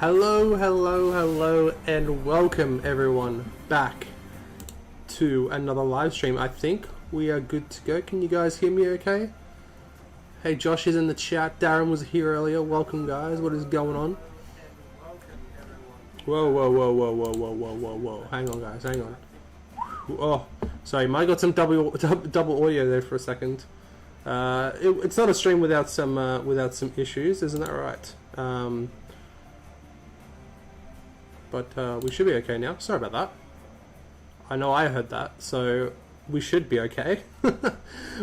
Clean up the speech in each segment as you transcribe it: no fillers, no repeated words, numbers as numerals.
Hello, and welcome everyone back to another live stream. I think we are good to go. Can you guys hear me okay? Hey, Josh is in the chat. Darren was here earlier. Welcome, guys. What is going on? Whoa. Hang on, guys. Hang on. Oh, sorry. Mike got some double audio there for a second. It's not a stream without some issues, isn't that right? But we should be okay now. Sorry about that. I know I heard that, so we should be okay.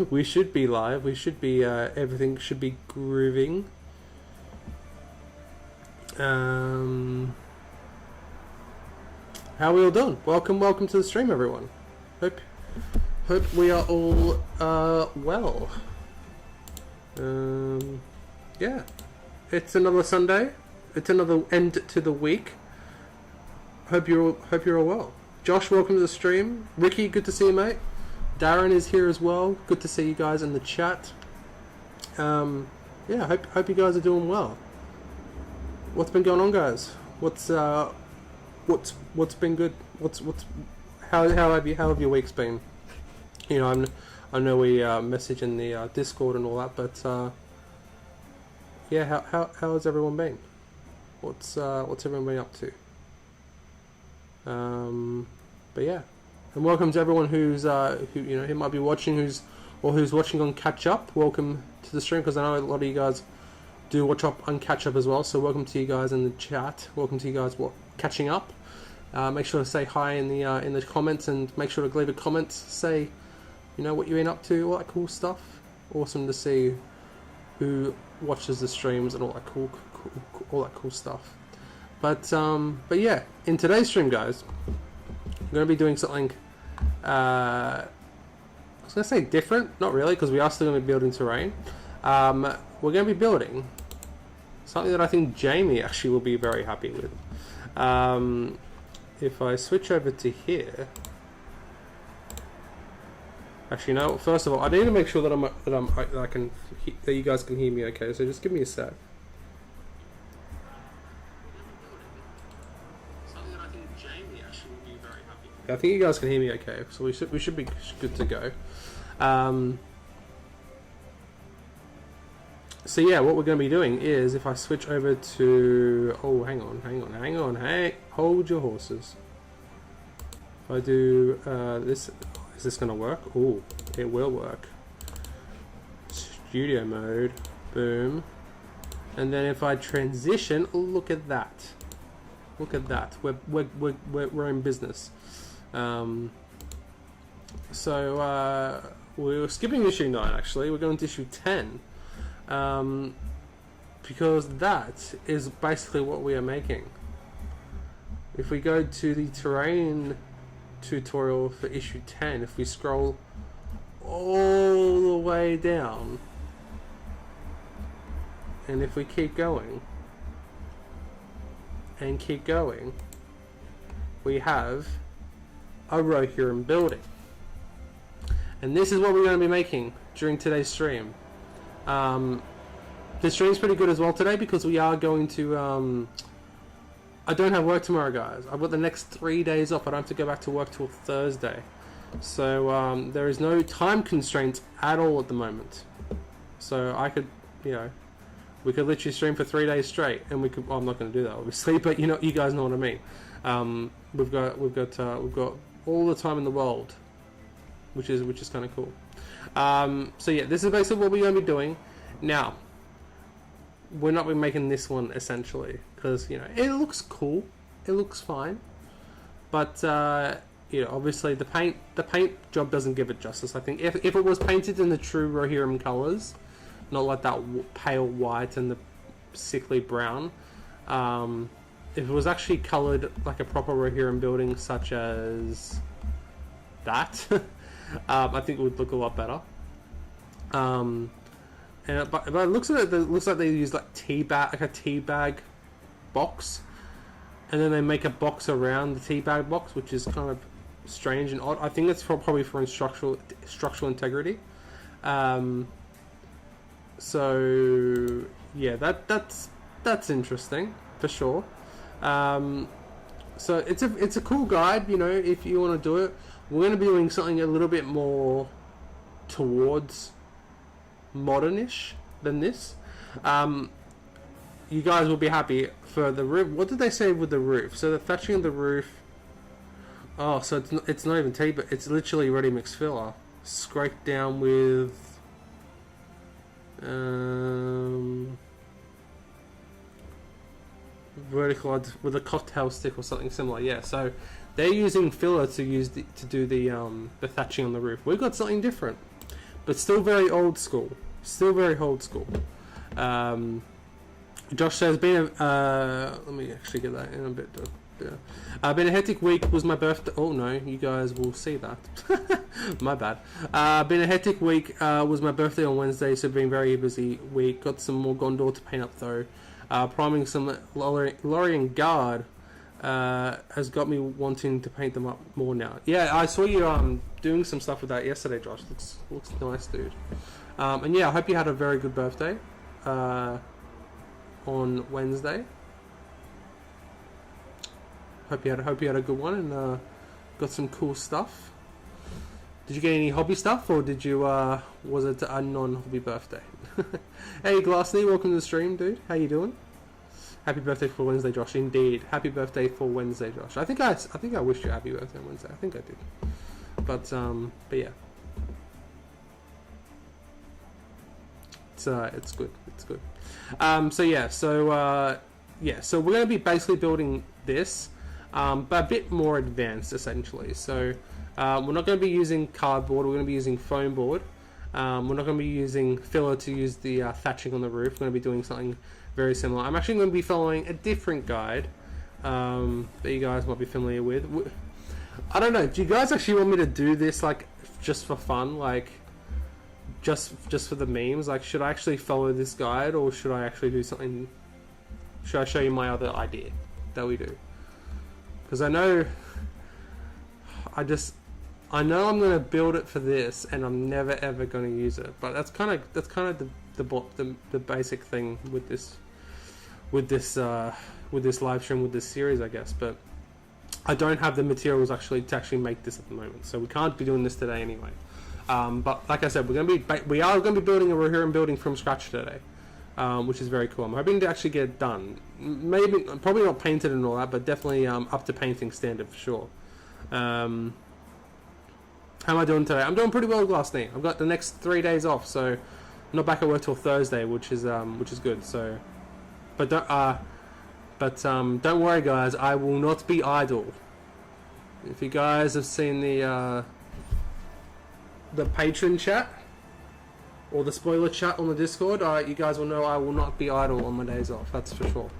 We should be live. We should be, everything should be grooving. How are we all doing? Welcome to the stream, everyone. Hope we are all well. Yeah, it's another Sunday. It's another end to the week. Hope you're all well. Josh, welcome to the stream. Ricky, good to see you, mate. Darren is here as well. Good to see you guys in the chat. Yeah, hope you guys are doing well. What's been going on, guys? What's been good? How have your weeks been? You know, I know we message in the Discord and all that, but yeah, how has everyone been? What's everyone been up to? But yeah, and welcome to everyone who might be watching, who's watching on catch up. Welcome to the stream, because I know a lot of you guys do watch up on catch up as well. So welcome to you guys in the chat. Welcome to you guys catching up. Make sure to say hi in the comments, and make sure to leave a comment. Say, what you've been up to, all that cool stuff. Awesome to see who watches the streams and all that cool stuff. But yeah, in today's stream, guys, I'm going to be doing something, I was going to say different, not really, because we are still going to be building terrain. We're going to be building something that I think Jamie actually will be very happy with. If I switch over to here, actually no, first of all, I need to make sure that that you guys can hear me okay, so just give me a sec. I think you guys can hear me okay, so we should be good to go. So yeah, what we're going to be doing is, if I switch over to, hang on, hold your horses. If I do this, is this going to work? Oh, it will work. Studio mode, boom, and then if I transition, look at that. Look at that. We're in business. So we're skipping issue 9 actually. We're going to issue 10, because that is basically what we are making. If we go to the terrain tutorial for issue 10, if we scroll all the way down, and if we keep going and keep going, we have a Rohirrim building, and this is what we're going to be making during today's stream. The stream's pretty good as well today, because we are going to I don't have work tomorrow, guys. I've got the next 3 days off. I don't have to go back to work till Thursday, so there is no time constraints at all at the moment. So I could, we could literally stream for 3 days straight, and we could. Well, I'm not going to do that, obviously, but you guys know what I mean. We've got all the time in the world, which is kind of cool. So yeah, this is basically what we're going to be doing. Now, we're not making this one essentially because it looks cool, it looks fine, but obviously the paint job doesn't give it justice. I think if it was painted in the true Rohirrim colors, not like that pale white and the sickly brown. If it was actually colored like a proper Rohirrim building, such as that, I think it would look a lot better. But it looks like they use like a tea bag box, and then they make a box around the tea bag box, which is kind of strange and odd. I think it's probably for structural integrity. So yeah, that's interesting for sure. So it's a cool guide, you know, if you want to do it. We're going to be doing something a little bit more towards modernish than this. You guys will be happy for the roof. What did they say with the roof? So the thatching of the roof. Oh, so it's not even tape, but it's literally ready mix filler, scraped down with vertical with a cocktail stick or something similar. Yeah, so they're using filler to do the thatching on the roof. We've got something different, but still very old school. Still very old school. Josh says, been a let me actually get that in a bit. Been a hectic week. Was my birthday. Oh no, you guys will see that. My bad. Been a hectic week. Was my birthday on Wednesday, so been very busy week. Got some more Gondor to paint up though. Priming some Lorien Guard has got me wanting to paint them up more now. Yeah, I saw you doing some stuff with that yesterday, Josh. Looks nice, dude. And yeah, I hope you had a very good birthday on Wednesday. Hope you had a good one and got some cool stuff. Did you get any hobby stuff, or did you was it a non-hobby birthday? Hey Glassney, welcome to the stream, dude. How you doing? Happy birthday for Wednesday, Josh. Indeed, happy birthday for Wednesday, Josh. I think I wished you a happy birthday on Wednesday. I think I did. But yeah, it's good. It's good. So we're gonna be basically building this. But a bit more advanced, essentially. So we're not going to be using cardboard. We're going to be using foam board. We're not going to be using filler to use the thatching on the roof. We're going to be doing something very similar. I'm actually going to be following a different guide that you guys might be familiar with. I don't know. Do you guys actually want me to do this like just for fun, like just for the memes? Like, should I actually follow this guide, or should I actually do something? Should I show you my other idea that we do? Because I know I'm going to build it for this, and I'm never ever going to use it. But that's kind of the basic thing with this live stream, with this series, I guess. But I don't have the materials to actually make this at the moment, so we can't be doing this today anyway. But like I said, we are going to be building a Rohirrim building from scratch today. Which is very cool. I'm hoping to actually get it done. Maybe, probably not painted and all that, but definitely up to painting standard for sure. How am I doing today? I'm doing pretty well, Glassney. I've got the next 3 days off, so I'm not back at work till Thursday, which is good. So, but don't worry, guys. I will not be idle. If you guys have seen the patron chat, or the spoiler chat on the Discord, you guys will know I will not be idle on my days off, that's for sure.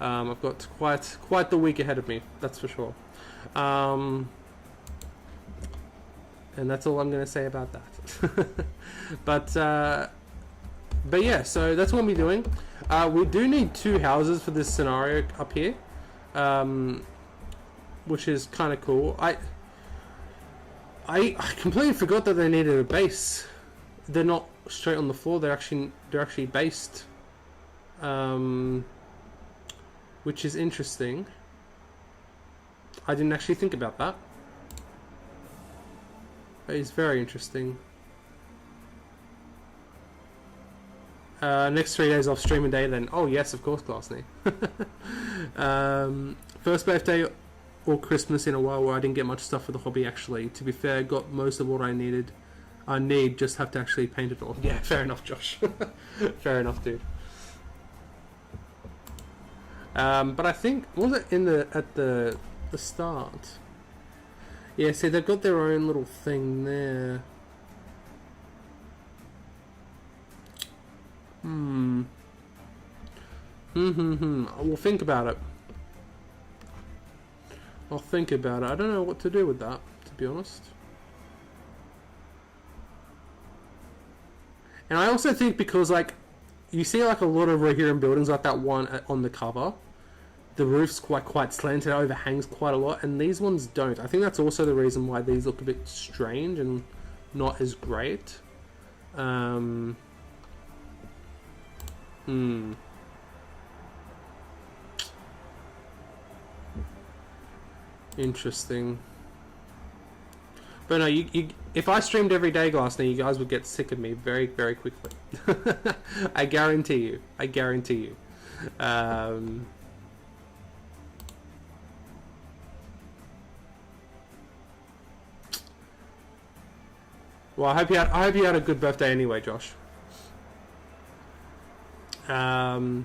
I've got quite the week ahead of me, that's for sure. And that's all I'm going to say about that. But yeah, so that's what I'll be doing. We do need 2 houses for this scenario up here, which is kind of cool. I completely forgot that they needed a base. They're not straight on the floor. They're actually based, which is interesting. I didn't actually think about that. That is very interesting. Next 3 days off stream a day then. Oh yes, of course, Glassney. First birthday or Christmas in a while where I didn't get much stuff for the hobby actually. To be fair, got most of what I needed. Just have to actually paint it all. Yeah, fair enough, Josh. Fair enough, dude. But I think, was it at the start? Yeah, see, they've got their own little thing there. We'll think about it. I'll think about it. I don't know what to do with that, to be honest. And I also think because, like, you see, like, a lot of Rohirrim buildings, like that one on the cover, the roof's quite slanted, it overhangs quite a lot, and these ones don't. I think that's also the reason why these look a bit strange and not as great. Interesting. But no, if I streamed every day, Glass, now you guys would get sick of me very, very quickly. I guarantee you. I guarantee you. Well, I hope you had a good birthday anyway, Josh. But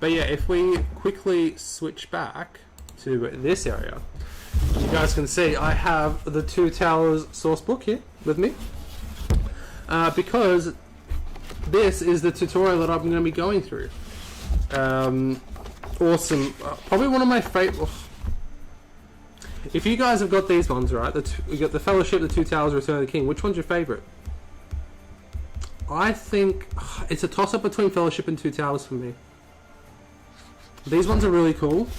yeah, if we quickly switch back to this area, you guys can see I have the Two Towers source book here with me, because this is the tutorial that I'm going to be going through. Awesome. Probably one of my favorite. If you guys have got these ones, right, we got the Fellowship, the Two Towers, Return of the King. Which one's your favorite? I think it's a toss-up between Fellowship and Two Towers for me. These ones are really cool,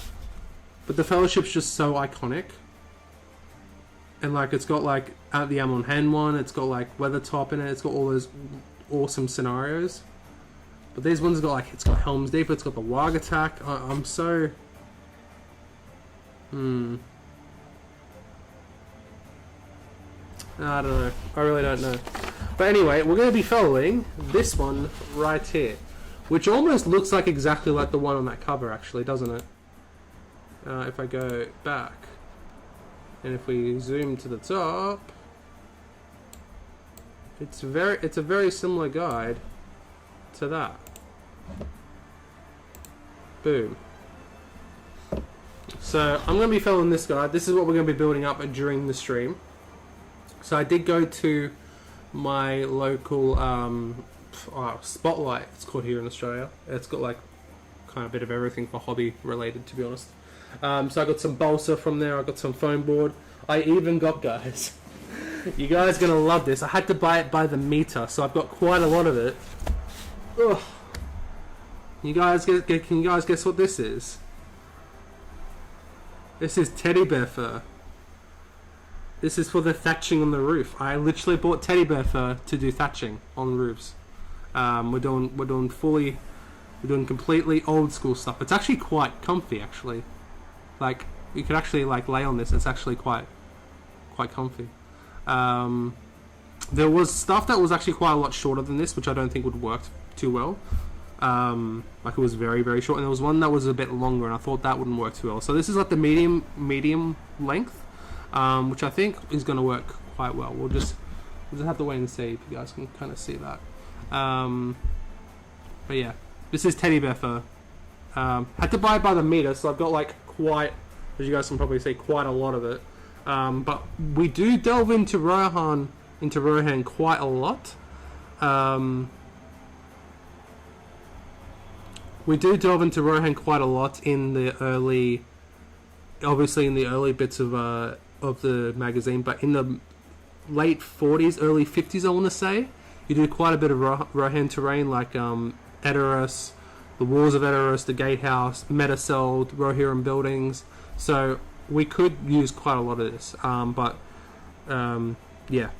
but the Fellowship's just so iconic. And like, it's got like the Amon Hen one, it's got like Weathertop in it, it's got all those awesome scenarios. But these ones got like, it's got Helm's Deep, it's got the Warg Attack. I'm so... I don't know. I really don't know. But anyway, we're going to be following this one right here, which almost looks like exactly like the one on that cover, actually, doesn't it? If I go back, and if we zoom to the top, it's a very similar guide to that. Boom. So I'm going to be following this guide. This is what we're going to be building up during the stream. So I did go to my local Spotlight, it's called here in Australia. It's got like kind of a bit of everything for hobby related, to be honest. So I got some balsa from there, I got some foam board. I even got, guys, you guys are going to love this, I had to buy it by the meter, so I've got quite a lot of it. Ugh. Can you guys guess what this is? This is teddy bear fur. This is for the thatching on the roof. I literally bought teddy bear fur to do thatching on roofs. We're doing completely old school stuff. It's actually quite comfy, actually. Like, you could actually like lay on this. It's actually quite comfy. There was stuff that was actually quite a lot shorter than this, which I don't think would work too well. Like, it was very, very short, and there was one that was a bit longer, and I thought that wouldn't work too well. So this is like the medium length. Which I think is going to work quite well. We'll just have to wait and see if you guys can kind of see that. But yeah, this is teddy bear fur. Had to buy it by the meter, so I've got like quite, as you guys can probably see, quite a lot of it. But we do delve into Rohan quite a lot. We do delve into Rohan quite a lot in the early, obviously in the early bits of the magazine, but in the late 40s, early 50s, I want to say, you do quite a bit of Rohan terrain, like Edoras, the Wars of Edoras, the Gatehouse, Metacell, Rohirrim buildings. So we could use quite a lot of this, yeah,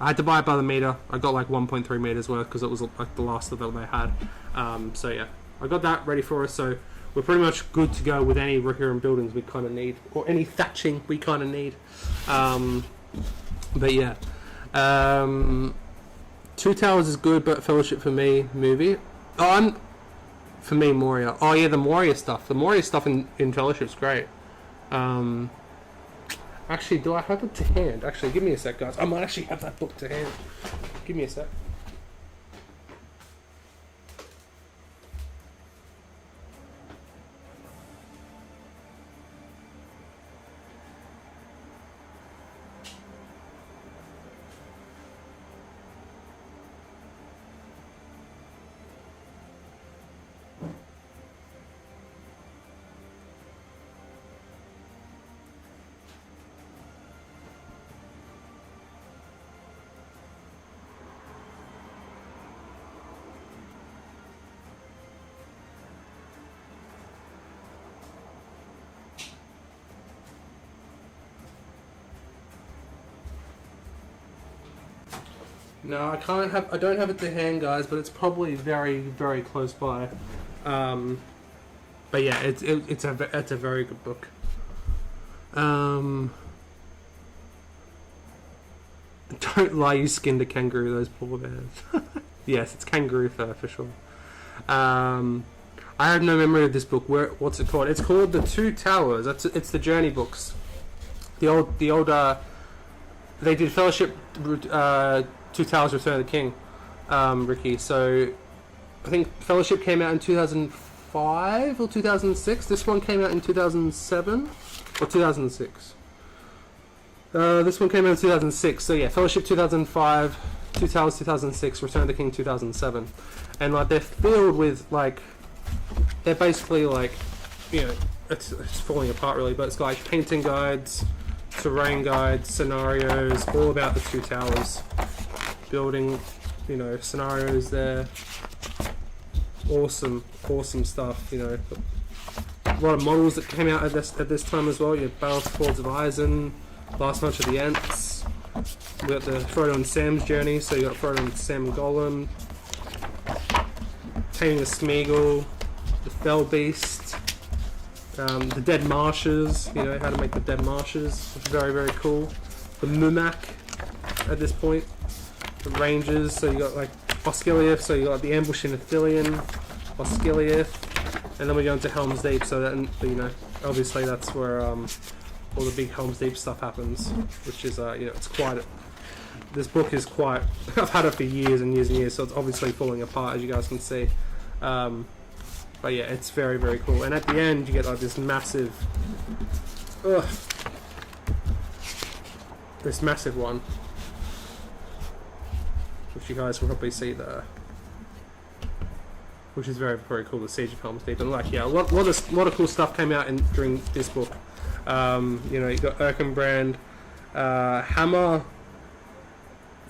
I had to buy it by the meter. I got like 1.3 meters worth because it was like the last of them they had. So yeah, I got that ready for us. So we're pretty much good to go with any Rohirrim buildings we kind of need, or any thatching we kind of need. But yeah, Two Towers is good, but Fellowship for me, movie. For me, Moria. Oh yeah, the Moria stuff. The Moria stuff in Fellowship's great. Actually, do I have it to hand? Actually, give me a sec, guys. I might actually have that book to hand. Give me a sec. No, I don't have it to hand, guys, but it's probably very, very close by. But yeah, it's a very good book. Don't lie, you skinned a kangaroo, those poor bears. Yes, it's kangaroo fur for sure. I have no memory of this book. What's it called? It's called The Two Towers. It's the Journey books. The old they did Fellowship, Two Towers, Return of the King, Ricky. So I think Fellowship came out in 2005 or 2006. This one came out in 2007 or 2006. This one came out in 2006. So yeah, Fellowship 2005, Two Towers 2006, Return of the King 2007, and like they're filled with like, they're basically like, you know, it's falling apart really, but it's got like painting guides, terrain guides, scenarios, all about the Two Towers, building, you know, scenarios there. Awesome stuff, you know. A lot of models that came out at this time as well. You have Battle of Swords of Eisen, Last March of the Ents. We got the Frodo and Sam's journey, so you got Frodo and Sam and Gollum. Taming the Smeagol, the Fell Beast, the Dead Marshes, you know, how to make the Dead Marshes, which is very, very cool. The Mumak at this point, the Rangers, so you got like Osgiliath, so you got the Ambush in Ithilien, Osgiliath, and then we go into Helm's Deep, so that, you know, obviously that's where all the big Helm's Deep stuff happens, which is, you know, it's quite, this book is quite, I've had it for years and years and years, so it's obviously falling apart, as you guys can see. But yeah, it's very, very cool. And at the end, you get like this massive, one, which you guys will probably see there, which is very, very cool. The Siege of Helm's Deep, and like, yeah, a lot of cool stuff came out during this book. You know, you got Erkenbrand, Hammer.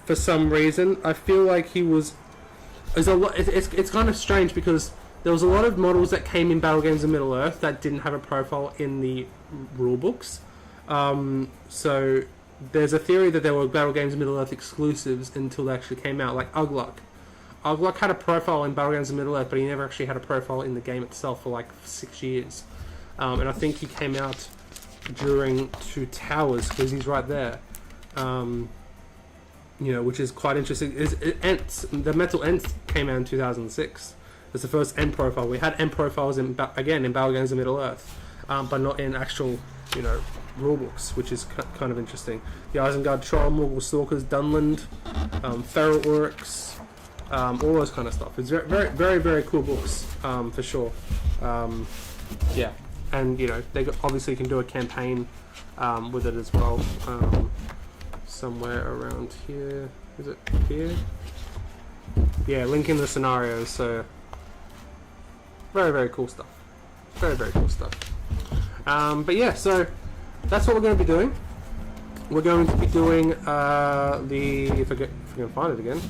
For some reason, I feel like he was. There's a lot. It's kind of strange because there was a lot of models that came in Battle Games of Middle Earth that didn't have a profile in the rule books. So there's a theory that there were Battle Games of Middle Earth exclusives until they actually came out, like Ugluk. Ugluk had a profile in Battle Games of Middle Earth, but he never actually had a profile in the game itself for like 6 years. And I think he came out during Two Towers because he's right there. You know, which is quite interesting. The Metal Ents came out in 2006. It's the first End profile. We had End profiles in Battle Games of Middle Earth, but not in actual, you know, rulebooks, which is kind of interesting. The Isengard Troll, Morgul Stalkers, Dunland, Feral Oryx, all those kind of stuff. It's very, very, very, very cool books, for sure. Yeah, and you know, obviously can do a campaign with it as well. Somewhere around here. Is it here? Yeah, link in the scenarios. So very, very cool stuff. Very, very cool stuff. But yeah, so that's what we're going to be doing. We're going to be doing if I can find it again.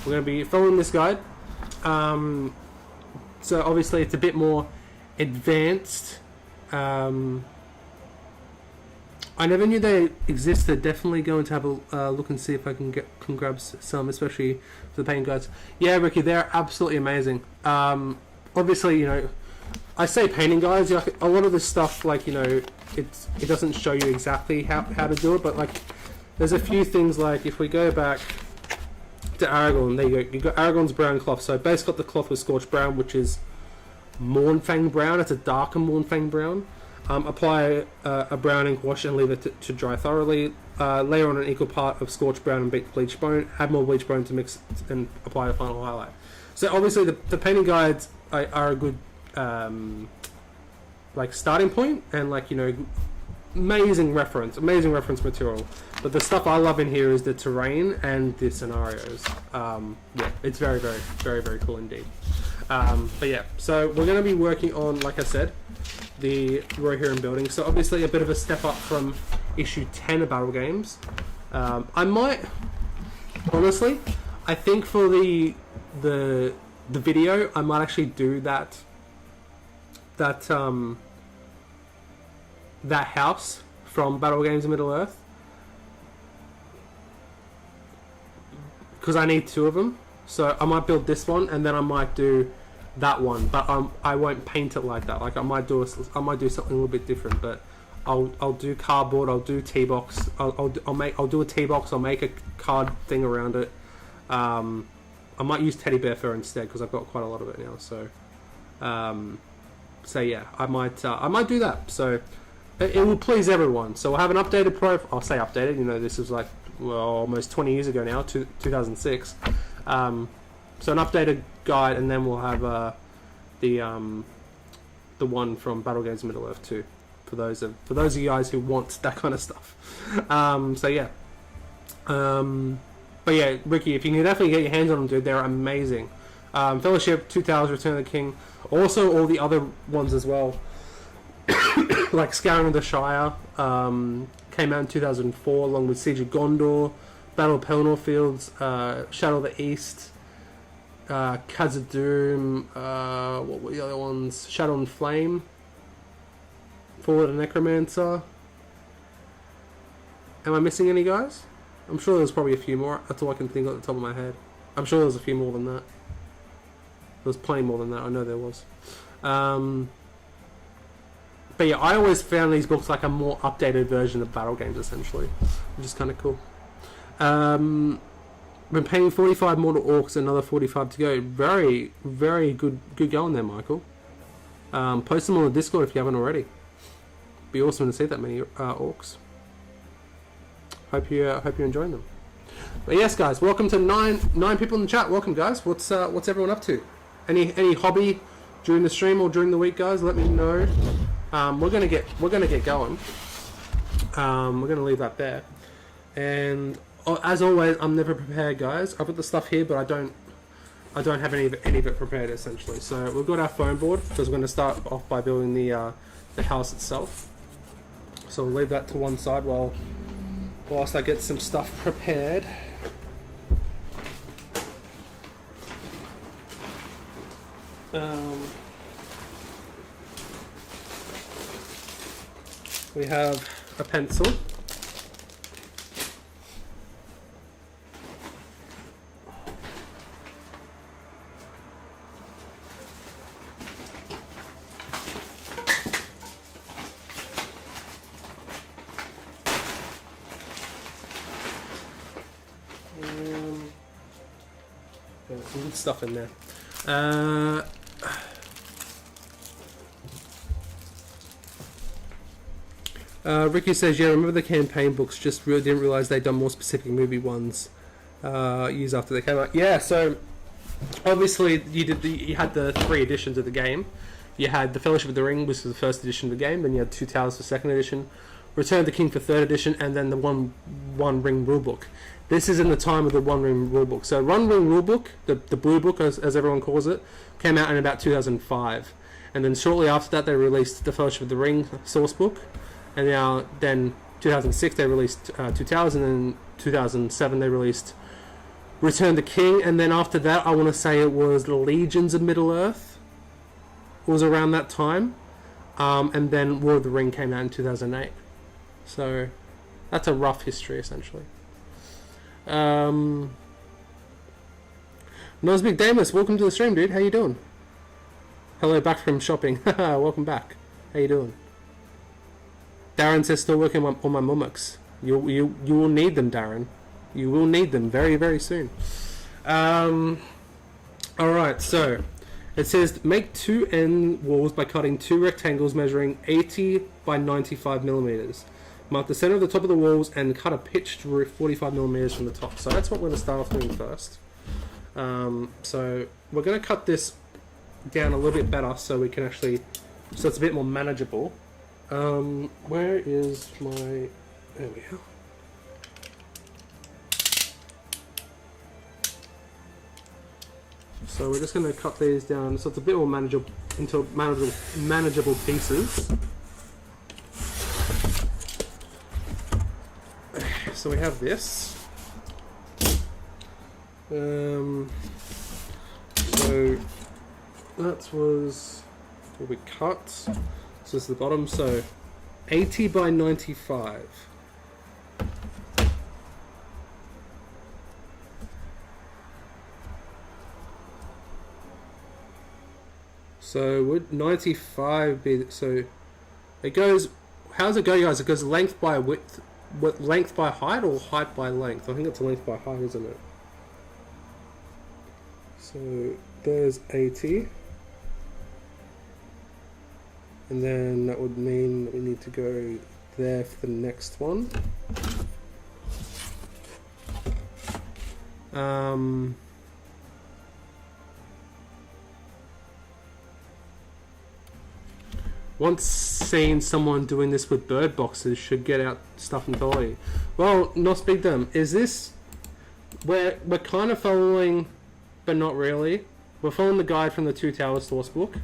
We're going to be following this guide. So obviously it's a bit more advanced. I never knew they existed. Definitely going to have a look and see if I can grab some, especially for the painting guides. Yeah, Ricky, they're absolutely amazing. Obviously, you know, I say painting guides. A lot of this stuff, like, you know, it doesn't show you exactly how to do it, but like, there's a few things. Like if we go back to Aragorn, there you go. You got Aragorn's brown cloth. So base got the cloth with scorched brown, which is Mournfang brown. It's a darker Mournfang brown. Apply a brown ink wash and leave it to dry thoroughly. Layer on an equal part of scorched brown and beat bleach bone. Add more bleach bone to mix and apply a final highlight. So obviously the painting guides are a good like starting point, and like, you know, amazing reference material. But the stuff I love in here is the terrain and the scenarios. Yeah, it's very, very, very, very cool indeed. But yeah, so we're going to be working on, like I said, the Rohirrim building. So obviously a bit of a step up from issue 10 of Battle Games. I might, honestly, I think for the video, I might actually do that house from Battle Games of Middle Earth, because I need 2 of them. So I might build this one, and then I might do that one, but I won't paint it like that. Like I might do something a little bit different. But I'll do cardboard. I'll do tee box. I'll do a tee box. I'll make a card thing around it. I might use teddy bear fur instead because I've got quite a lot of it now. So yeah, I might do that. So it will please everyone. So we'll have an updated profile. I'll say updated. You know, this was like almost 20 years ago now, 2006. So an updated guide, and then we'll have the one from Battle Games Middle Earth 2 for those of you guys who want that kind of stuff. So yeah. But yeah, Ricky, if you can definitely get your hands on them, dude, they're amazing. Fellowship, 2000, Return of the King, also all the other ones as well, like Scouring of the Shire, came out in 2004 along with Siege of Gondor, Battle of Pelennor Fields, Shadow of the East, Khazad-dûm, what were the other ones? Shadow and Flame, Forward and Necromancer. Am I missing any, guys? I'm sure there's probably a few more. That's all I can think of at the top of my head. I'm sure there's a few more than that. There's plenty more than that. I know there was. But yeah, I always found these books like a more updated version of Battle Games, essentially, which is kind of cool. Been paying 45 more to Orcs, another 45 to go. Very, very good going there, Michael. Post them on the Discord if you haven't already. Be awesome to see that many Orcs. Hope you're enjoying them. But yes, guys, welcome to nine people in the chat. Welcome, guys. What's everyone up to? Any hobby during the stream or during the week, guys? Let me know. We're gonna get going. We're gonna leave that there. And as always, I'm never prepared, guys. I've got the stuff here, but I don't have any of it prepared, essentially. So we've got our foam board because we're going to start off by building the house itself. So we'll leave that to one side whilst I get some stuff prepared. We have a pencil. There's some good stuff in there. Ricky says, yeah, remember the campaign books, just really didn't realise they'd done more specific movie ones years after they came out. Yeah, so obviously you had the 3 editions of the game. You had the Fellowship of the Ring, which was the first edition of the game, then you had Two Towers for 2nd edition, Return of the King for 3rd edition, and then the One Ring rulebook. This is in the time of the One Ring rulebook. So One Ring rulebook, the blue book as everyone calls it, came out in about 2005. And then shortly after that they released the Fellowship of the Ring source book. And then 2006 they released Two Towers, and then 2007 they released Return of the King. And then after that I want to say it was the Legions of Middle-earth. It was around that time. And then War of the Ring came out in 2008. So that's a rough history, essentially. Nosbig Damus, welcome to the stream, dude. How you doing? Hello, back from shopping. Welcome back. How you doing? Darren says still working on my mummoks. You will need them, Darren. You will need them very, very soon. Alright, so it says make 2 end walls by cutting 2 rectangles measuring 80 by 95 millimeters. Mark the center of the top of the walls and cut a pitched roof 45 millimeters from the top. So that's what we're going to start off doing first. So we're going to cut this down a little bit better so we can actually, so it's a bit more manageable. Where is my, there we go. So we're just going to cut these down so it's a bit more manageable, into manageable pieces. So we have this. So that was what we cut. So this is the bottom. So 80 by 95. So would 95 be, so it goes how's it go, guys? It goes length by width, what, length by height or height by length? I think it's length by height, isn't it? So there's 80. And then that would mean that we need to go there for the next one. Once seen someone doing this with bird boxes, should get out stuff and tell you. Well, not speak them. Is this... We're kind of following, but not really. We're following the guide from the Two Towers source book,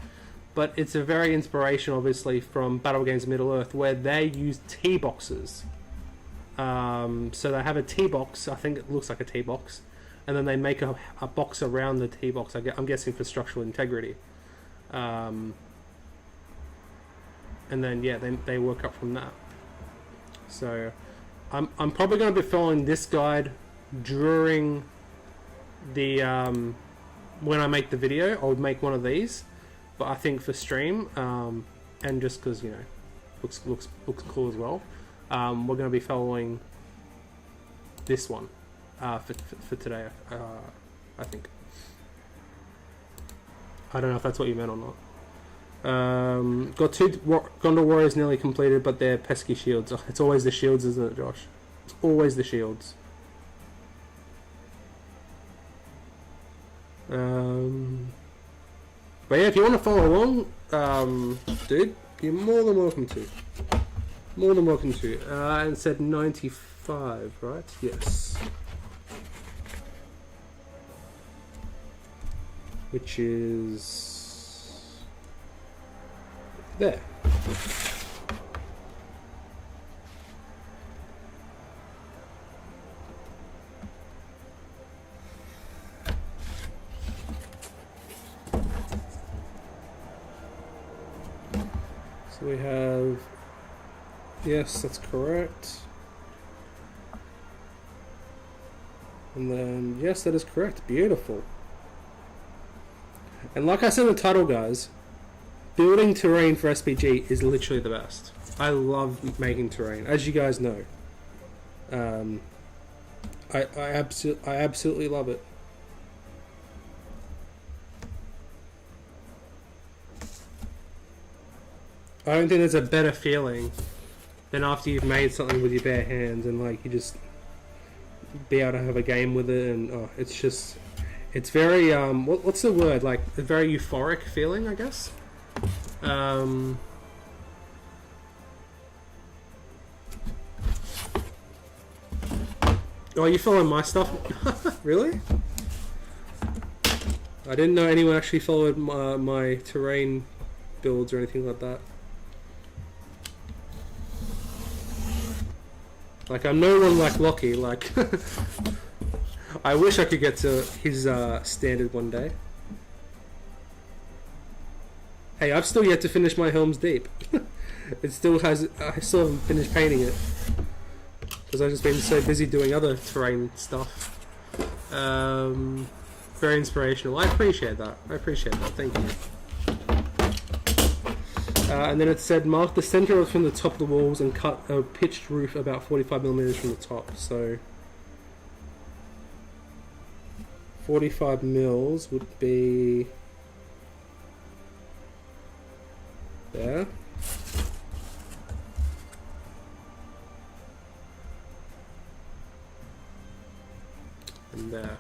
but it's a very inspiration, obviously, from Battle Games Middle-earth, where they use T-boxes. So they have a T-box, I think it looks like a T-box, and then they make a box around the T-box, I'm guessing for structural integrity. And then, yeah, they work up from that. So I'm probably going to be following this guide during the when I make the video. I'll make one of these, but I think for stream, and just because, you know, looks cool as well, we're going to be following this one for today. I think. I don't know if that's what you meant or not. Got 2 Gondor Warriors nearly completed, but they're pesky shields. It's always the shields, isn't it, Josh? It's always the shields. But yeah, if you want to follow along, dude, you're more than welcome to. More than welcome to. And it said 95, right? Yes. Which is... there. So we have, yes, that's correct. And then, yes, that is correct. Beautiful. And like I said in the title, guys, building terrain for SBG is literally the best. I love making terrain, as you guys know. I absolutely love it. I don't think there's a better feeling than after you've made something with your bare hands and like you just be able to have a game with it, and oh, it's just, it's very what's the word, like a very euphoric feeling, I guess. Oh, you following my stuff? Really? I didn't know anyone actually followed my terrain builds or anything like that. Like, I'm no one like Lockie, like... I wish I could get to his standard one day. Hey, I've still yet to finish my Helm's Deep. It still has... I still haven't finished painting it. Because I've just been so busy doing other terrain stuff. Very inspirational. I appreciate that. Thank you. And then it said, mark the center from the top of the walls and cut a pitched roof about 45mm from the top. So 45 mils would be there. And there.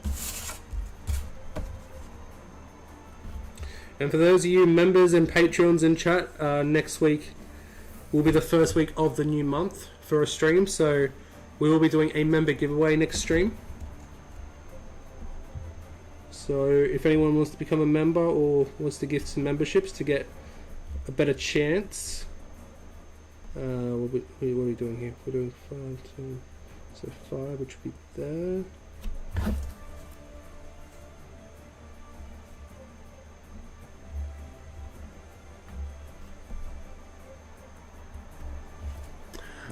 And for those of you members and Patreons in chat, next week will be the first week of the new month for a stream, so we will be doing a member giveaway next stream. So if anyone wants to become a member or wants to gift some memberships to get a better chance, what are we doing here? We're doing 5, 10, so 5, which would be there.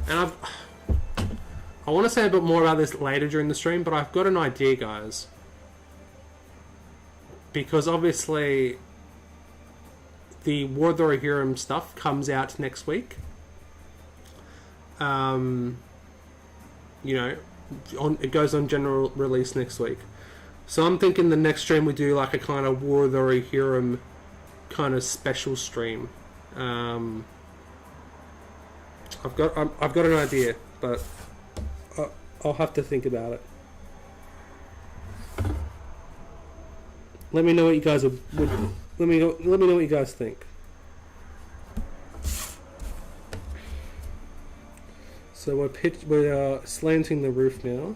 And I want to say a bit more about this later during the stream, but I've got an idea, guys. Because obviously the War of the Rohirrim stuff comes out next week. you know, it goes on general release next week. So I'm thinking the next stream we do like a kind of War of the Rohirrim kind of special stream. I've got an idea, but I'll have to think about it. Let me know what you guys would. Let me know what you guys think. So we're slanting the roof now.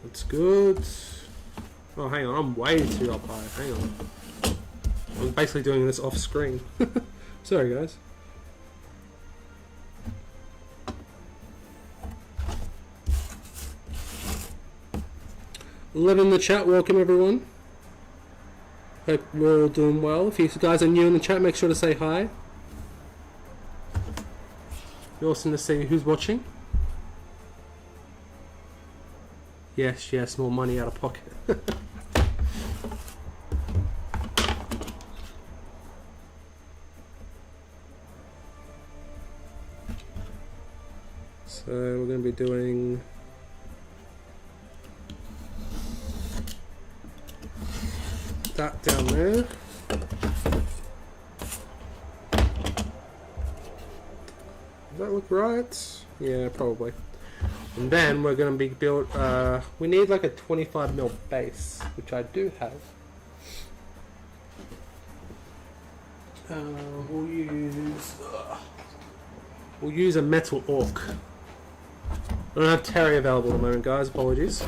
That's good. Oh, hang on, I'm way too up high. Hang on. I was basically doing this off screen. Sorry, guys. Live in the chat, welcome everyone. Hope we're all doing well. If you guys are new in the chat, make sure to say hi. Be awesome to see who's watching. Yes, more money out of pocket. So we're going to be doing that down there. Does that look right? Yeah, probably. And then we're going to be built, we need like a 25mm base, which I do have. We'll use a metal orc. I don't have Terry available at the moment, guys, apologies.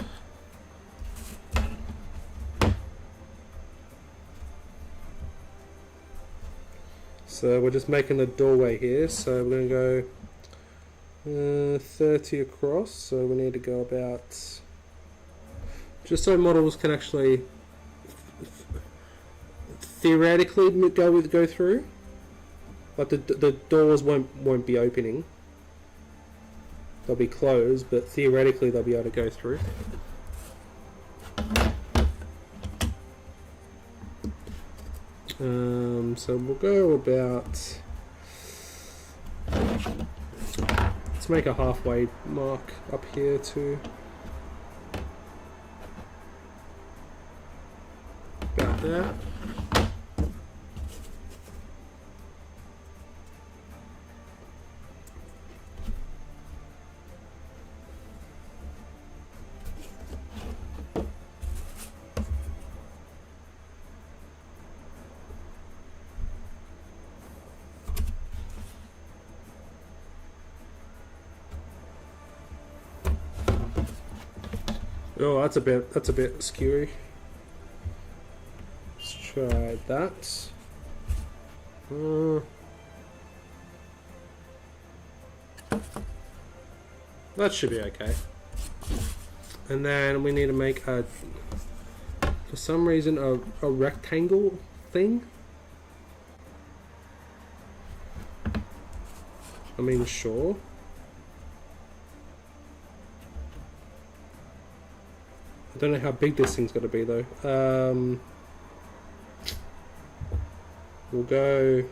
So we're just making the doorway here, so we're going to go 30 across, so we need to go about, just so models can actually theoretically go through, but the doors won't be opening. They'll be closed, but theoretically they'll be able to go through. So we'll go about, let's make a halfway mark up here too. About that. Oh, that's a bit skewy. Let's try that. That should be okay. And then we need to make for some reason a rectangle thing. I mean, sure. I don't know how big this thing's got to be though. We'll go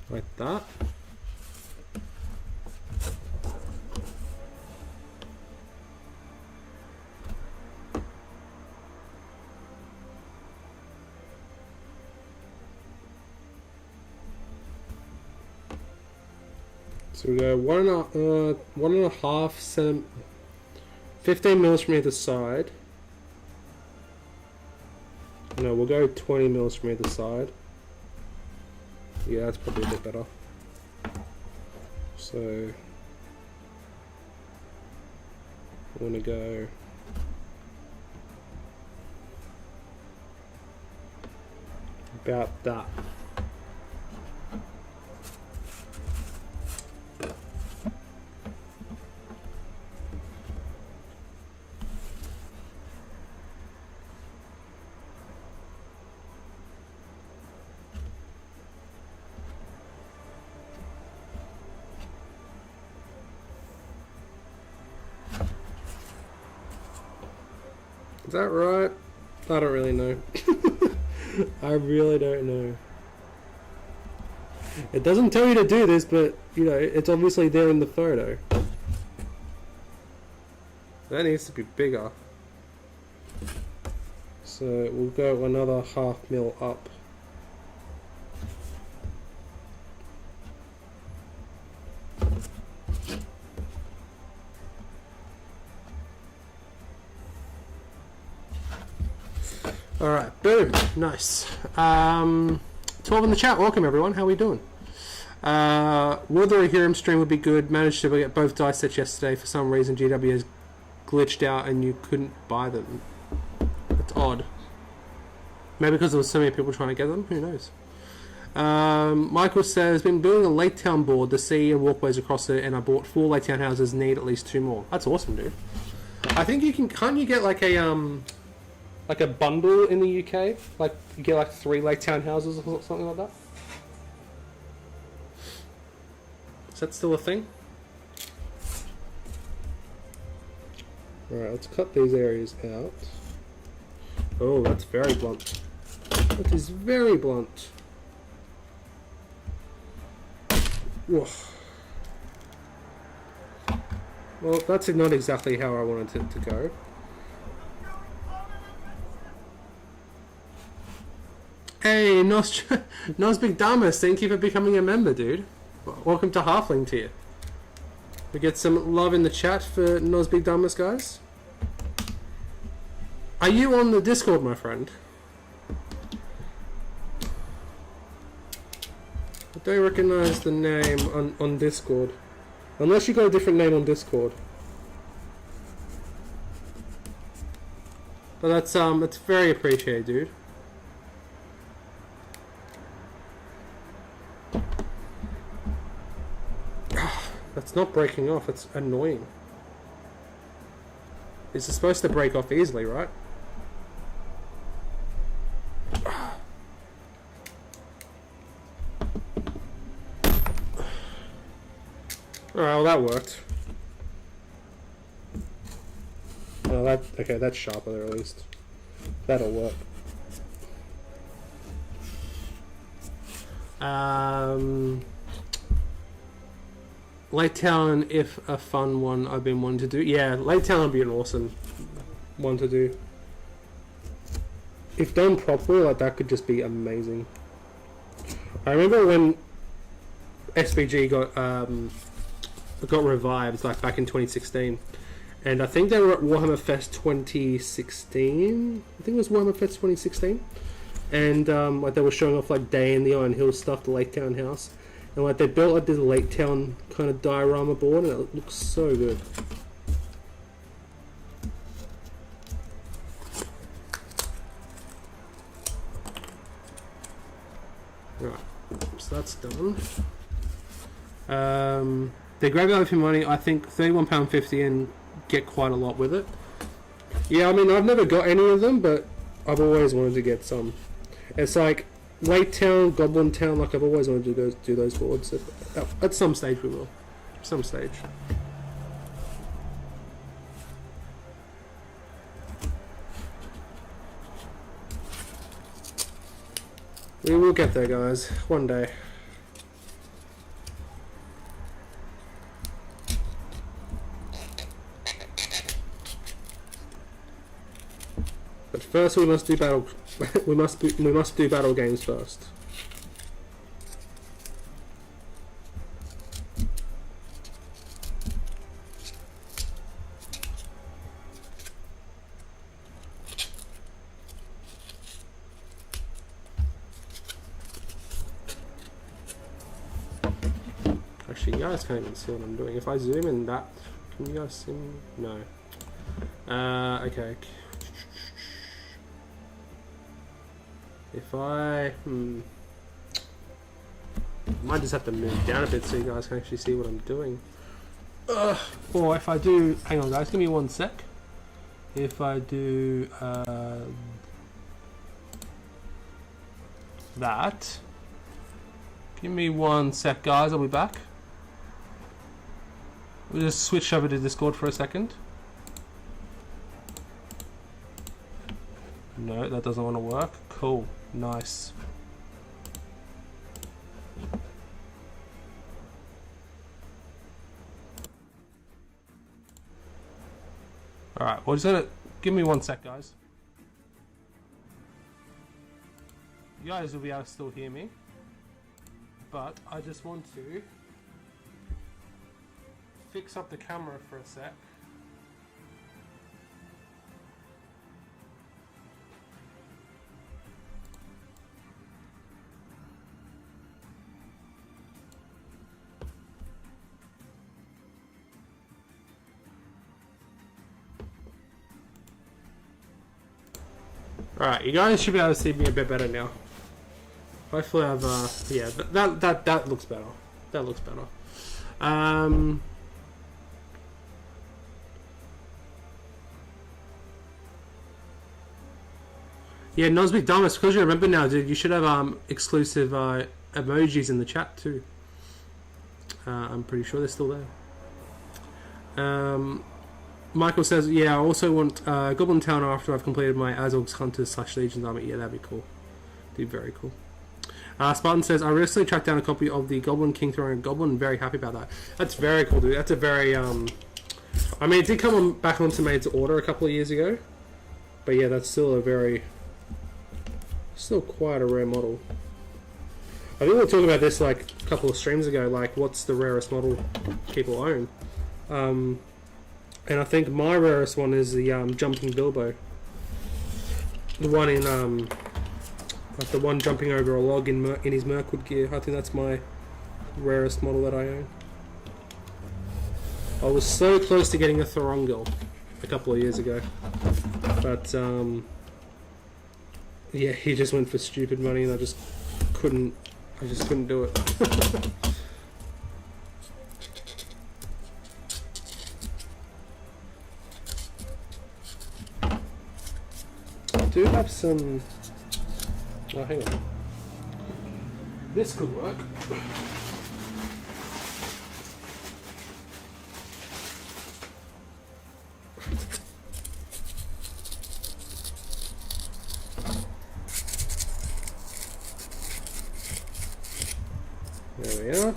like that. So we go 1.5 cm, 15 mils from either side. No, we'll go 20 mils from either side. Yeah, that's probably a bit better. So I'm gonna go about that. Is that right? I don't really know. I really don't know. It doesn't tell you to do this, but you know, it's obviously there in the photo. That needs to be bigger. So we'll go another 0.5 mil up. Alright, boom, nice. 12 in the chat, welcome everyone, how are we doing? Whether a Hiram stream would be good, managed to get both dice sets yesterday, for some reason GW has glitched out and you couldn't buy them. That's odd. Maybe because there was so many people trying to get them, who knows? Michael says, been building a Lake Town board, the sea and walkways across it, and I bought 4 Lake Town houses, need at least 2 more. That's awesome, dude. I think you can, can't you get like a bundle in the UK? Like, you get like 3 Lake Town houses or something like that? Is that still a thing? Alright, let's cut these areas out. Oh, that's very blunt. That is very blunt. Whoa. Well, that's not exactly how I wanted it to go. Hey, Nosbig Damas, thank you for becoming a member, dude. Welcome to Halfling tier. We get some love in the chat for Nosbig Damas, guys. Are you on the Discord, my friend? I don't recognize the name on Discord. Unless you got a different name on Discord. But that's very appreciated, dude. That's not breaking off, it's annoying. This is supposed to break off easily, right? Alright, well that worked. Oh, okay, that's sharper there at least. That'll work. Lake Town, if a fun one I've been wanting to do. Yeah, Lake Town would be an awesome one to do. If done properly, like that could just be amazing. I remember when SBG got revived, like back in 2016, and I think they were at Warhammer Fest 2016. I think it was Warhammer Fest 2016, and like they were showing off like Day in the Iron Hill stuff, the Lake Town house. And like they built like this Lake Town kind of diorama board, and it looks so good. Right, so that's done. They're great value for money. I think £31.50 and get quite a lot with it. Yeah, I mean I've never got any of them, but I've always wanted to get some. It's like Lake Town, Goblin Town, like I've always wanted to do those boards. At some stage we will. Some stage. We will get there, guys. One day. But first we must do battle. we must do battle games first. Actually, you guys can't even see what I'm doing. If I zoom in that, can you guys see me? No. Okay. If I might just have to move down a bit so you guys can actually see what I'm doing. Or if I do, hang on guys, give me one sec. If I do that, give me one sec guys, I'll be back. We'll just switch over to Discord for a second. No, that doesn't want to work. Cool. Nice. Alright, well, just gonna give me 1 sec, guys. You guys will be able to still hear me, but I just want to fix up the camera for a sec. Alright, you guys should be able to see me a bit better now. Hopefully I've, yeah, that looks better. That looks better. Yeah, Nosbig Damas, because you remember now, dude, you should have, exclusive, emojis in the chat, too. I'm pretty sure they're still there. Michael says, yeah, I also want Goblin Town after I've completed my Azog's Hunters / Legions army. Yeah, that'd be cool. Dude, very cool. Spartan says, I recently tracked down a copy of the Goblin King Throne Goblin. Very happy about that. That's very cool, dude. That's a very, I mean, it did come on, back onto Maid's Order a couple of years ago. But yeah, that's still a very, still quite a rare model. I think we were talking about this like a couple of streams ago, like what's the rarest model people own. And I think my rarest one is the Jumping Bilbo. The one in like the one jumping over a log in his Mirkwood gear. I think that's my rarest model that I own. I was so close to getting a Thorongil a couple of years ago, but yeah, he just went for stupid money, and I just couldn't do it. I do have some. Oh, hang on. This could work. There we are.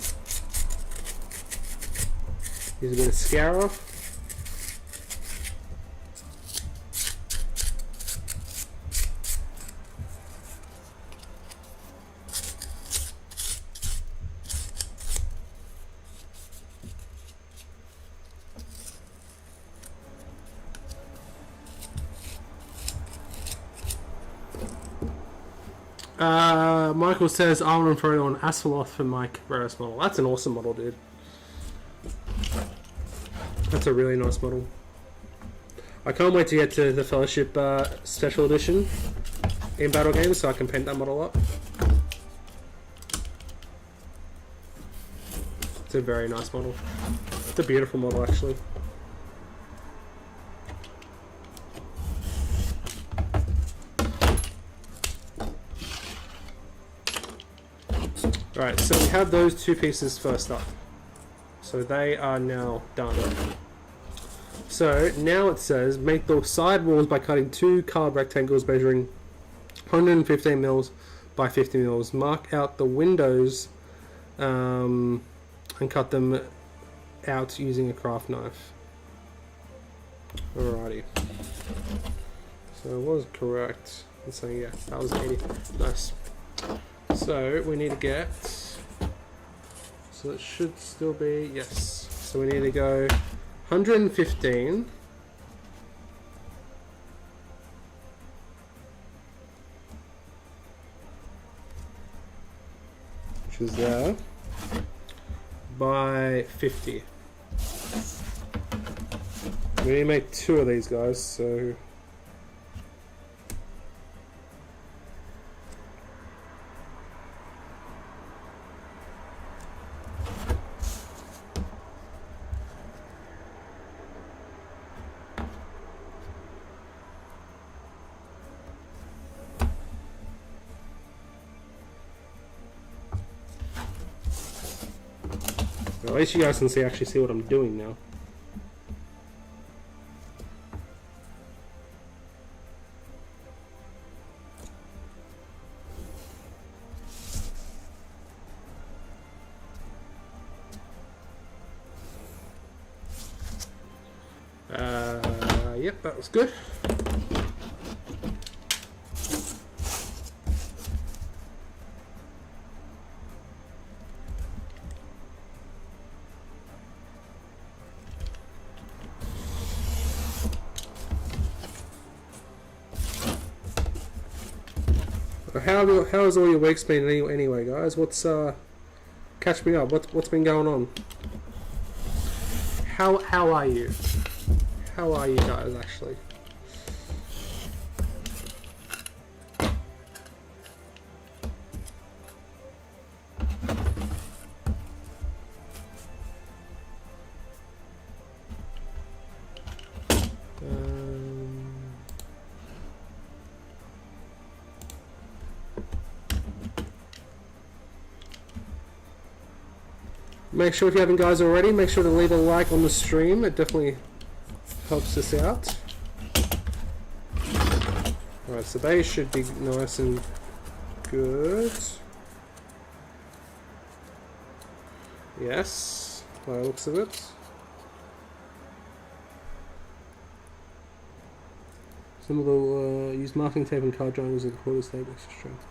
Use a bit of Scour. Michael says, I want to throw on Asphalloth for my rarest model. That's an awesome model, dude. That's a really nice model. I can't wait to get to the Fellowship Special Edition in Battle Games so I can paint that model up. It's a very nice model. It's a beautiful model, actually. Alright, so we have those two pieces first up. So they are now done. So now it says, make the side walls by cutting 2 card rectangles measuring 115 mils by 50 mils. Mark out the windows and cut them out using a craft knife. Alrighty. So it was correct. So yeah, that was 80. Nice. So we need to get, so it should still be, yes, so we need to go 115 which is there by 50. We need to make 2 of these guys, so at least you guys can actually see what I'm doing now. Yep, that was good. How has all your weeks been anyway, guys? What's catch me up? What's been going on? How are you? How are you guys actually? Make sure if you haven't guys already, make sure to leave a like on the stream. It definitely helps us out. Alright, so they should be nice and good. Yes, by the looks of it. Some of the use marking tape and card triangles at the quarter stable extra strength.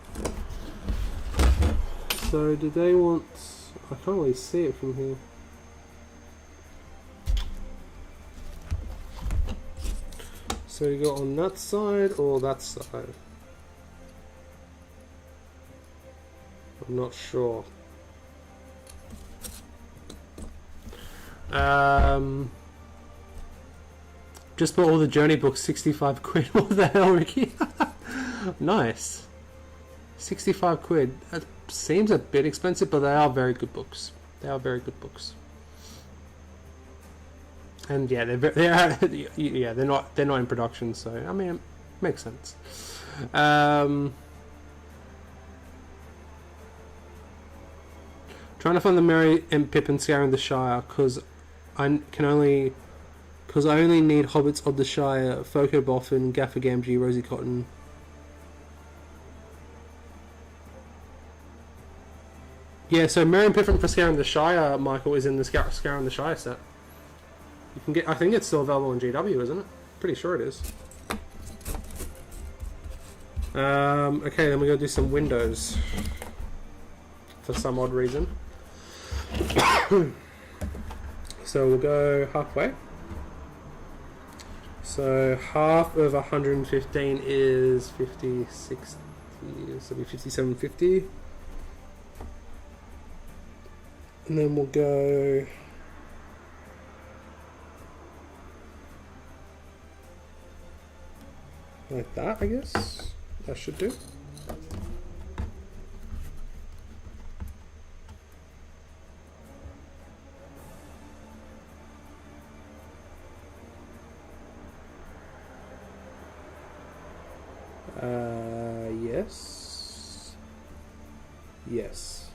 So do they want... I can't really see it from here. So you go on that side or that side? I'm not sure. Just bought all the journey books, 65 quid. What the hell, Ricky? Nice. 65 quid. That seems a bit expensive, but they are very good books. They are very good books. And yeah, they're not in production, so I mean, it makes sense. Trying to find the Merry and Pippin scouring the Shire because I only need hobbits of the Shire: Foco Boffin, Gaffer Gamgee, Rosie Cotton. Yeah, so Merry and Pippin for scouring the Shire, Michael, is in the scouring the Shire set. You can get. I think it's still available on GW, isn't it? Pretty sure it is. Okay, then we're gonna do some windows for some odd reason. So we'll go halfway. So half of 115 is 50, 60, so it'll be 57.50. And then we'll go like that, I guess. That should do. Yes. Yes.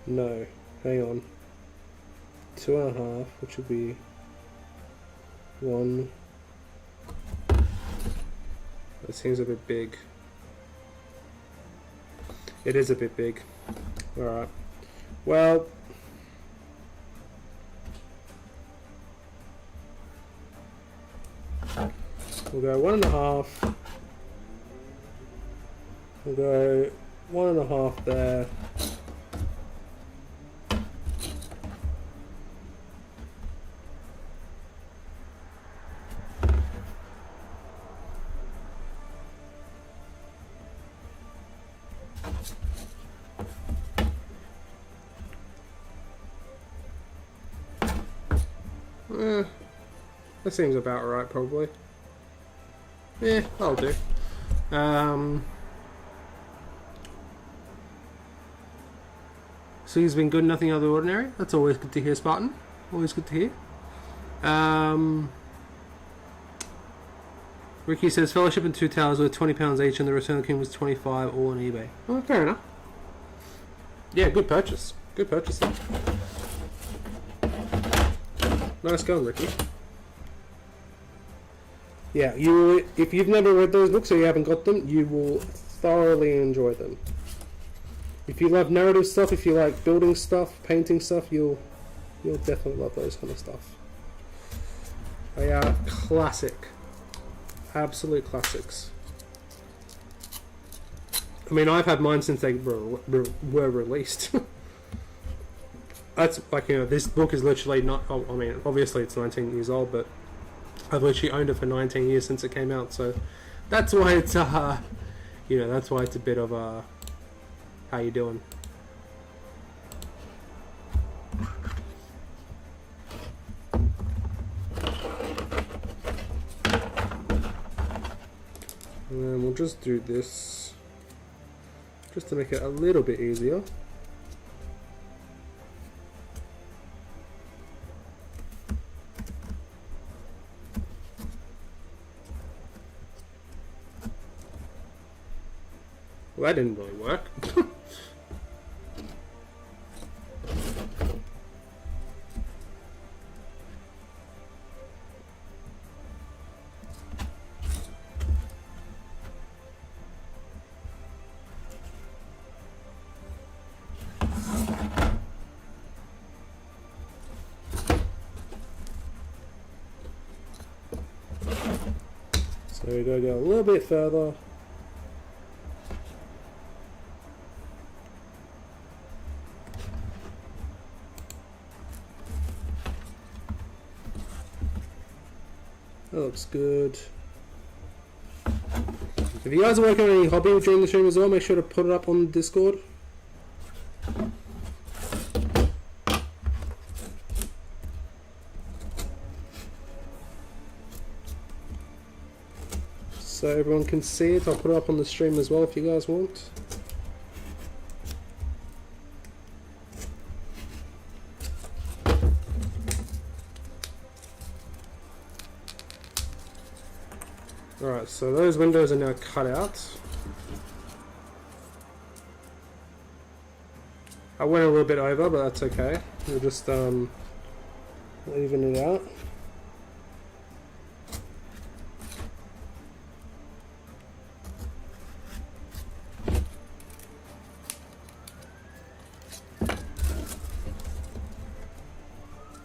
No, hang on. 2.5, which will be 1. That seems a bit big. It is a bit big. Alright. Well, we'll go 1.5. We'll go 1.5 there. That seems about right, probably. Yeah, that'll do. So he's been good, nothing out of the ordinary. That's always good to hear, Spartan. Always good to hear. Ricky says Fellowship and 2 Towers were £20 each, and the Return of the King was 25, all on eBay. Oh, fair enough. Yeah, good purchase. Good purchase. Nice going, Ricky. Yeah, if you've never read those books or you haven't got them, you will thoroughly enjoy them. If you love narrative stuff, if you like building stuff, painting stuff, you'll You'll definitely love those kind of stuff. They are classic. Absolute classics. I mean, I've had mine since they were released. That's like, you know, this book is literally not, I mean, obviously it's 19 years old, but I've literally owned it for 19 years since it came out, so that's why it's, you know, that's why it's a bit of a, how you doing? And then we'll just do this, just to make it a little bit easier. Well, that didn't really work. So we gotta go a little bit further. That looks good. If you guys are working on any hobby during the stream as well, make sure to put it up on the Discord. So everyone can see it. I'll put it up on the stream as well if you guys want. Alright, so those windows are now cut out. I went a little bit over, but that's okay. We'll just even it out.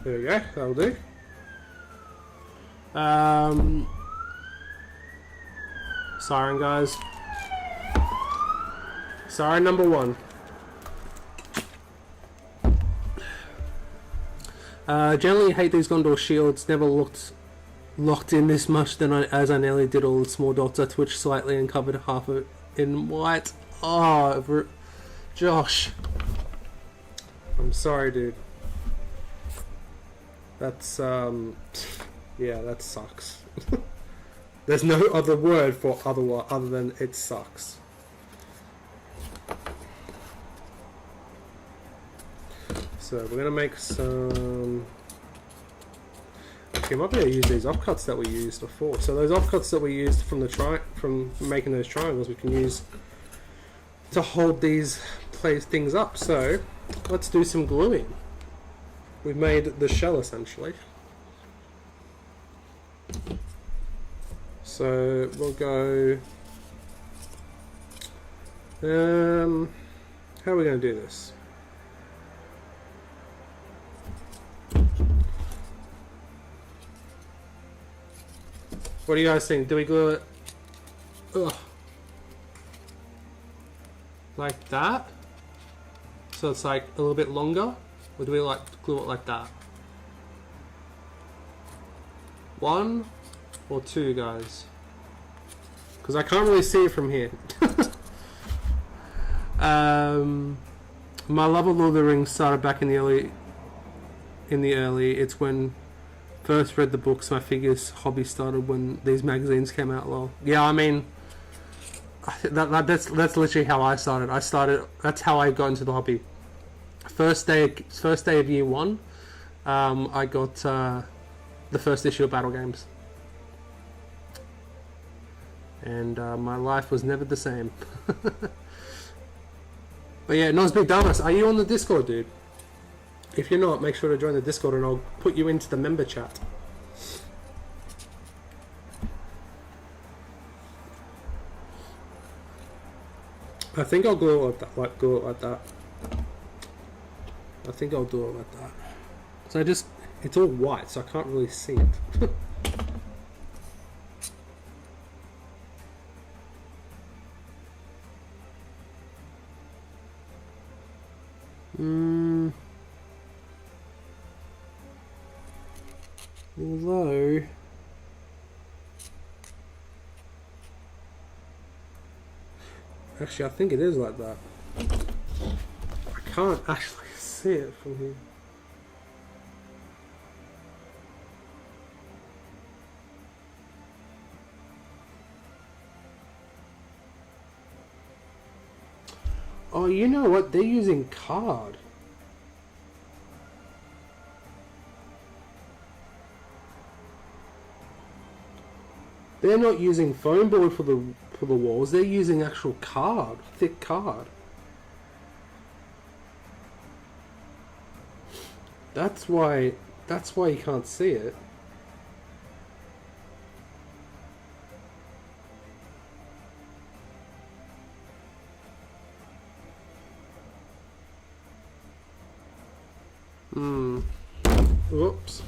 There we go, that'll do. Siren, guys. Siren number 1. Generally hate these Gondor shields. Never locked in this much as I nearly did all the small dots. I twitched slightly and covered half of it in white. Oh, Josh. I'm sorry, dude. That's, yeah, that sucks. There's no other word for other than it sucks. So we're gonna make some. Okay, might be able to use these offcuts that we used before. So those offcuts that we used from from making those triangles, we can use to hold these things up. So let's do some gluing. We've made the shell essentially. So we'll go. How are we going to do this? What do you guys think? Do we glue it? Ugh. Like that? So it's like a little bit longer? Or do we like glue it like that? 1 or 2, guys? Because I can't really see it from here. My love of Lord of the Rings started back in the early. It's when first read the books. My figures hobby started when these magazines came out. Lol. Yeah, I mean, that's literally how I started. That's how I got into the hobby. First day of year 1, I got the first issue of Battle Games, and my life was never the same. But yeah, MESBG Damas, are you on the Discord, dude? If you're not, make sure to join the Discord and I'll put you into the member chat. I think I'll glue it like that. I think I'll do it like that. So it's all white, so I can't really see it. Although actually I think it is like that. I can't actually see it from here. Oh, you know what? They're using card. They're not using foam board for the walls. They're using actual card, thick card. That's why you can't see it. Whoops.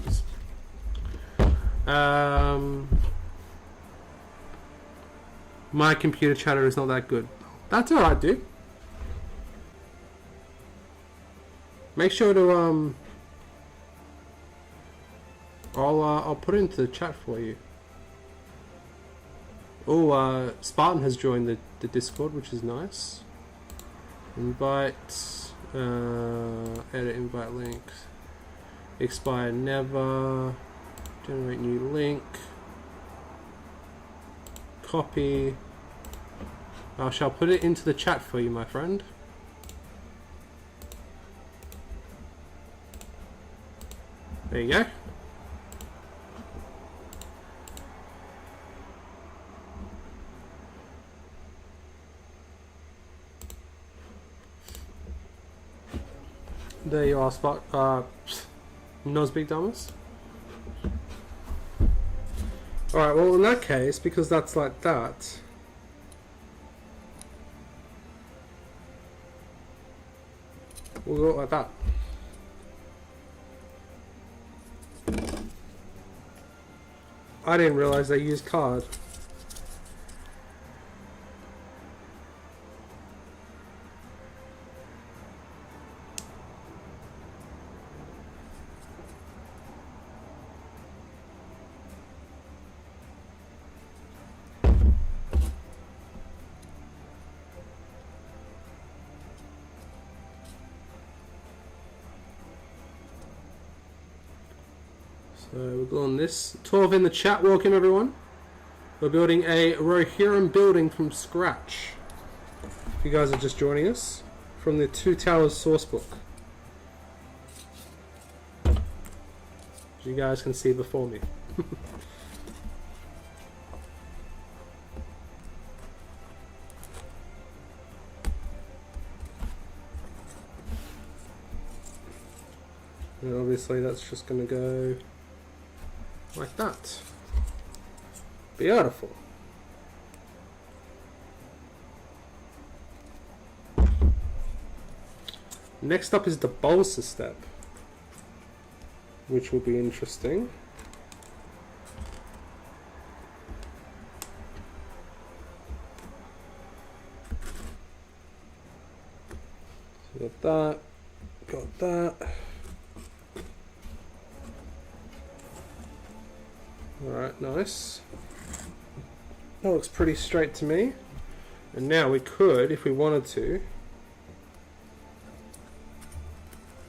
My computer chatter is not that good. That's alright, dude. Make sure to I'll put it into the chat for you. Oh, Spartan has joined the Discord, which is nice. Invite, edit invite links. Expire never. Generate new link. Copy. I shall put it into the chat for you, my friend. There you go. There you are, MESBG Thomas. Alright, well in that case, because that's like that, we'll go like that. I didn't realize they used card. So we're going this 12 in the chat. Welcome everyone. We're building a Rohirrim building from scratch. If you guys are just joining us from the Two Towers sourcebook, as you guys can see before me. And obviously that's just going to go like that. Beautiful. Next up is the balsa step, which will be interesting. So got that. Alright, nice. That looks pretty straight to me. And now we could, if we wanted to,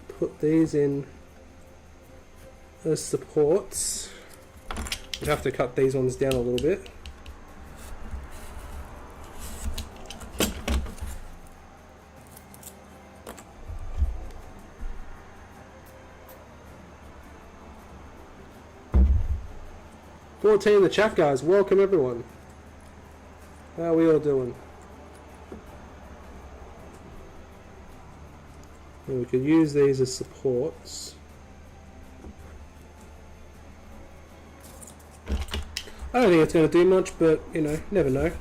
put these in as supports. We'd have to cut these ones down a little bit. In the chat, guys. Welcome everyone. How are we all doing? And we could use these as supports. I don't think it's going to do much, but you know, never know.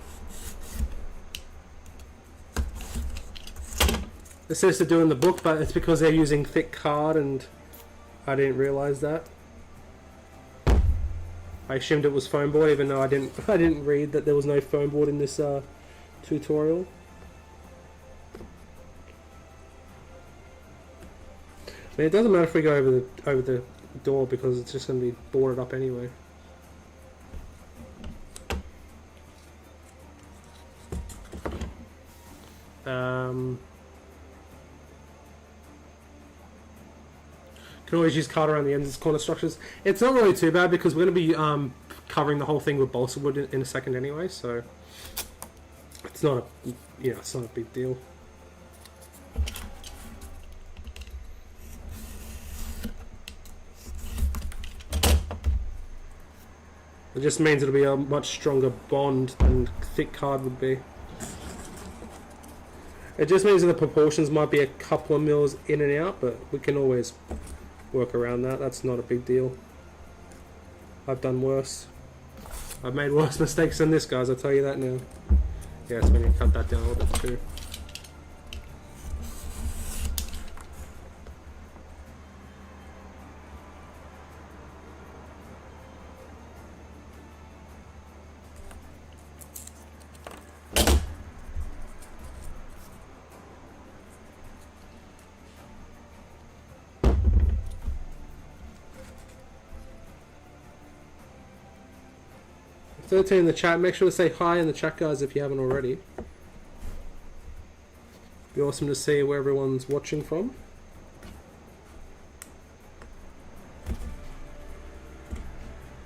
It says to do in the book, but it's because they're using thick card and I didn't realize that. I assumed it was foam board, even though I didn't read that there was no foam board in this tutorial. I mean, it doesn't matter if we go over the door because it's just going to be boarded up anyway. Can always use card around the ends of corner structures. It's not really too bad because we're going to be covering the whole thing with balsa wood in a second anyway, so it's not it's not a big deal. It just means it'll be a much stronger bond than thick card would be. It just means that the proportions might be a couple of mils in and out, but we can always work around that. That's not a big deal. I've done worse. I've made worse mistakes than this, guys, I'll tell you that now. Yeah, so we need to cut that down a little bit too. In the chat, make sure to say hi in the chat, guys, if you haven't already. Be awesome to see where everyone's watching from.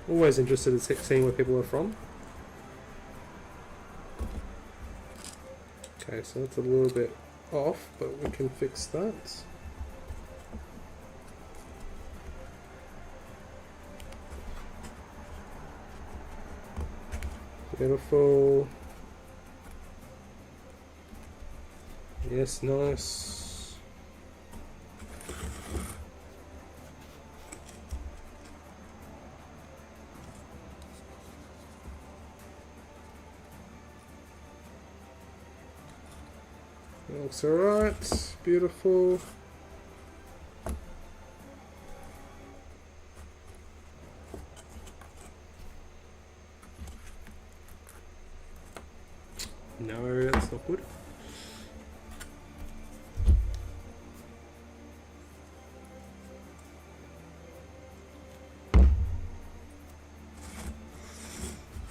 Always interested in seeing where people are from. Okay, so that's a little bit off, but we can fix that. Beautiful. Yes, nice. Looks alright. Beautiful. No, that's not good.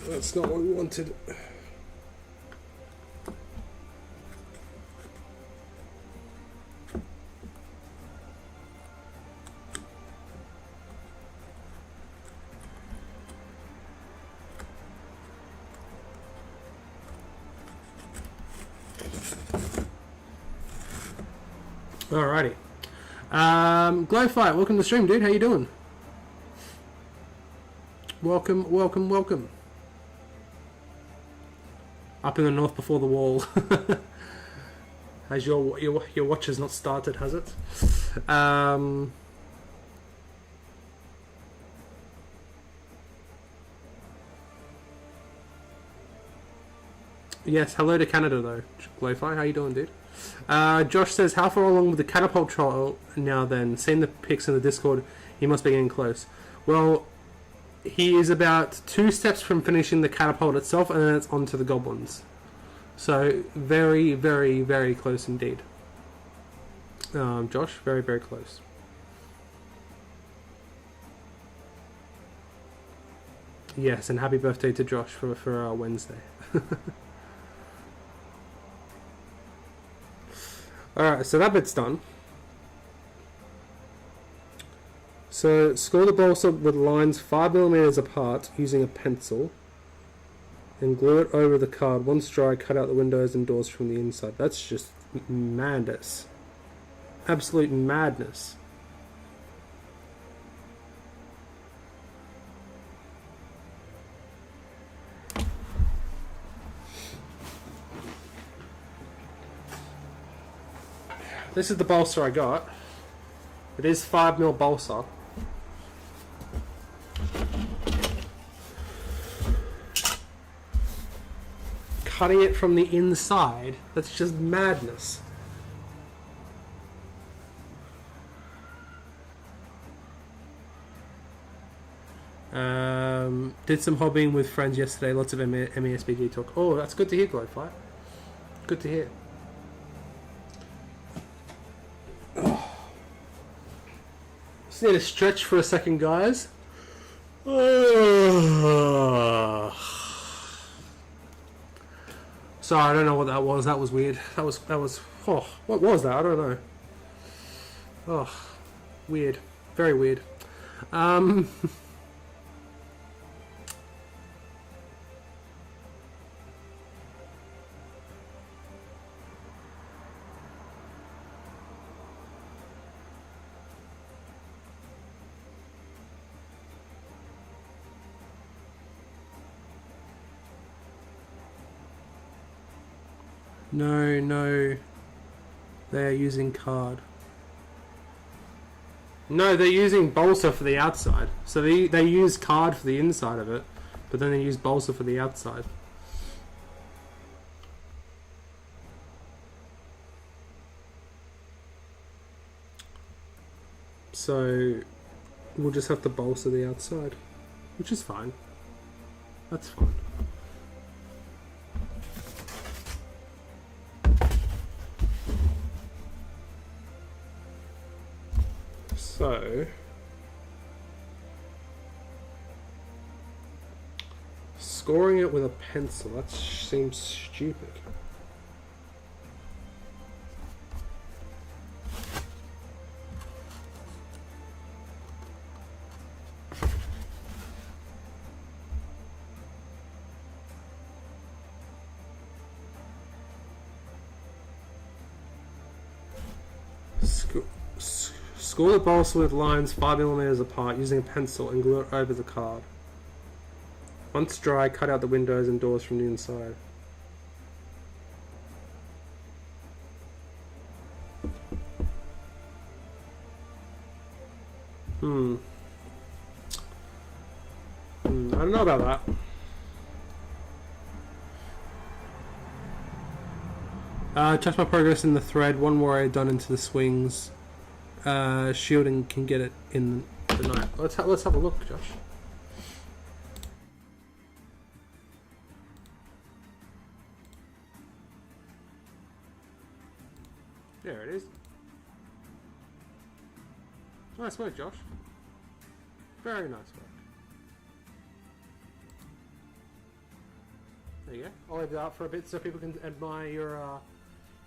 That's not what we wanted. Alrighty. Glowfight, welcome to the stream, dude. How you doing? Welcome, welcome, welcome. Up in the north before the wall. Has your watch has not started, has it? Yes, hello to Canada though. Glowfi, how you doing, dude? Josh says, how far along with the catapult trial now then? Seeing the pics in the Discord, he must be getting close. Well, he is about 2 steps from finishing the catapult itself, and then it's onto the goblins. So, very, very, very close indeed. Josh, very, very close. Yes, and happy birthday to Josh for Wednesday. Alright, so that bit's done. So, score the balsa with lines 5mm apart using a pencil. And glue it over the card. Once dry, cut out the windows and doors from the inside. That's just madness. Absolute madness. This is the balsa I got. It is 5mm balsa. Cutting it from the inside, that's just madness. Did some hobbying with friends yesterday. Lots of MESBG talk. Oh, that's good to hear, Glowfight. Good to hear. Just need to stretch for a second, guys. Sorry, I don't know what that was. That was weird. That was. Oh, what was that? I don't know. Oh, weird. Very weird. No. They're using card. No, they're using balsa for the outside. So they use card for the inside of it, but then they use balsa for the outside. So we'll just have to balsa the outside, which is fine. That's fine. So scoring it with a pencil, that seems stupid. Score the balsa with lines 5mm apart using a pencil and glue it over the card. Once dry, cut out the windows and doors from the inside. I don't know about that. Check my progress in the thread. One warrior done into the swings. Shielding can get it in the night. Let's have a look, Josh. There it is. Nice work, Josh. Very nice work. There you go. I'll leave that up for a bit so people can admire your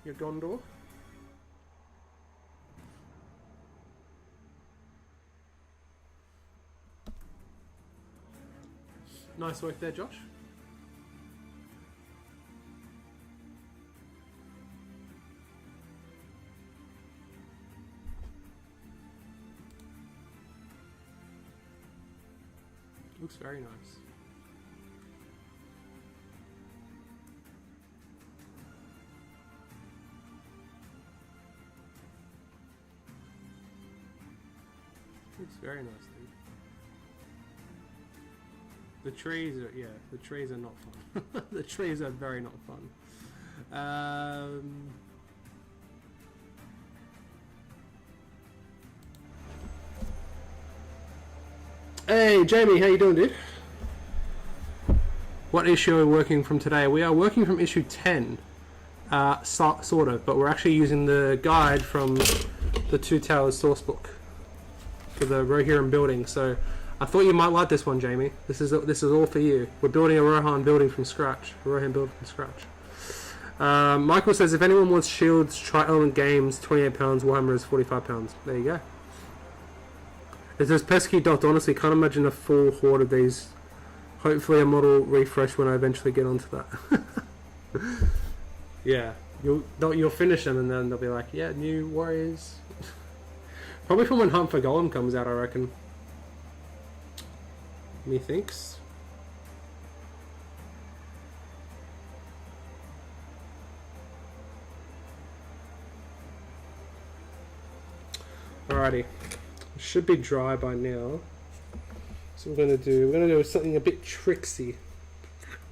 Gondor. Nice work there, Josh. Looks very nice. Looks very nice, dude. The trees are, the trees are not fun. The trees are very not fun. Hey Jamie, how you doing, dude? What issue are we working from today? We are working from issue 10, sort of, but we're actually using the guide from the Two Towers sourcebook for the Rohirrim building. So I thought you might like this one, Jamie. This is all for you. We're building a Rohan building from scratch. Michael says if anyone wants shields, try Element Games, £28. Warhammer is £45. There you go. It says pesky dot. Honestly, can't imagine a full horde of these. Hopefully a model refresh when I eventually get onto that. Yeah, you'll finish them and then they'll be like, yeah, new warriors. Probably from when Hunt for Golem comes out, I reckon. Methinks. Alrighty, should be dry by now. So we're gonna do something a bit tricksy.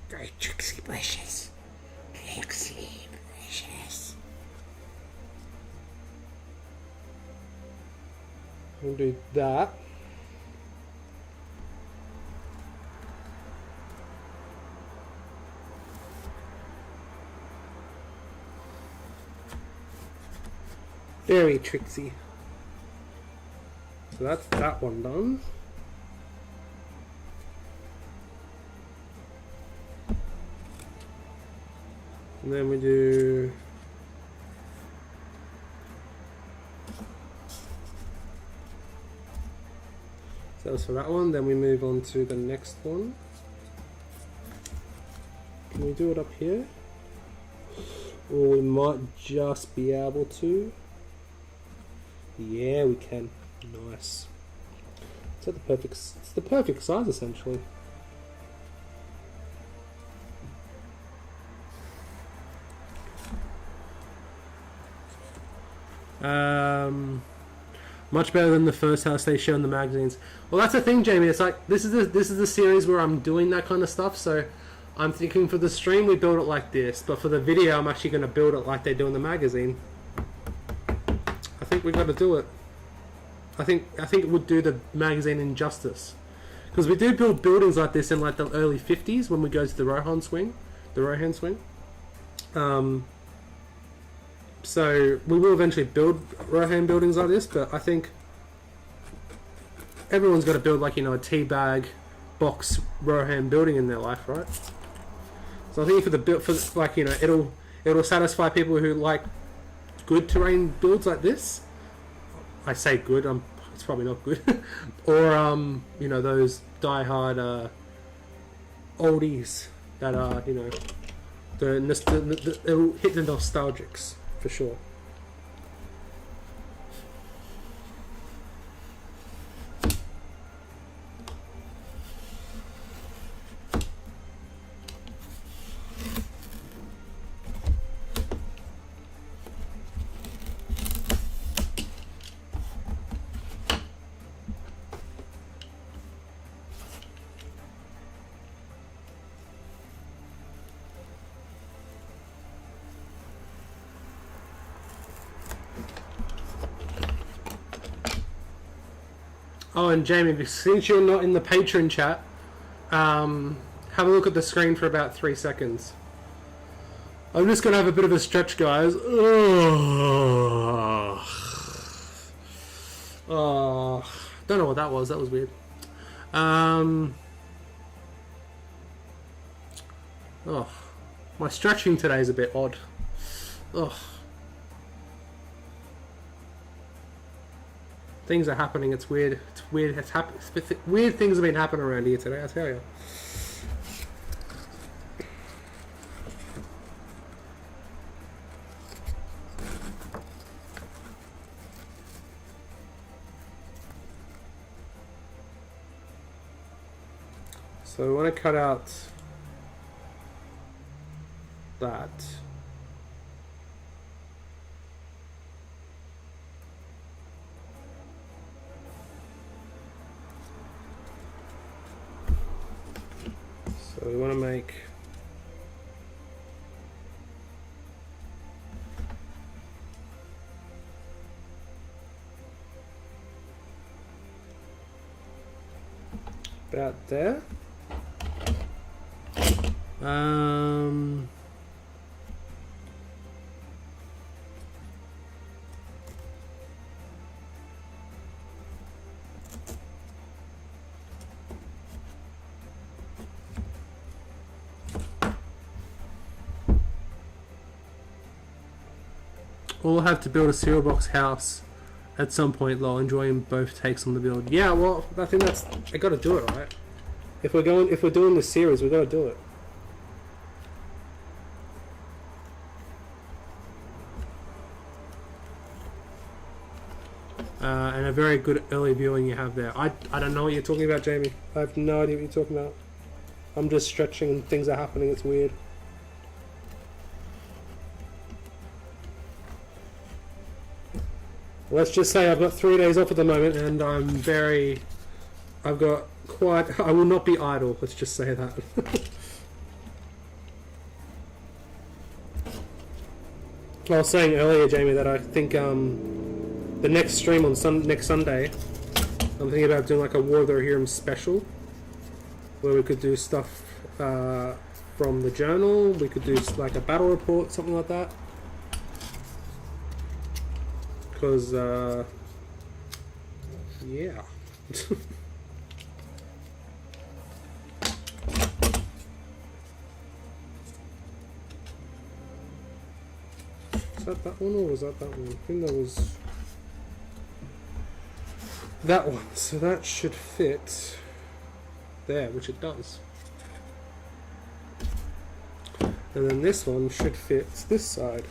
Very tricksy, precious. Tricksy, precious. We'll do that. Very tricksy. So that's that one done. And then we do so that's for that one. Then we move on to the next one. Can we do it up here? Or we might just be able to. Yeah, we can. Nice. It's the perfect size essentially. Much better than the first house they show in the magazines. Well, that's the thing, Jamie. It's like this is the series where I'm doing that kind of stuff. So I'm thinking for the stream we build it like this, but for the video I'm actually going to build it like they do in the magazine. I think we've got to do it. I think it would do the magazine injustice, because we do build buildings like this in like the early 50s when we go to the Rohan swing. So we will eventually build Rohan buildings like this, but I think everyone's got to build like, you know, a teabag box Rohan building in their life, right? So I think for like, you know, it'll satisfy people who like good terrain builds like this. I say good, it's probably not good. Or you know, those die-hard oldies that are, you know, it'll hit the nostalgics for sure. Oh, and Jamie, since you're not in the patron chat, have a look at the screen for about 3 seconds. I'm just going to have a bit of a stretch, guys. Oh, don't know what that was. That was weird. Oh, my stretching today is a bit odd. Oh. Things are happening. It's weird. It's weird. Weird things have been happening around here today, I tell you. So we want to cut out that. So we want to make about there. We'll have to build a cereal box house at some point, Lol, enjoying both takes on the build. Yeah, well, I think I gotta do it, right? If we're doing this series, we gotta do it. And a very good early viewing you have there. I don't know what you're talking about, Jamie. I have no idea what you're talking about. I'm just stretching and things are happening. It's weird. Let's just say I've got 3 days off at the moment, and I will not be idle. Let's just say that. I was saying earlier, Jamie, that I think the next stream on next Sunday, I'm thinking about doing like a War of the Rohirrim special, where we could do stuff from the journal. We could do like a battle report, something like that. because yeah. Is that one, or was that one? I think that was that one. So that should fit there, which it does. And then this one should fit this side.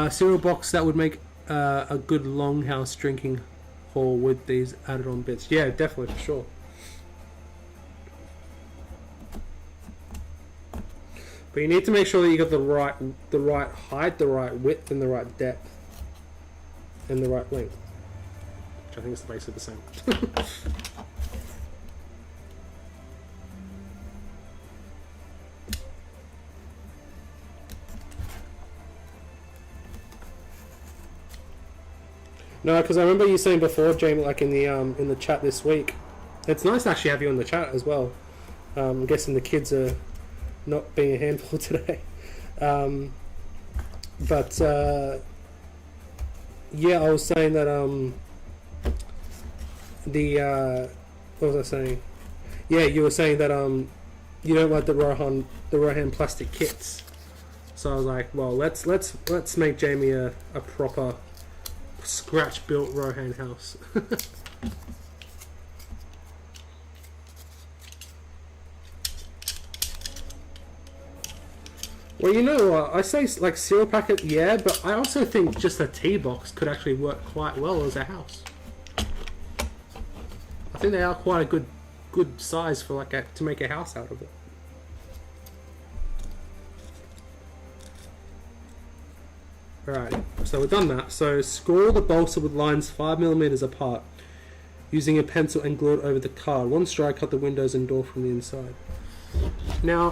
Cereal box, that would make a good longhouse drinking hall with these added on bits. Yeah, definitely, for sure. But you need to make sure that you got the right height, the right width, and the right depth, and the right length. Which I think is basically the same. No, because I remember you saying before, Jamie, like in the chat this week. It's nice to actually have you on the chat as well. I'm guessing the kids are not being a handful today. But yeah, I was saying that what was I saying? Yeah, you were saying that you don't like the Rohan plastic kits. So I was like, well, let's make Jamie a proper scratch built Rohan house. Well, you know what, I say like cereal packet, yeah, but I also think just a tea box could actually work quite well as a house. I think they are quite a good size for like to make a house out of it. Alright, so we've done that. So score the balsa with lines 5mm apart using a pencil and glue it over the card. One strike, cut the windows and door from the inside. Now,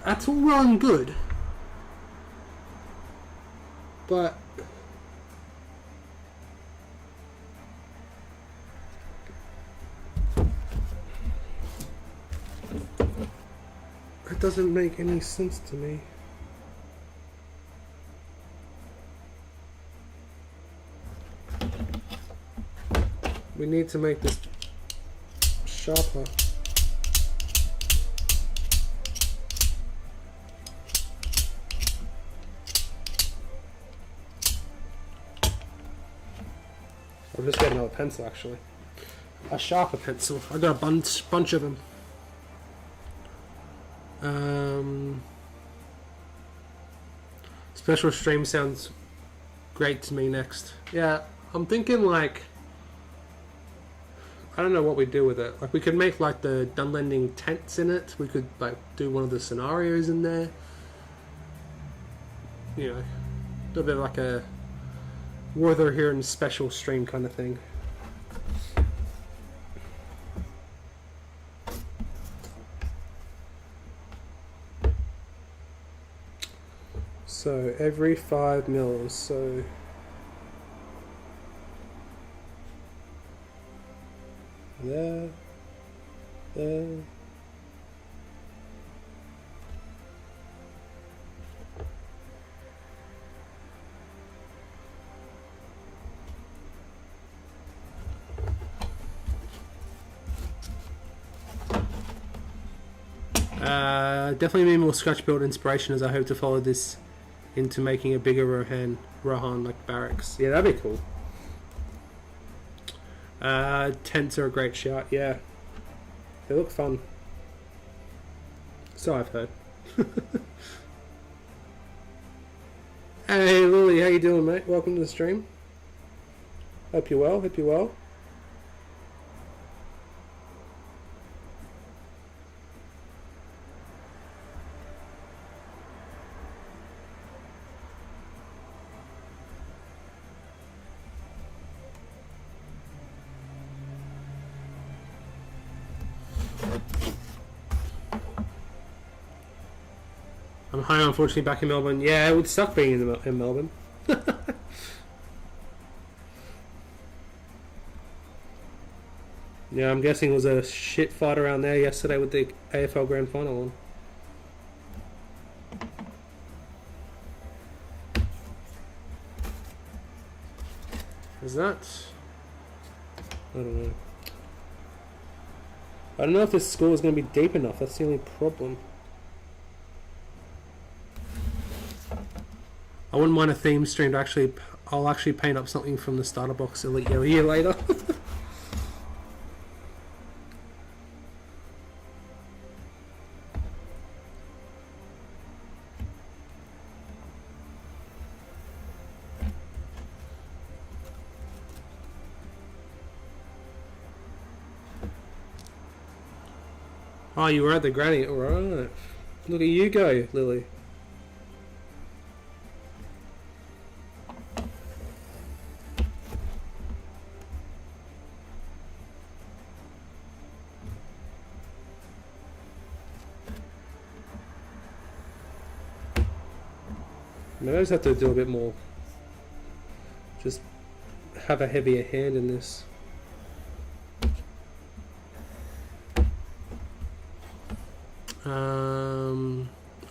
that's all well and good, but it doesn't make any sense to me. We need to make this sharper. I'll just get another pencil, actually. A sharper pencil. I got a bunch of them. Special stream sounds great to me next. Yeah, I'm thinking like, I don't know what we do with it. Like we could make like the Dunlending tents in it. We could like do one of the scenarios in there. You know, a little bit like a Werther here in special stream kind of thing. So every 5 mils, so there. Definitely need more scratch build inspiration, as I hope to follow this into making a bigger Rohan like barracks. Yeah, that'd be cool. Tents are a great shout, yeah. They look fun. So I've heard. Hey Lily, how you doing, mate? Welcome to the stream. Hope you're well, hope you're well. I'm home, unfortunately, back in Melbourne. Yeah, it would suck being in Melbourne. Yeah, I'm guessing it was a shit fight around there yesterday with the AFL Grand Final on. Is that... I don't know. I don't know if this score is going to be deep enough. That's the only problem. I wouldn't mind a theme stream to actually... I'll actually paint up something from the starter box a year later. Oh, you were at the granny. Alright. Look at you go, Lily. Maybe I just have to do a bit more. Just have a heavier hand in this.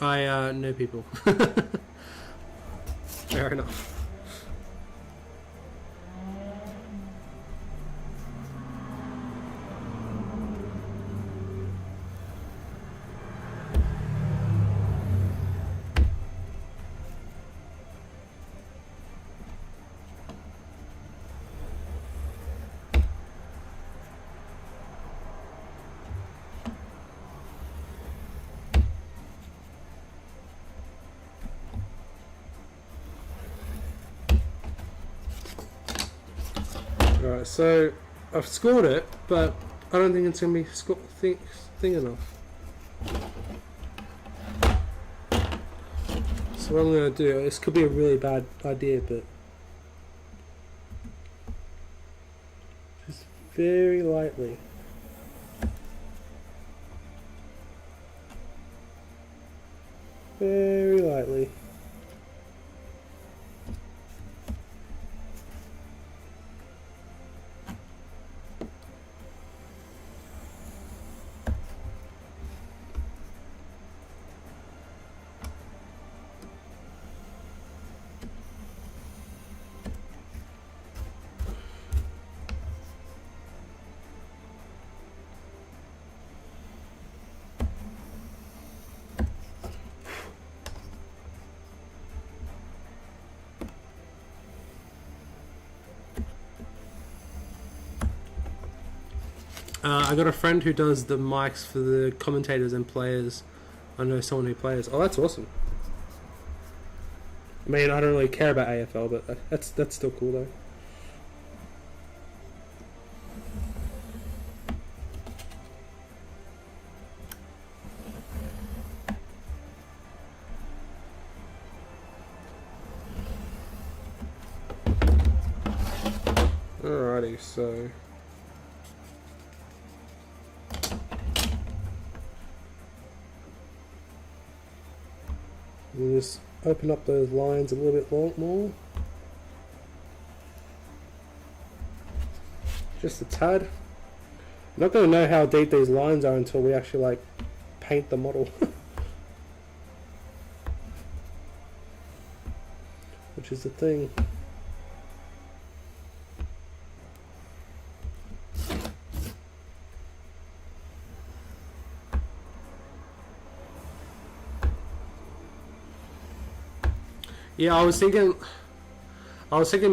I know people. Fair enough. Alright, so I've scored it, but I don't think it's going to be thing enough. So what I'm going to do, this could be a really bad idea, but just very lightly. Very lightly. I got a friend who does the mics for the commentators and players. I know someone who plays. Oh, that's awesome. I mean, I don't really care about AFL, but that's still cool though. Alrighty, so... We'll just open up those lines a little bit more. Just a tad. I'm not going to know how deep these lines are until we actually like paint the model. Which is the thing. Yeah, I was thinking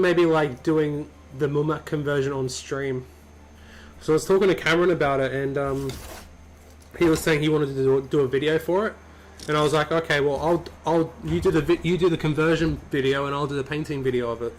maybe like doing the Mumak conversion on stream. So I was talking to Cameron about it, and he was saying he wanted to do a video for it, and I was like, okay, well, you do the conversion video, and I'll do the painting video of it.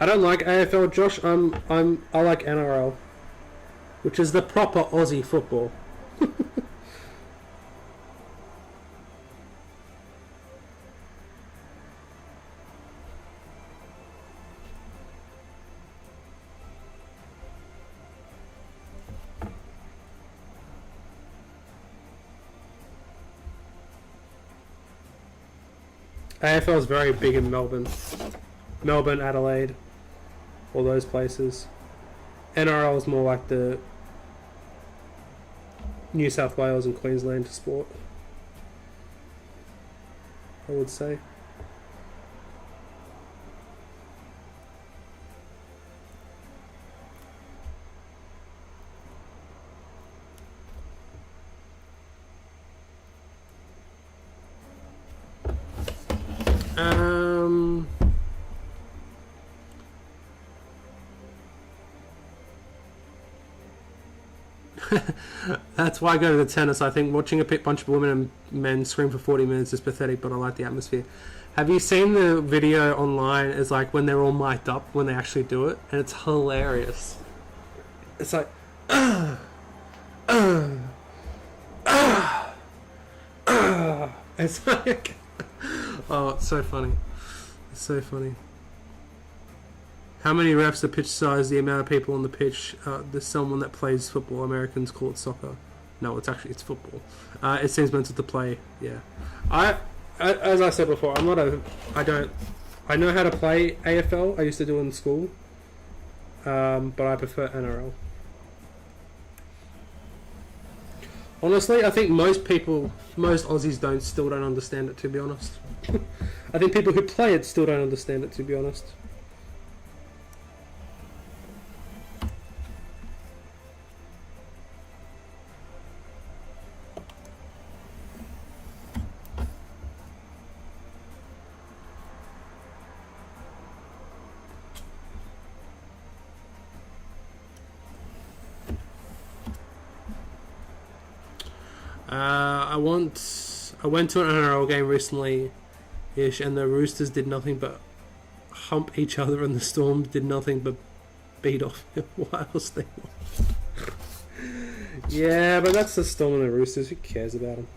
I don't like AFL, Josh. I like NRL. which is the proper Aussie football. AFL is very big in Melbourne, Adelaide, all those places. NRL is more like the New South Wales and Queensland sport, I would say. That's why I go to the tennis. I think watching a bunch of women and men scream for 40 minutes is pathetic, but I like the atmosphere. Have you seen the video online? It's like when they're all mic'd up when they actually do it, and it's hilarious. It's like, it's like, oh, it's so funny. It's so funny. How many refs are pitch size? The amount of people on the pitch. There's someone that plays football. Americans call it soccer. No, it's football. It seems mental to play. Yeah, as I said before, I know how to play AFL. I used to do it in school, but I prefer NRL. Honestly, I think most Aussies still don't understand it. To be honest, I think people who play it still don't understand it. To be honest. I went to an NRL game recently-ish, and the Roosters did nothing but hump each other, and the Storm did nothing but beat off whilst they won. Yeah, but that's the Storm and the Roosters. Who cares about them?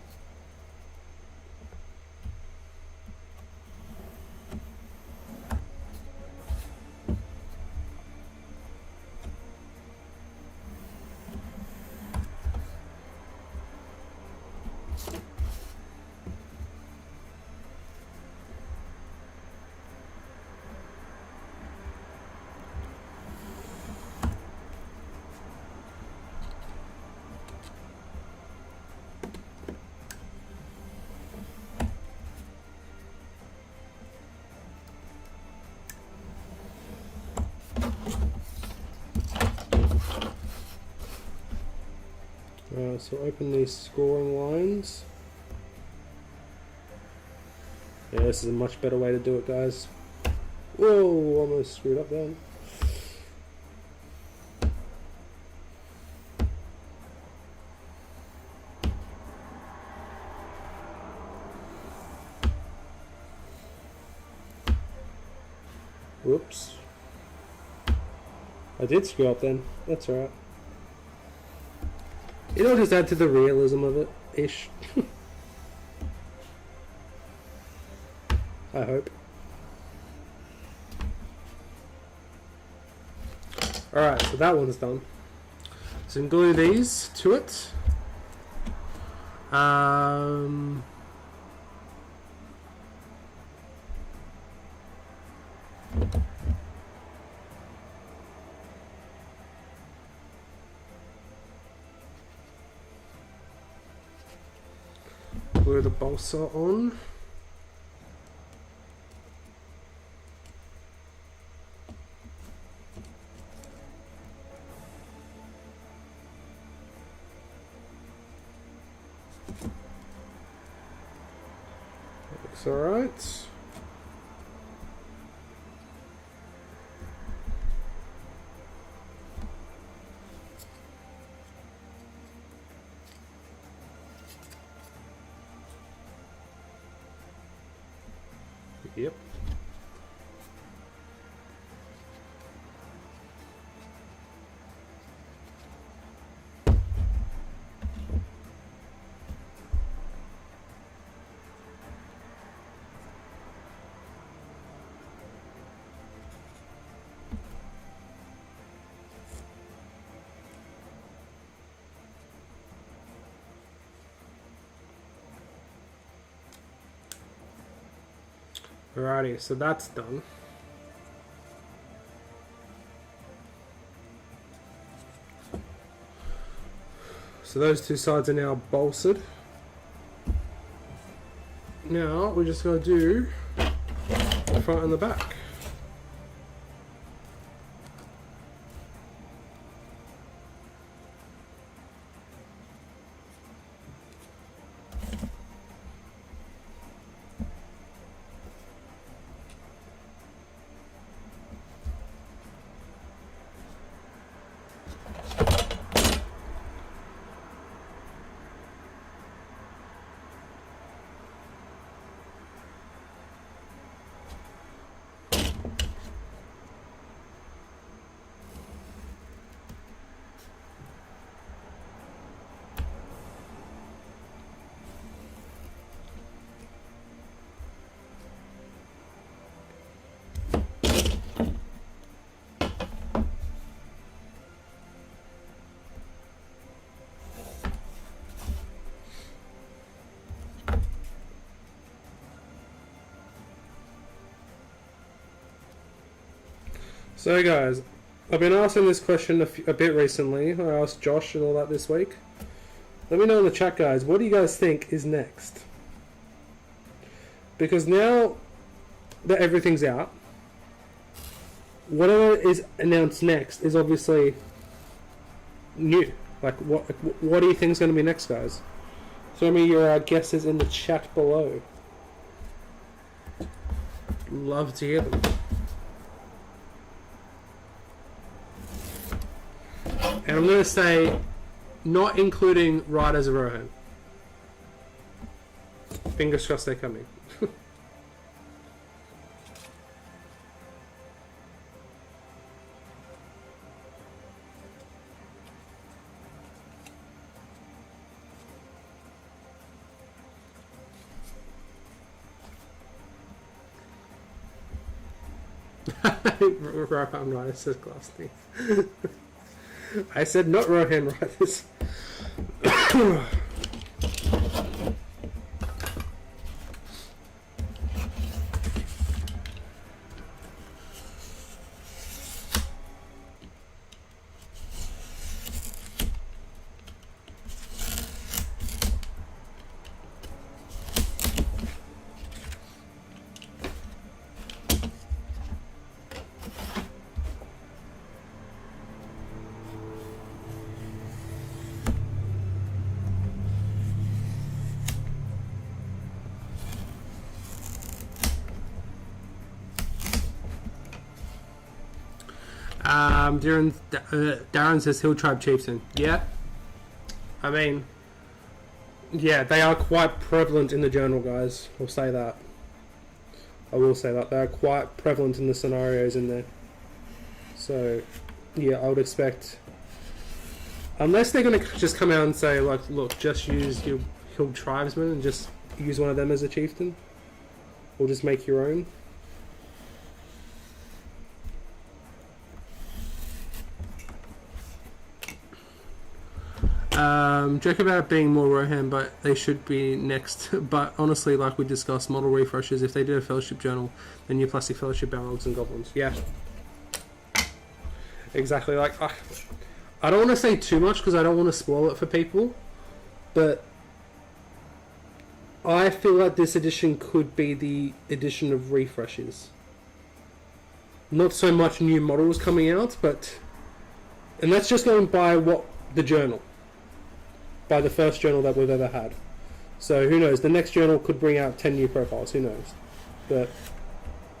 So open these scoring lines. Yeah, this is a much better way to do it, guys. Whoa, almost screwed up then. Whoops. I did screw up then. That's alright. It'll just add to the realism of it, ish. I hope. Alright, so that one's done. So we can glue these to it. Glue the balsa on. Looks alright. Yep. Alrighty, so that's done. So those two sides are now bolstered. Now we just gotta do the front and the back. So guys, I've been asking this question a bit recently. I asked Josh and all that this week. Let me know in the chat, guys, what do you guys think is next? Because now that everything's out, whatever is announced next is obviously new. Like, what do you think is going to be next, guys? Throw me your guesses in the chat below. Love to hear them. And I'm going to say, not including Riders of Rohan. Fingers crossed they're coming. Rohan Riders says glass things. I said not Rohan Riders. Darren says Hill Tribe Chieftain. Yeah. I mean, yeah, they are quite prevalent in the journal, guys. I'll say that. I will say that. They are quite prevalent in the scenarios in there. So, yeah, I would expect... Unless they're going to just come out and say, like, look, just use your Hill Tribesman and just use one of them as a chieftain. Or just make your own. Joke about it being more Rohan, but they should be next. But honestly, like we discussed, model refreshes, if they did a Fellowship Journal, then new Plastic Fellowship Balrogs and Goblins. Yeah. Exactly. Like, I don't want to say too much because I don't want to spoil it for people, but I feel like this edition could be the edition of refreshes. Not so much new models coming out, but... And that's just going by what the journal. By the first journal that we've ever had. So who knows, the next journal could bring out 10 new profiles, who knows. But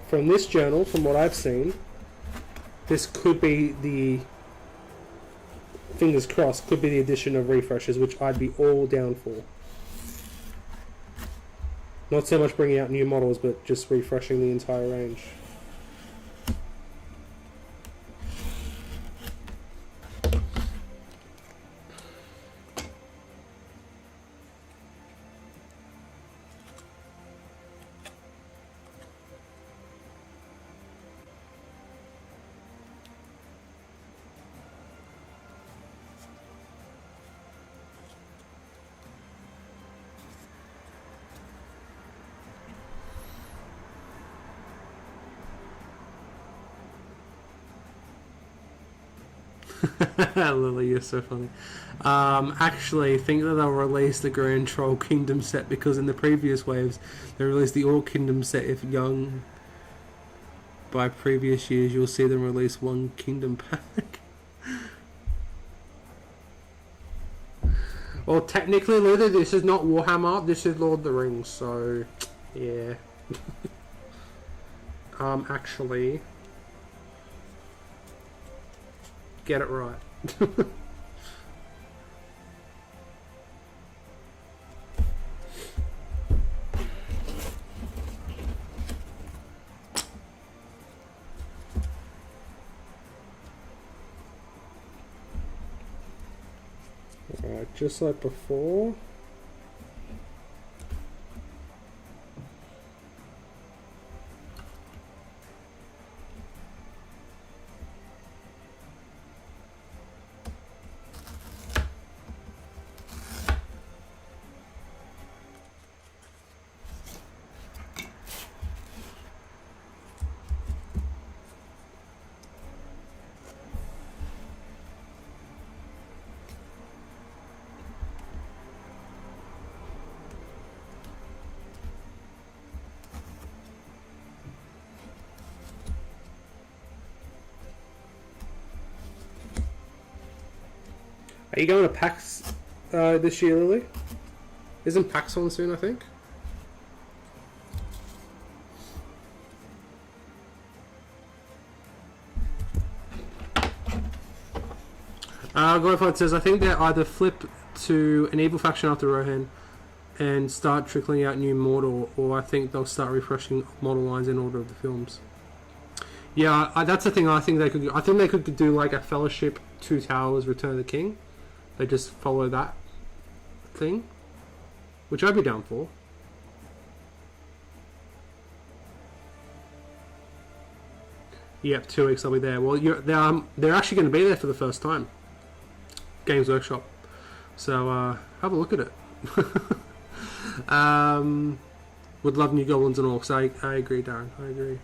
from this journal, from what I've seen, this could be the, fingers crossed, could be the addition of refreshes, which I'd be all down for. Not so much bringing out new models, but just refreshing the entire range. Lily, you're so funny. Actually, think that they'll release the Grand Troll Kingdom set because in the previous waves they released the Orc Kingdom set. If young by previous years, you'll see them release one Kingdom pack. Well, technically, Lily, this is not Warhammer. This is Lord of the Rings. So, yeah. Actually, get it right. Alright, just like before. Are you going to PAX this year, Lily? Isn't PAX on soon, I think? Glorified says, I think they either flip to an evil faction after Rohan and start trickling out new model, or I think they'll start refreshing model lines in order of the films. Yeah, that's the thing I think they could do. I think they could do like a Fellowship, Two Towers, Return of the King. They just follow that thing, which I'd be down for. Yep, 2 weeks I'll be there. Well, they're actually going to be there for the first time. Games Workshop. So have a look at it. Would love new goblins and orcs. I agree, Darren. I agree.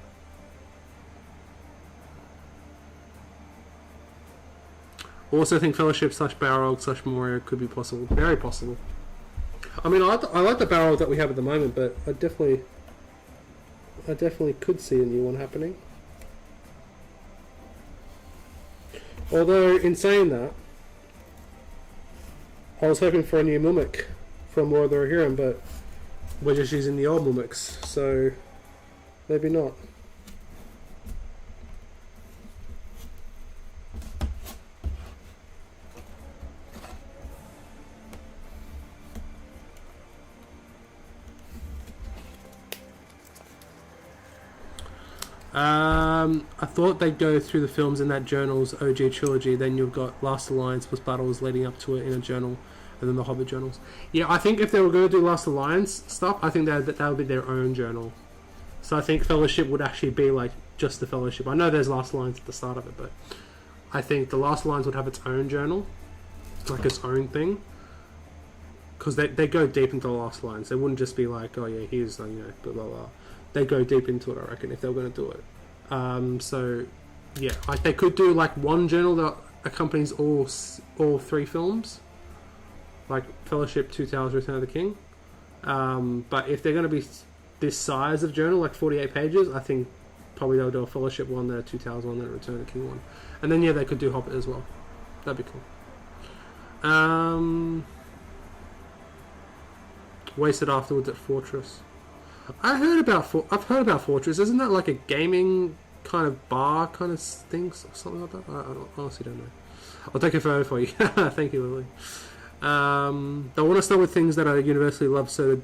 Also think Fellowship / Balrog / Moria could be possible. Very possible. I mean, I like the Balrog that we have at the moment, but I definitely could see a new one happening. Although, in saying that, I was hoping for a new Mimic from War of the Rohirrim, but we're just using the old Mimics, so maybe not. I thought they'd go through the films in that journal's OG trilogy, then you've got Last Alliance plus battles leading up to it in a journal, and then the Hobbit journals. Yeah, I think if they were going to do Last Alliance stuff, I think that would be their own journal. So I think Fellowship would actually be like just the Fellowship. I know there's Last Alliance at the start of it, but I think the Last Alliance would have its own journal, like its own thing, because they go deep into the Last Alliance. They wouldn't just be like, oh yeah, here's blah blah blah. They go deep into it, I reckon, if they were going to do it. So yeah, they could do like one journal that accompanies all 3 films, like Fellowship, Two Towers, Return of the King. But if they're going to be this size of journal, like 48 pages, I think probably they'll do a Fellowship one, then a Two Towers one, then a Return of the King one, and then yeah, they could do Hobbit as well. That'd be cool. Wasted afterwards at Fortress. I've heard about Fortress. Isn't that like a gaming kind of bar kind of thing, or something like that? I honestly don't know. I'll take a photo for you. Thank you, Lily. They want to start with things that are universally loved, so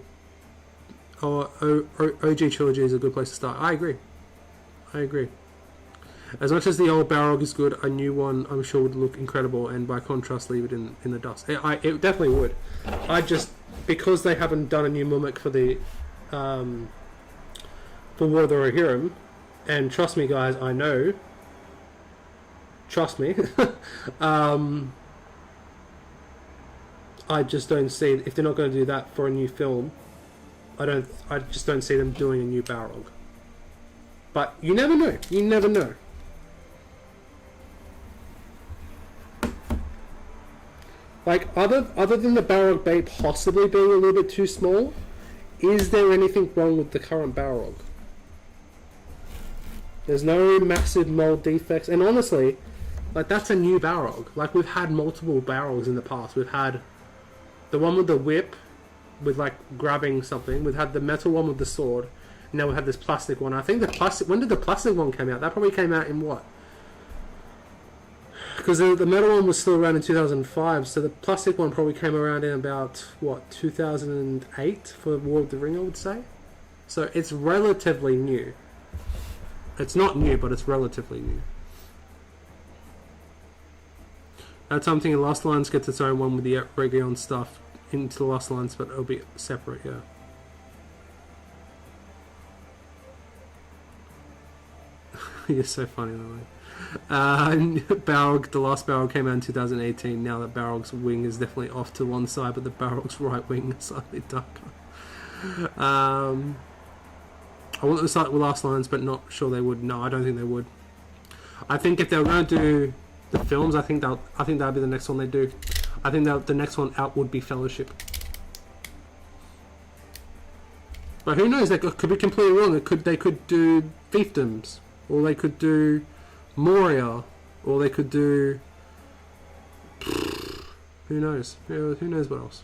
OG trilogy is a good place to start. I agree. As much as the old Balrog is good, a new one I'm sure would look incredible, and by contrast leave it in the dust. It definitely would. Because they haven't done a new Mimic for the for War of the Rohirrim, and trust me guys, I know, trust me, I just don't see, if they're not going to do that for a new film, I just don't see them doing a new Balrog. But you never know. Like, other than the Balrog Bay possibly being a little bit too small, is there anything wrong with the current Balrog? There's no massive mold defects, and honestly, like, that's a new Balrog. Like, we've had multiple Balrogs in the past. We've had the one with the whip, with, like, grabbing something. We've had the metal one with the sword. And now we have this plastic one. I think the plastic... When did the plastic one come out? That probably came out in what? Because the metal one was still around in 2005, so the plastic one probably came around in about, what, 2008 for War of the Ring, I would say? So it's relatively new. It's not new, but it's relatively new. That's something in Lost Lines gets its own one with the Region stuff into the Lost Lines, but it'll be separate, yeah. You're so funny, Lily. Balrog, the last Balrog came out in 2018. Now that Balrog's wing is definitely off to one side, but the Balrog's right wing is slightly darker. I want to start with Last Lines, but not sure they would. No, I don't think they would. I think if they were going to do the films, I think that'll be the next one they do. I think that the next one out would be Fellowship. But who knows? They could be completely wrong. They could do Fiefdoms, or they could do Moria, or they could do... Who knows? Who knows what else?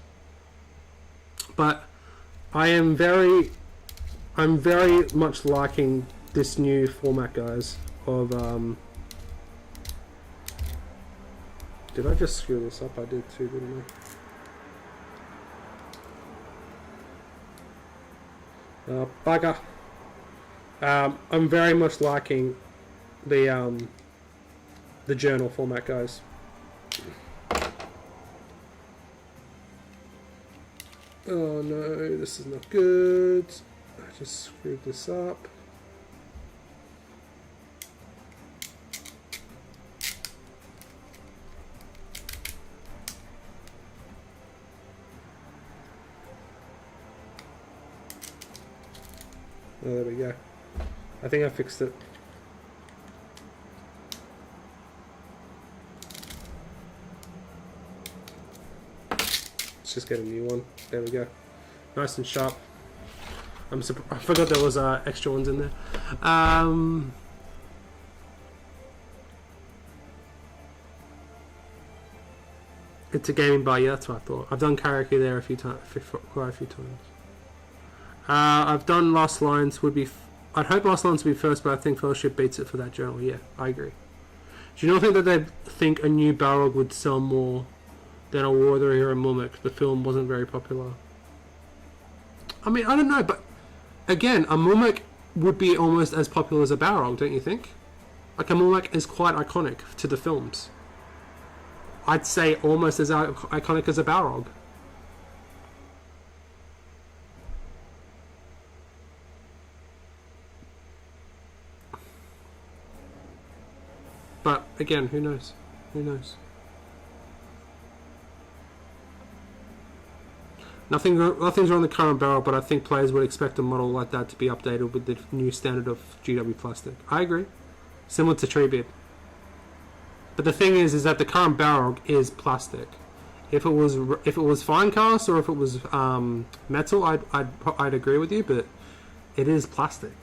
But I'm very much liking this new format, guys, of... Did I just screw this up? I did too, didn't I? Bugger. I'm very much liking the journal format, guys. Oh no, this is not good. I just screwed this up. Oh, there we go. I think I fixed it. Let's just get a new one. There we go. Nice and sharp. I forgot there was extra ones in there. It's a gaming bar, yeah, that's what I thought. I've done karaoke there a few times, quite a few times. I've done Lost Lines would be... I'd hope Lost Lines would be first, but I think Fellowship beats it for that journal. Yeah, I agree. Do you not think that they think a new Balrog would sell more than a War of the Ring or a Mummic? The film wasn't very popular. I mean, I don't know, but again, a Mummic would be almost as popular as a Balrog, don't you think? Like, a Mummic is quite iconic to the films. I'd say almost as iconic as a Balrog. But again, who knows? Who knows? Nothing's wrong with the current barrel, but I think players would expect a model like that to be updated with the new standard of GW plastic. I agree. Similar to Treebeard. But the thing is that the current barrel is plastic. If it was fine cast or if it was metal, I'd agree with you, but it is plastic.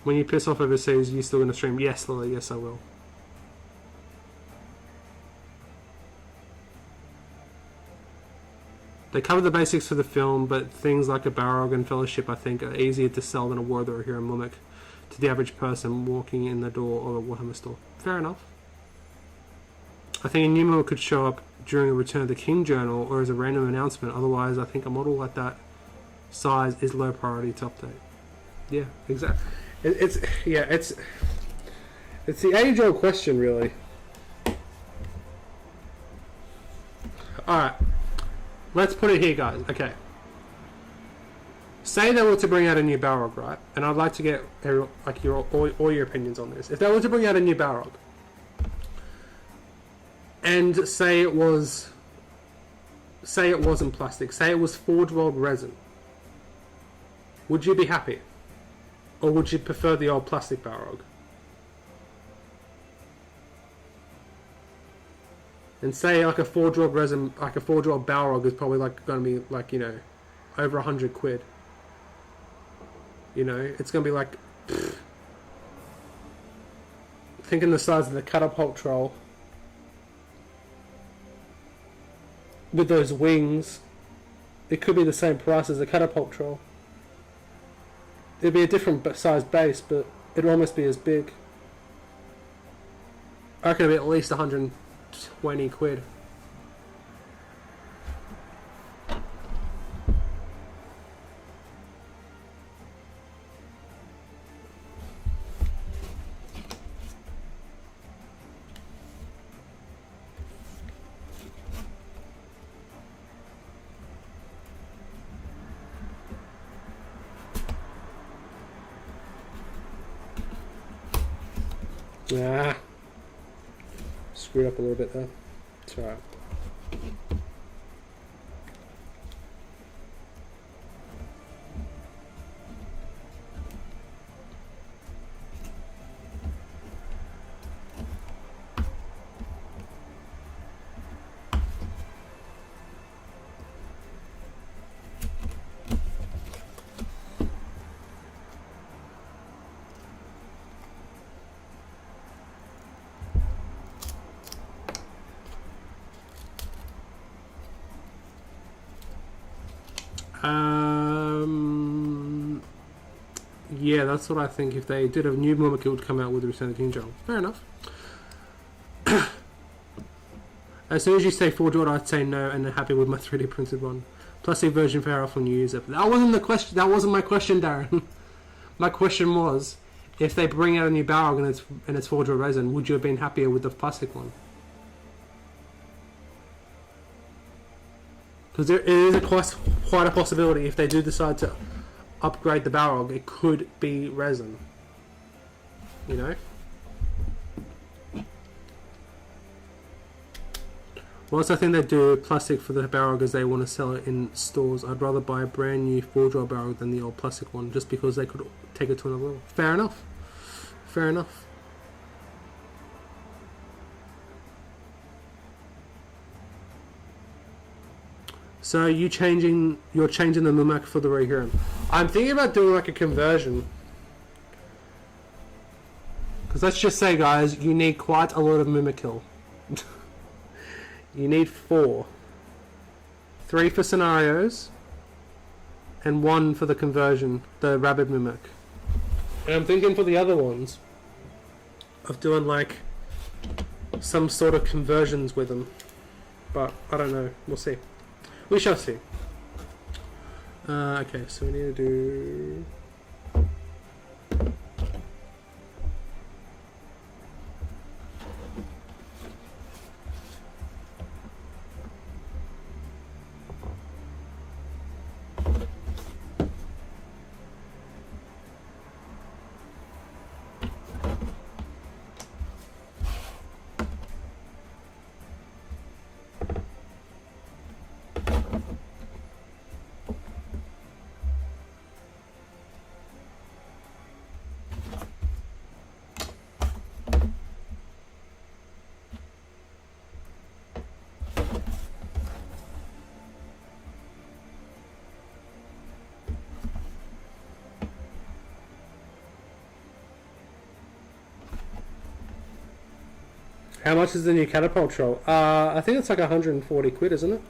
When you piss off overseas, you still gonna stream? Yes, Lily, yes I will. They cover the basics for the film, but things like a Balrog and Fellowship, I think, are easier to sell than a War or a Hero Mummic to the average person walking in the door of a Warhammer store. Fair enough. I think a new model could show up during a Return of the King journal or as a random announcement. Otherwise, I think a model like that size is low priority to update. Yeah, exactly. It's the age-old question, really. Alright. Let's put it here, guys. Okay. Say they were to bring out a new Balrog, right? And I'd like to get all your opinions on this. If they were to bring out a new Balrog, and say it wasn't plastic, say it was forge rolled resin, would you be happy? Or would you prefer the old plastic Balrog? And say like a 4-draw resin, like a 4-draw Balrog is probably like going to be like, you know, over 100 quid. You know, it's going to be like, thinking the size of the catapult troll with those wings, it could be the same price as a catapult troll. It'd be a different size base, but it'd almost be as big. I reckon it'd be at least 120 quid. Nah. Screwed up a little bit there. It's alright. Yeah, that's what I think. If they did a new Mumik, it would come out with Return of the King General. Fair enough. As soon as you say 4-draw, I'd say no, and then happy with my 3D printed one. Plastic version fair off when you use it. But that wasn't the question. That wasn't my question, Darren. My question was, if they bring out a new Balrog and it's 4-draw resin, would you have been happier with the plastic one? Because there is quite a possibility if they do decide to upgrade the Balrog, it could be resin. You know? Whilst I think they do plastic for the Balrog as they want to sell it in stores, I'd rather buy a brand new 4-draw Balrog than the old plastic one, just because they could take it to another level. Fair enough. Fair enough. So you're changing the Mumak for the Rohirrim. I'm thinking about doing like a conversion. Because let's just say, guys, you need quite a lot of Mimikil. You need 4. 3 for scenarios, and 1 for the conversion, the Rabid Mimic. And I'm thinking for the other ones of doing like some sort of conversions with them. But I don't know. We'll see. We shall see. Okay, so we need to do... How much is the new catapult troll? I think it's like 140 quid, isn't it?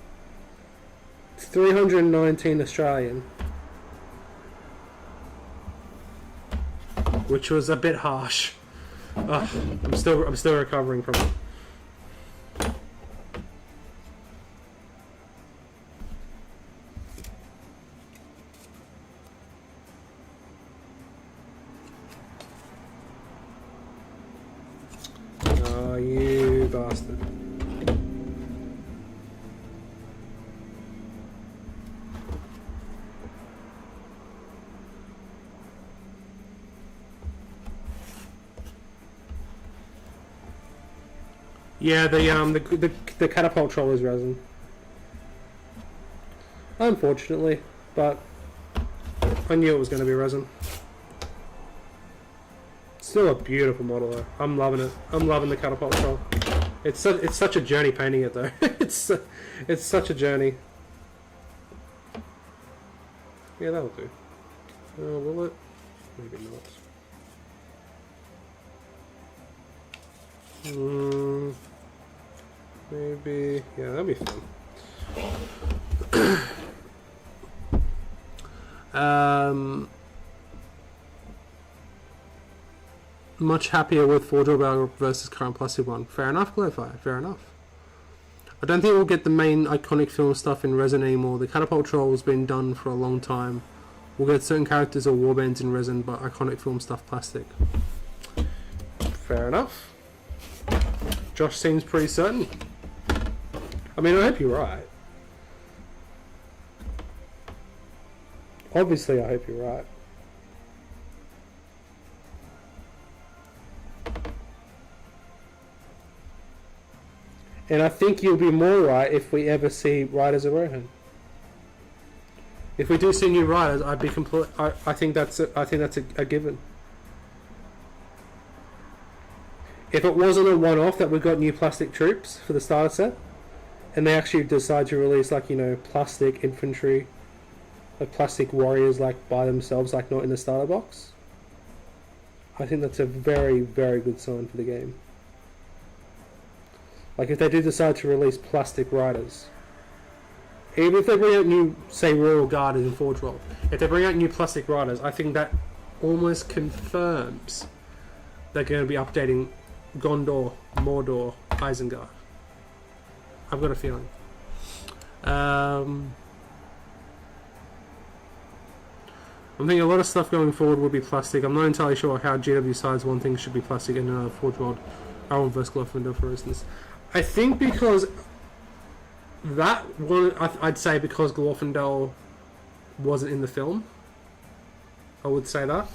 It's 319 Australian. Which was a bit harsh. I'm still recovering from it. Oh, you bastard. Yeah, the catapult troll is resin. Unfortunately, but I knew it was going to be resin. Still a beautiful model though. I'm loving it. I'm loving the catapult troll. It's such a journey painting it though. it's such a journey. Yeah, that'll do. Will it? Maybe not. Maybe. Yeah, that'll be fun. Much happier with Forge Battle versus current plastic one. Fair enough, Glowfire. Fair enough. I don't think we'll get the main iconic film stuff in resin anymore. The Catapult Troll has been done for a long time. We'll get certain characters or warbands in resin, but iconic film stuff plastic. Fair enough. Josh seems pretty certain. I mean, I hope you're right. Obviously, I hope you're right. And I think you'll be more right if we ever see Riders of Rohan. If we do see new Riders, I'd be complete. I think that's a given. If it wasn't a one-off that we got new plastic troops for the starter set, and they actually decide to release like, you know, plastic infantry, like plastic warriors like by themselves, like not in the starter box, I think that's a very, very good sign for the game. Like if they do decide to release plastic riders, even if they bring out new, say, Royal Guard in Forge World, if they bring out new plastic riders, I think that almost confirms they're going to be updating Gondor, Mordor, Isengard. I've got a feeling. I'm thinking a lot of stuff going forward will be plastic. I'm not entirely sure how GW decides one thing should be plastic and another Forge World. Iron vs. Glowfindel, for instance. I think because that one, I'd say because Glowfindel wasn't in the film. I would say that.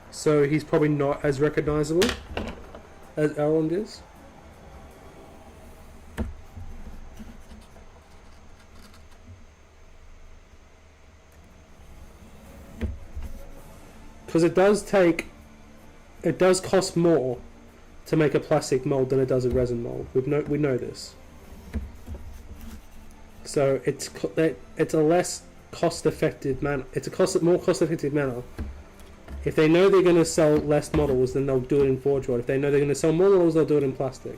So he's probably not as recognizable as Elrond is. Because it does cost more to make a plastic mold than it does a resin mold. We know this. So it's a less cost-effective manner. It's a more cost-effective manner. If they know they're going to sell less models, then they'll do it in Forge World. If they know they're going to sell more models, they'll do it in plastic.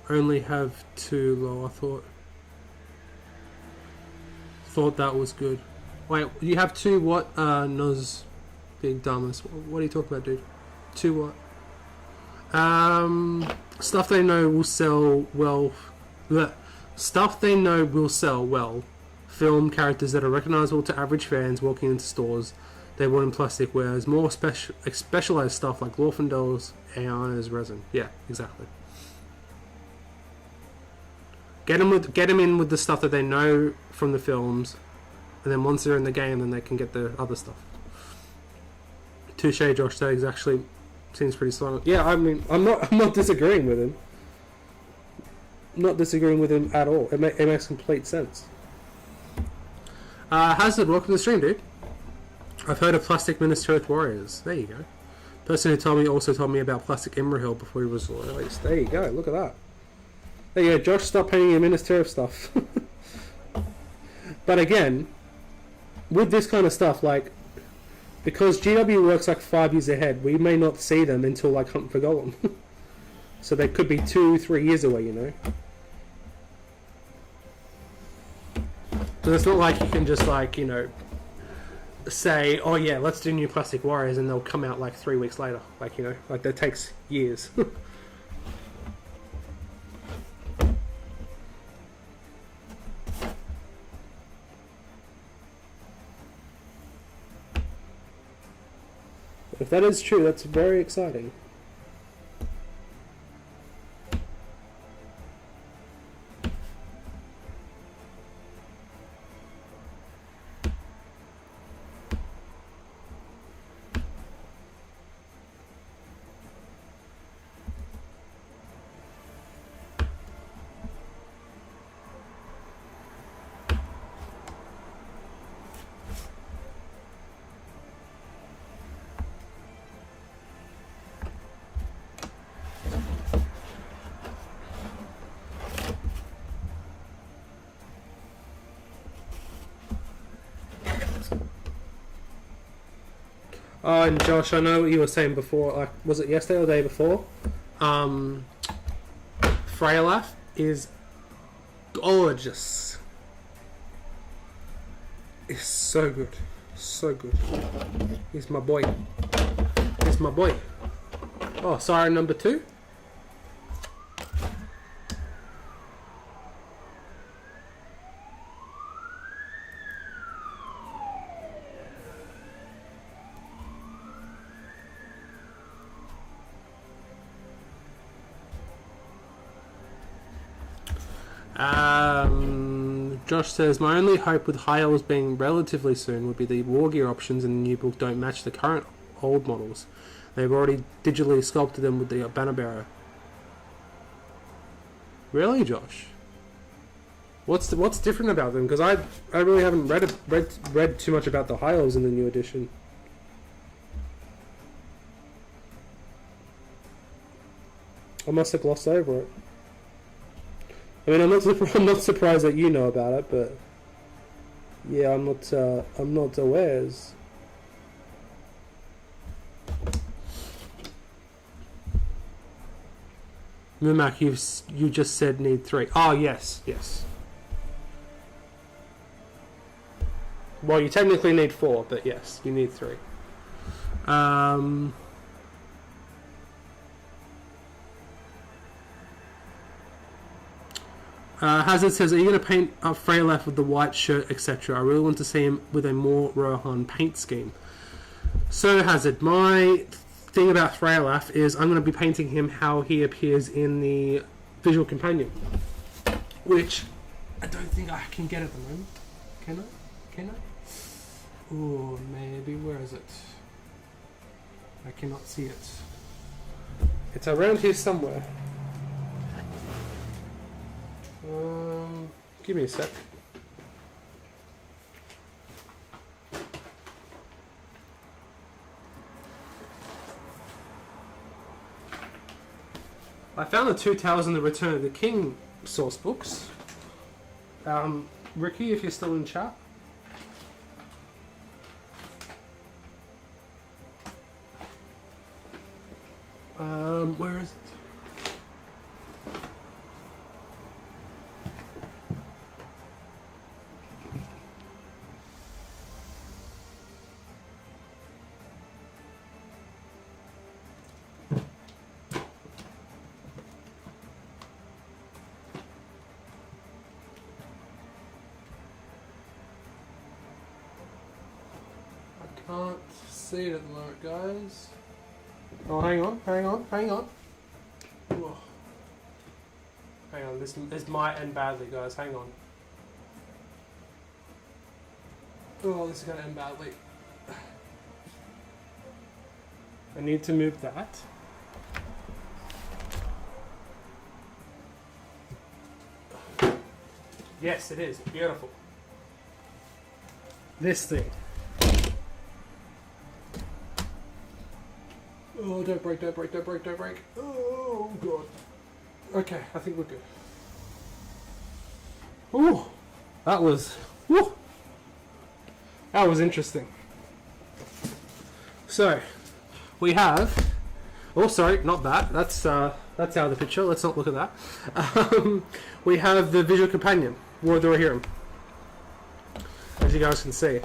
Only have 2 low. I thought that was good. Wait, you have 2 what? Nos big dumbass. What are you talking about, dude? 2 what? Stuff they know will sell well. Bleh. Stuff they know will sell well. Film characters that are recognizable to average fans walking into stores. They want in plastic, whereas more specialized stuff like Glorfindel's and is resin. Yeah, exactly. Get them in with the stuff that they know from the films, and then once they're in the game, then they can get the other stuff. Touche, Josh. That actually seems pretty strong. Yeah, I mean, I'm not disagreeing with him. Not disagreeing with him at all. It makes complete sense. Hazard, welcome to the stream, dude. I've heard of plastic Minas Tirith warriors. There you go. Person who told me also told me about plastic Imrahil before he was released. There you go. Look at that. There you go, Josh, stop painting your Minas Tirith stuff. But again, with this kind of stuff, like, because GW works like 5 years ahead, we may not see them until like Hunt for Gollum. So they could be 2-3 years away, you know. So it's not like you can just like, you know, say, oh yeah, let's do new plastic warriors, and they'll come out like 3 weeks later. Like, you know, like that takes years. If that is true, that's very exciting. Oh, and Josh, I know what you were saying before. Like, was it yesterday or the day before? Freylaf is gorgeous. It's so good, so good. He's my boy. He's my boy. Oh, sorry, number 2. Josh says, my only hope with high elves being relatively soon would be the war gear options in the new book don't match the current old models. They've already digitally sculpted them with the banner bearer. Really, Josh? What's different about them? Because I really haven't read too much about the high elves in the new edition. I must have glossed over it. I mean, I'm not surprised that you know about it, but yeah, I'm not aware. Mumak, you just said need 3. Oh yes. Well, you technically need 4, but yes, you need 3. Hazard says, are you going to paint up Freylaf with the white shirt, etc.? I really want to see him with a more Rohan paint scheme. So, Hazard, my thing about Freylaf is I'm going to be painting him how he appears in the visual companion, which I don't think I can get at the moment. Can I? Can I? Oh, maybe. Where is it? I cannot see it. It's around here somewhere. Give me a sec. I found the Two Towers and the Return of the King source books. Ricky, if you're still in chat. Where is it? Can't see it at the moment, guys. Oh, hang on. Whoa. Hang on, this might end badly, guys. Hang on. Oh, this is going to end badly. I need to move that. Yes, it is. Beautiful. This thing. Oh, don't break. Oh, God. Okay, I think we're good. Ooh, that was interesting. So, we have... Oh, sorry, not that. That's out of the picture. Let's not look at that. We have the visual companion, War of the Rohirrim, as you guys can see.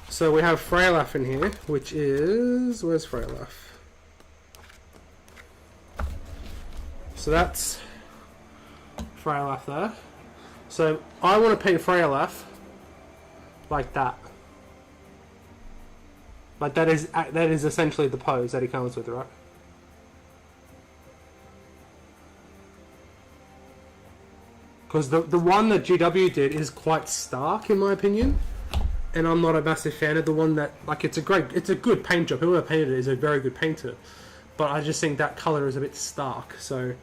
So we have Freylaf in here, which is... Where's Freylaf? So that's Freylaf there. So I want to paint Freylaf like that. Like that is essentially the pose that he comes with, right? Because the one that GW did is quite stark in my opinion, and I'm not a massive fan of the one that, like, it's a good paint job. Whoever painted it is a very good painter, but I just think that color is a bit stark. So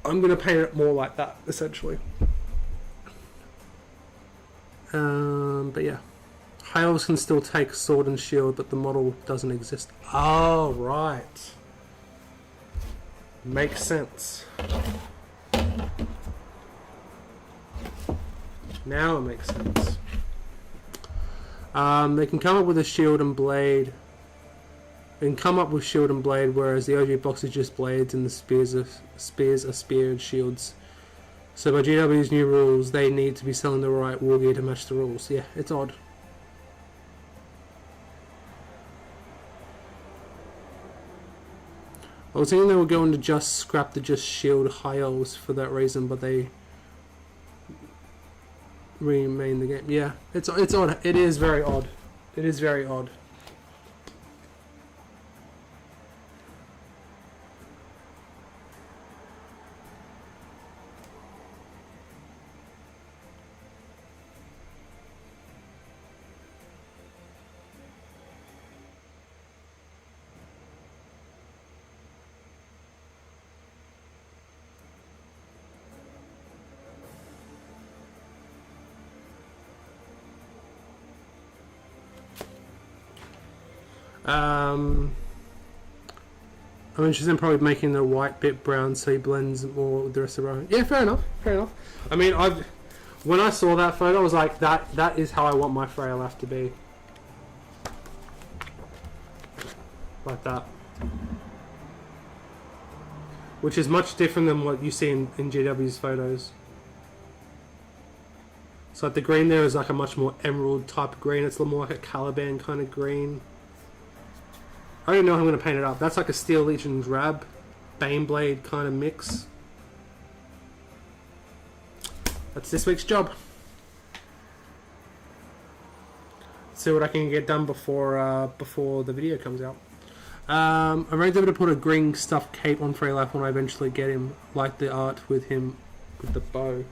I'm going to paint it more like that, essentially. But yeah. High elves can still take sword and shield, but the model doesn't exist. Oh, right. Makes sense. Now it makes sense. They can come up with a shield and blade. They can come up with shield and blade, whereas the OG box is just blades and the spears are speared shields. So by GW's new rules, they need to be selling the right war gear to match the rules. Yeah, it's odd. I was thinking they were going to just scrap the just shield high elves for that reason, but they remain the game. Yeah, it's odd. It is very odd. It is very odd. I'm interested in probably making the white bit brown so he blends more with the rest of the row. Yeah, fair enough. Fair enough. I mean, when I saw that photo, I was like, that is how I want my Freylaf to be. Like that. Which is much different than what you see in GW's photos. So like the green there is like a much more emerald type of green. It's a little more like a Caliban kind of green. I don't know how I'm going to paint it up. That's like a Steel Legion Drab, Baneblade kind of mix. That's this week's job. Let's see what I can get done before the video comes out. I'm ready to put a green stuffed cape on Freylaf when I eventually get him, like the art with him with the bow.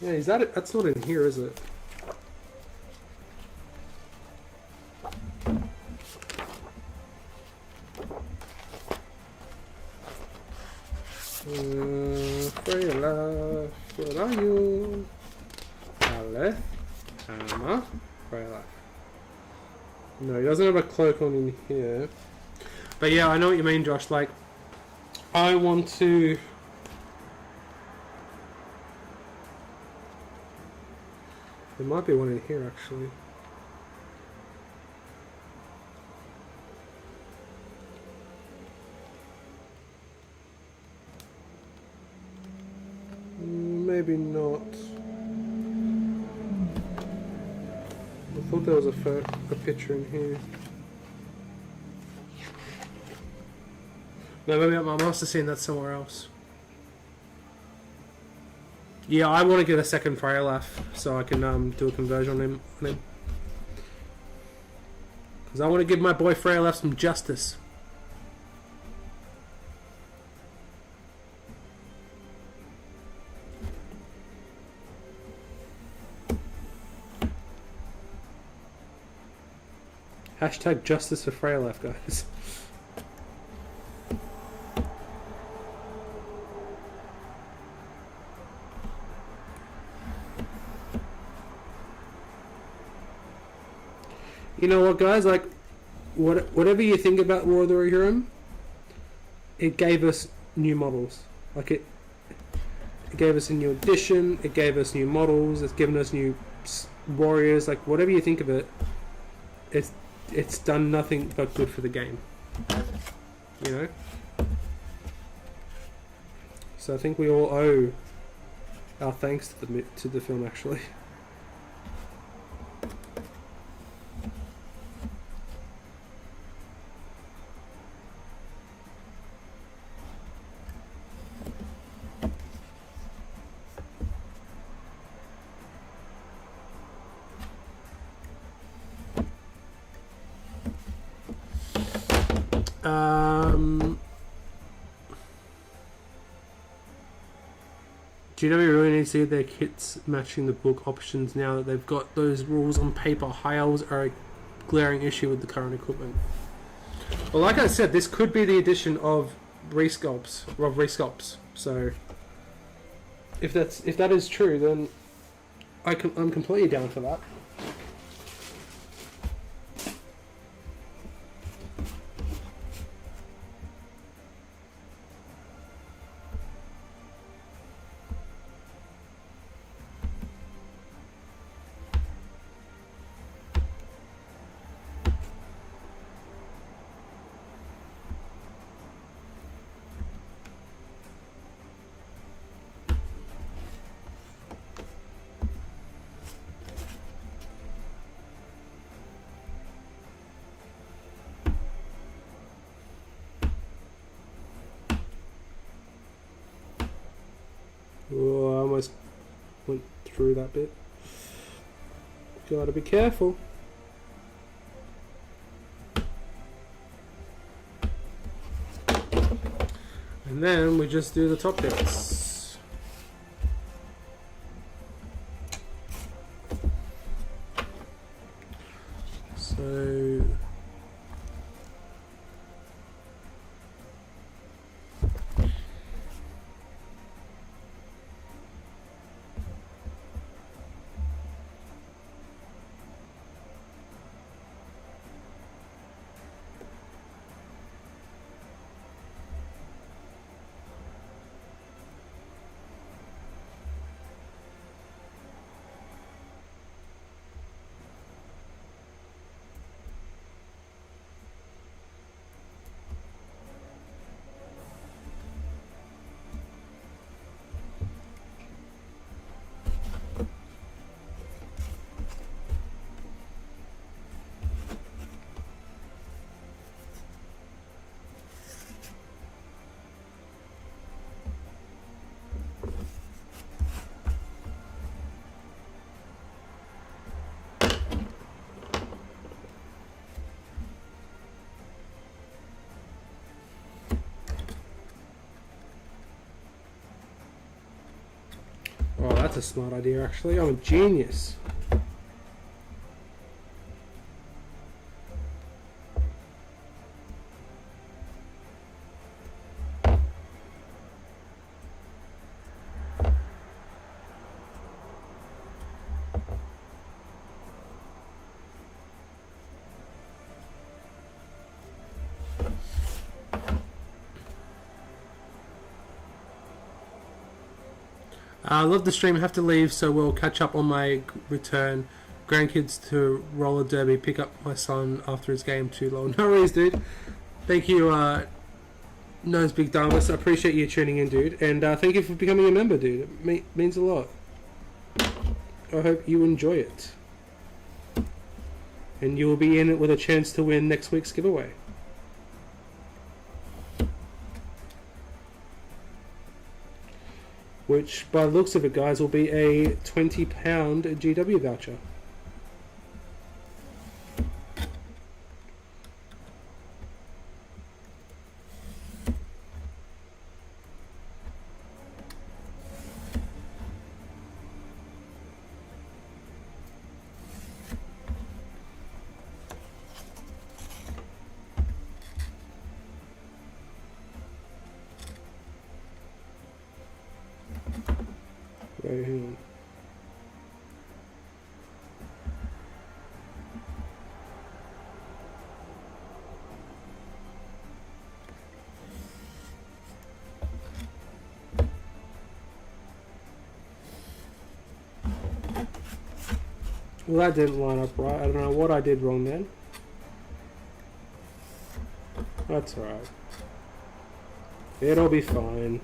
Yeah, is that it? That's not in here, is it? Freylaf, where are you? Aleph, Hammer, Freylaf. No, he doesn't have a cloak on in here. But yeah, I know what you mean, Josh. Like, I want to... There might be one in here, actually. Maybe not. I thought there was a picture in here. No, maybe I must have seen that somewhere else. Yeah, I want to get a second Freylaf so I can do a conversion on him. Because I want to give my boy Freylaf some justice. Hashtag justice for Freylaf, guys. You know what, guys? Like, whatever you think about War of the Rohirrim, it gave us new models. Like, it gave us a new edition. It gave us new models. It's given us new warriors. Like, whatever you think of it, it's done nothing but good for the game. You know. So I think we all owe our thanks to the film, actually. GW really needs to get their kits matching the book options now that they've got those rules on paper. High elves are a glaring issue with the current equipment. Well, like I said, this could be the addition of resculpts. So if that is true, then I'm completely down for that. went through that bit. Gotta be careful. And then we just do the top bits. So oh, that's a smart idea actually. I'm a genius. I love the stream. I have to leave, so we'll catch up on my return. Grandkids to roller derby. Pick up my son after his game too long. No worries, dude. Thank you, Nose Big Damas. I appreciate you tuning in, dude. And thank you for becoming a member, dude. It means a lot. I hope you enjoy it. And you will be in it with a chance to win next week's giveaway. Which, by the looks of it, guys, will be a £20 GW voucher. Wait, hang on. Well, that didn't line up right. I don't know what I did wrong then. That's alright. It'll be fine.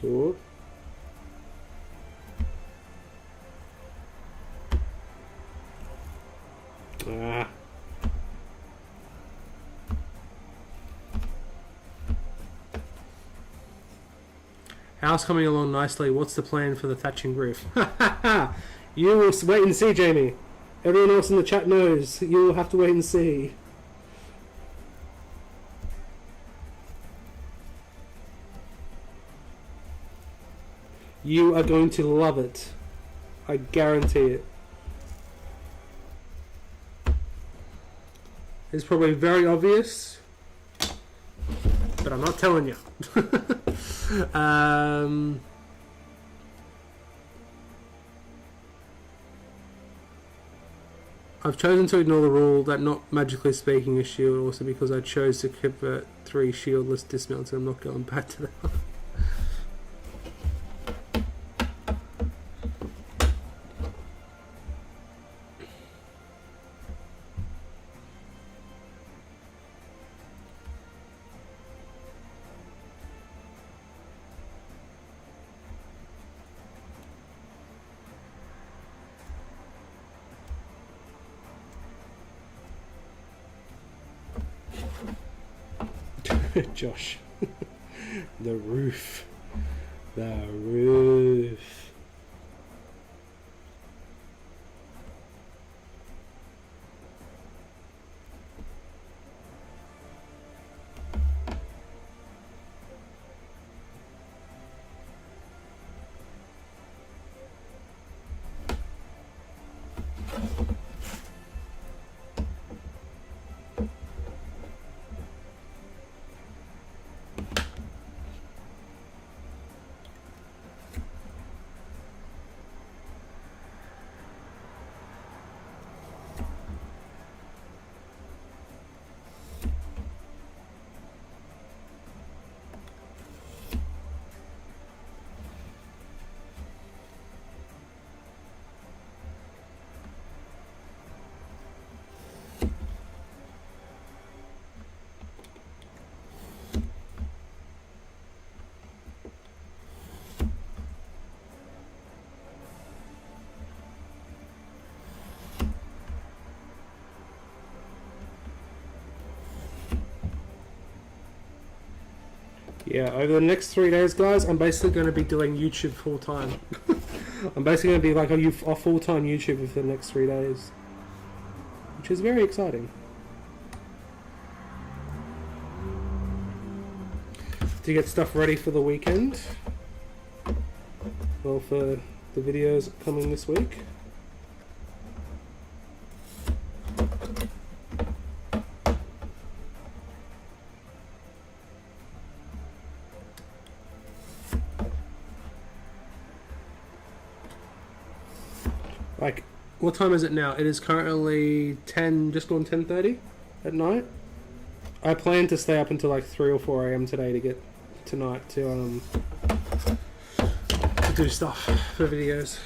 Good. Ah. House coming along nicely. What's the plan for the thatching roof? You will wait and see, Jamie. Everyone else in the chat knows. You will have to wait and see. You are going to love it. I guarantee it. It's probably very obvious, but I'm not telling you. I've chosen to ignore the rule that not magically speaking a shield, also because I chose to convert 3 shieldless dismounts and I'm not going back to that. Josh. The roof. The roof. Yeah, over the next 3 days, guys, I'm basically going to be doing YouTube full time. I'm basically going to be like a full-time YouTuber for the next 3 days, which is very exciting. To get stuff ready for the weekend, well, for the videos coming this week. Like, what time is it now? It is currently 10, just gone 10:30 at night. I plan to stay up until like 3 or 4 a.m. today to get tonight to do stuff for videos.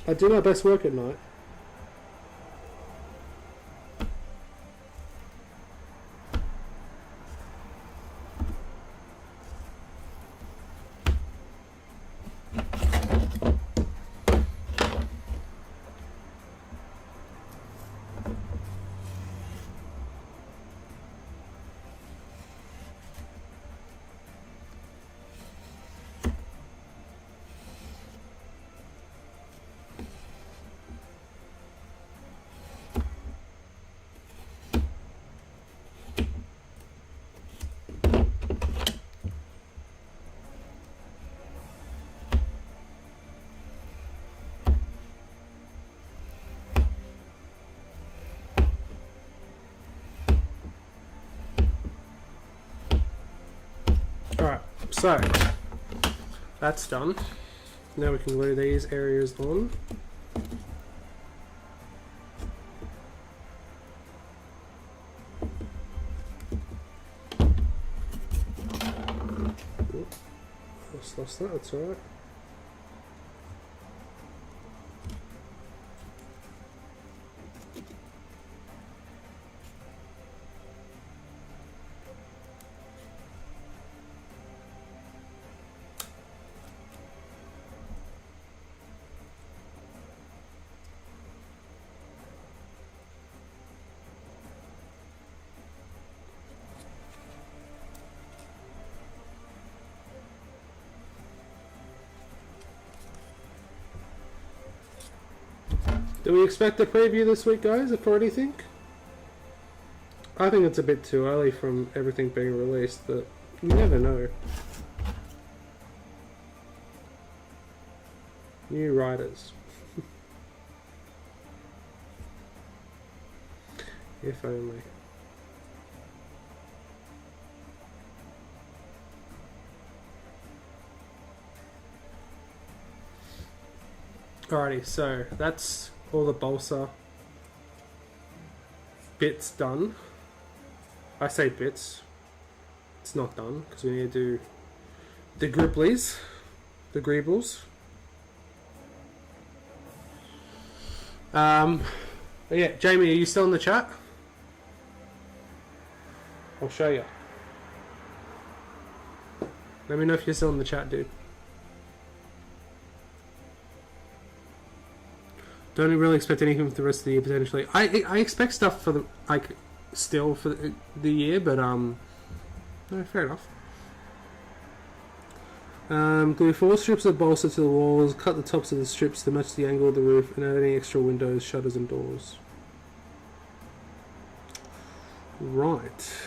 I do my best work at night. So, that's done. Now we can glue these areas on. Lost that, that's alright. Do we expect a preview this week, guys, for anything? I think it's a bit too early from everything being released, but you never know. New writers. If only. Alrighty, so that's all the balsa bits done. I say bits, it's not done because we need to do the gribblies, the greebles. But yeah, Jamie, are you still in the chat? I'll show you. Let me know if you're still in the chat, dude. Don't really expect anything for the rest of the year potentially. I expect stuff for the still for the year, but no, fair enough. Glue 4 strips of balsa to the walls, cut the tops of the strips to match the angle of the roof, and add any extra windows, shutters and doors. Right.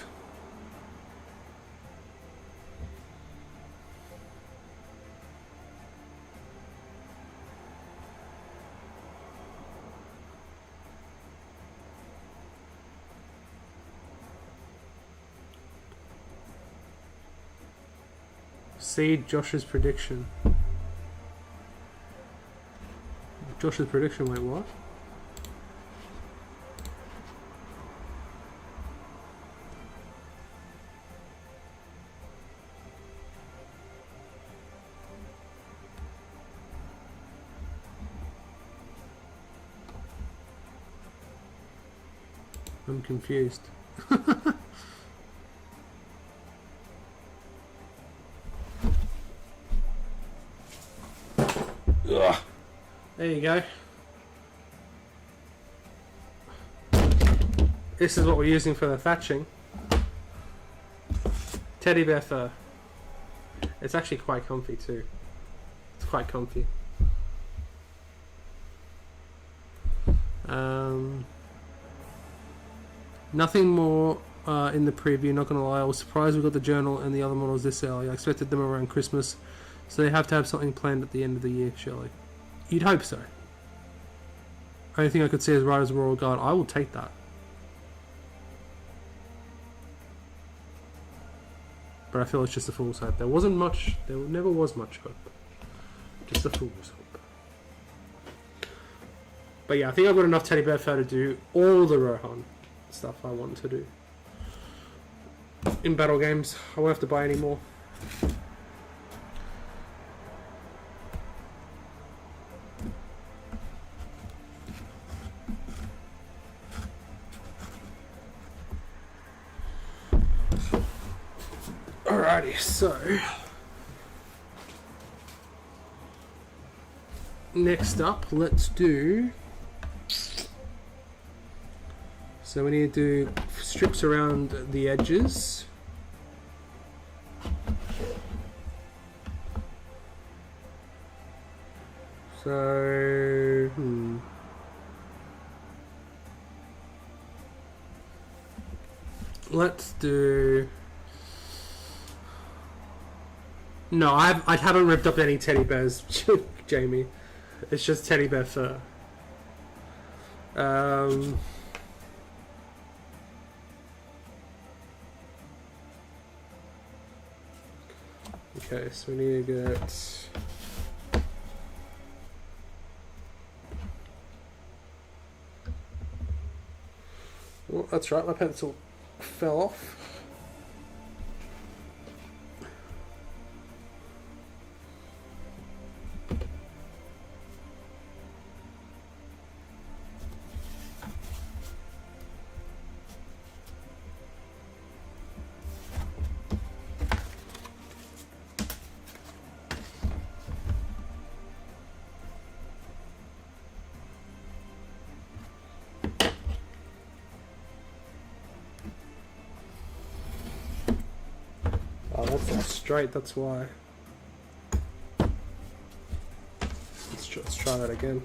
See Josh's prediction. Josh's prediction, wait, what? I'm confused. Ugh. There you go. This is what we're using for the thatching. Teddy bear fur. It's actually quite comfy too. It's quite comfy. Nothing more in the preview, not gonna lie. I was surprised we got the journal and the other models this early. I expected them around Christmas, so they have to have something planned at the end of the year, surely. You'd hope so. Only thing I could see is Riders Royal Guard. I will take that. But I feel it's just a fool's hope. There wasn't much, there never was much hope. Just a fool's hope. But yeah, I think I've got enough teddy bear fur to do all the Rohan stuff I want to do. In battle games, I won't have to buy any more. Alrighty, so next up, let's do. So we need to do strips around the edges. So let's do. No, I haven't ripped up any teddy bears, Jamie. It's just teddy bear fur. Okay, so we need to get. Well, that's right, my pencil fell off. Oh, that's not straight, that's why. Let's try that again.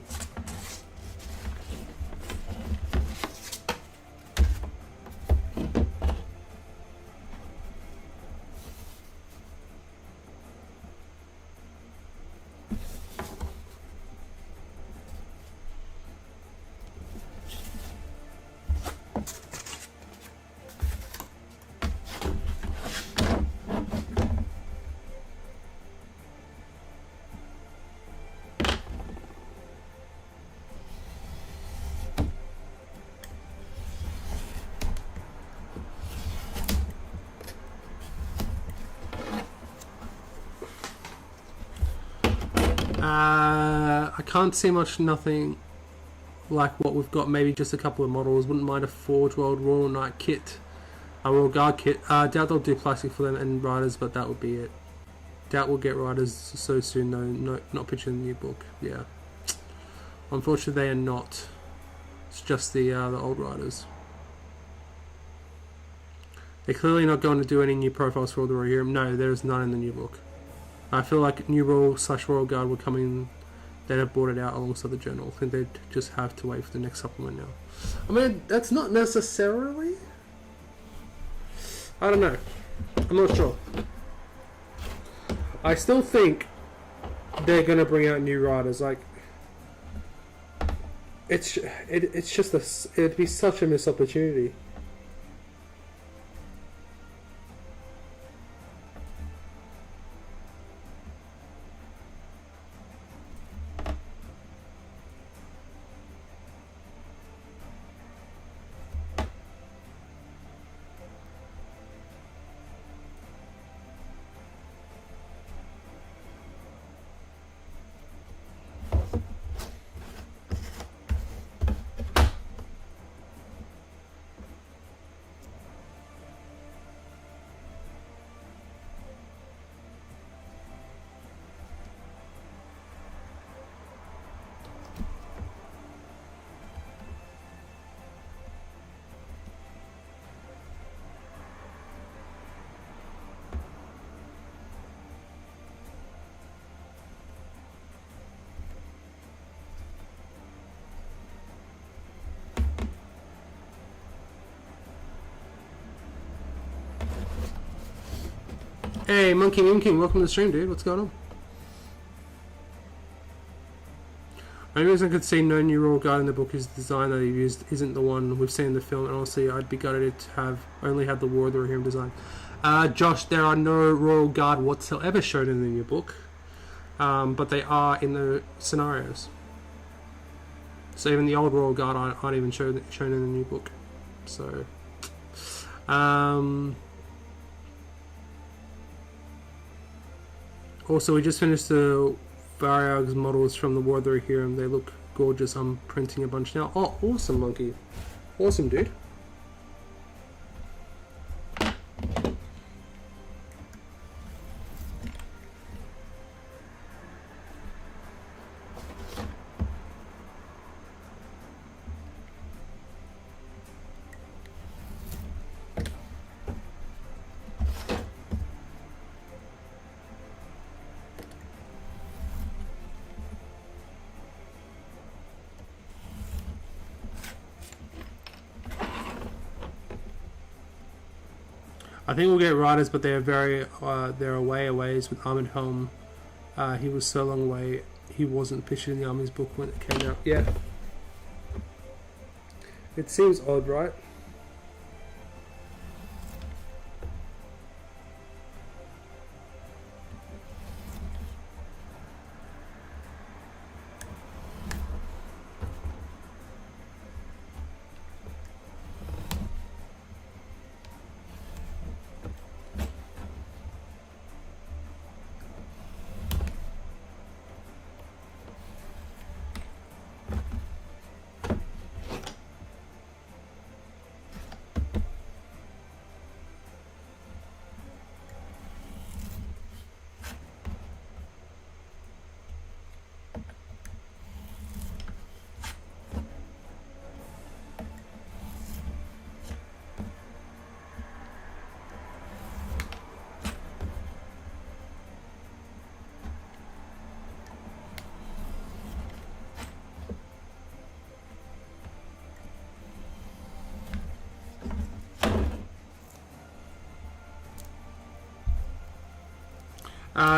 I can't see much, nothing like what we've got, maybe just a couple of models. Wouldn't mind a Forge World Royal Knight kit, a Royal Guard kit. Doubt they'll do plastic for them and riders, but that would be it. Doubt we'll get riders so soon though, no, not picturing the new book, yeah. Unfortunately, they are not. It's just the old riders. They're clearly not going to do any new profiles for all the Rohirrim. No, there is none in the new book. I feel like new Royal/Royal Guard will come in. They'd have brought it out alongside the journal. I think they'd just have to wait for the next supplement now. I mean, that's not necessarily. I don't know. I'm not sure. I still think they're gonna bring out new riders. Like, it's just it'd be such a missed opportunity. Hey, Monkey King, welcome to the stream, dude. What's going on? The only reason I could see no new Royal Guard in the book is the design that he used isn't the one we've seen in the film, and honestly, I'd be gutted to have only had the War of the Rohirrim design. Josh, there are no Royal Guard whatsoever shown in the new book, but they are in the scenarios. So even the old Royal Guard aren't even shown in the new book. So, also, we just finished the Variag's models from the War of the Rohirrim. They look gorgeous. I'm printing a bunch now. Oh, awesome, Monkey. Awesome, dude. I think we'll get riders, but they are they're away with Armored Helm. He was so long away, he wasn't pictured in the Army's book when it came out. Yeah. It seems odd, right?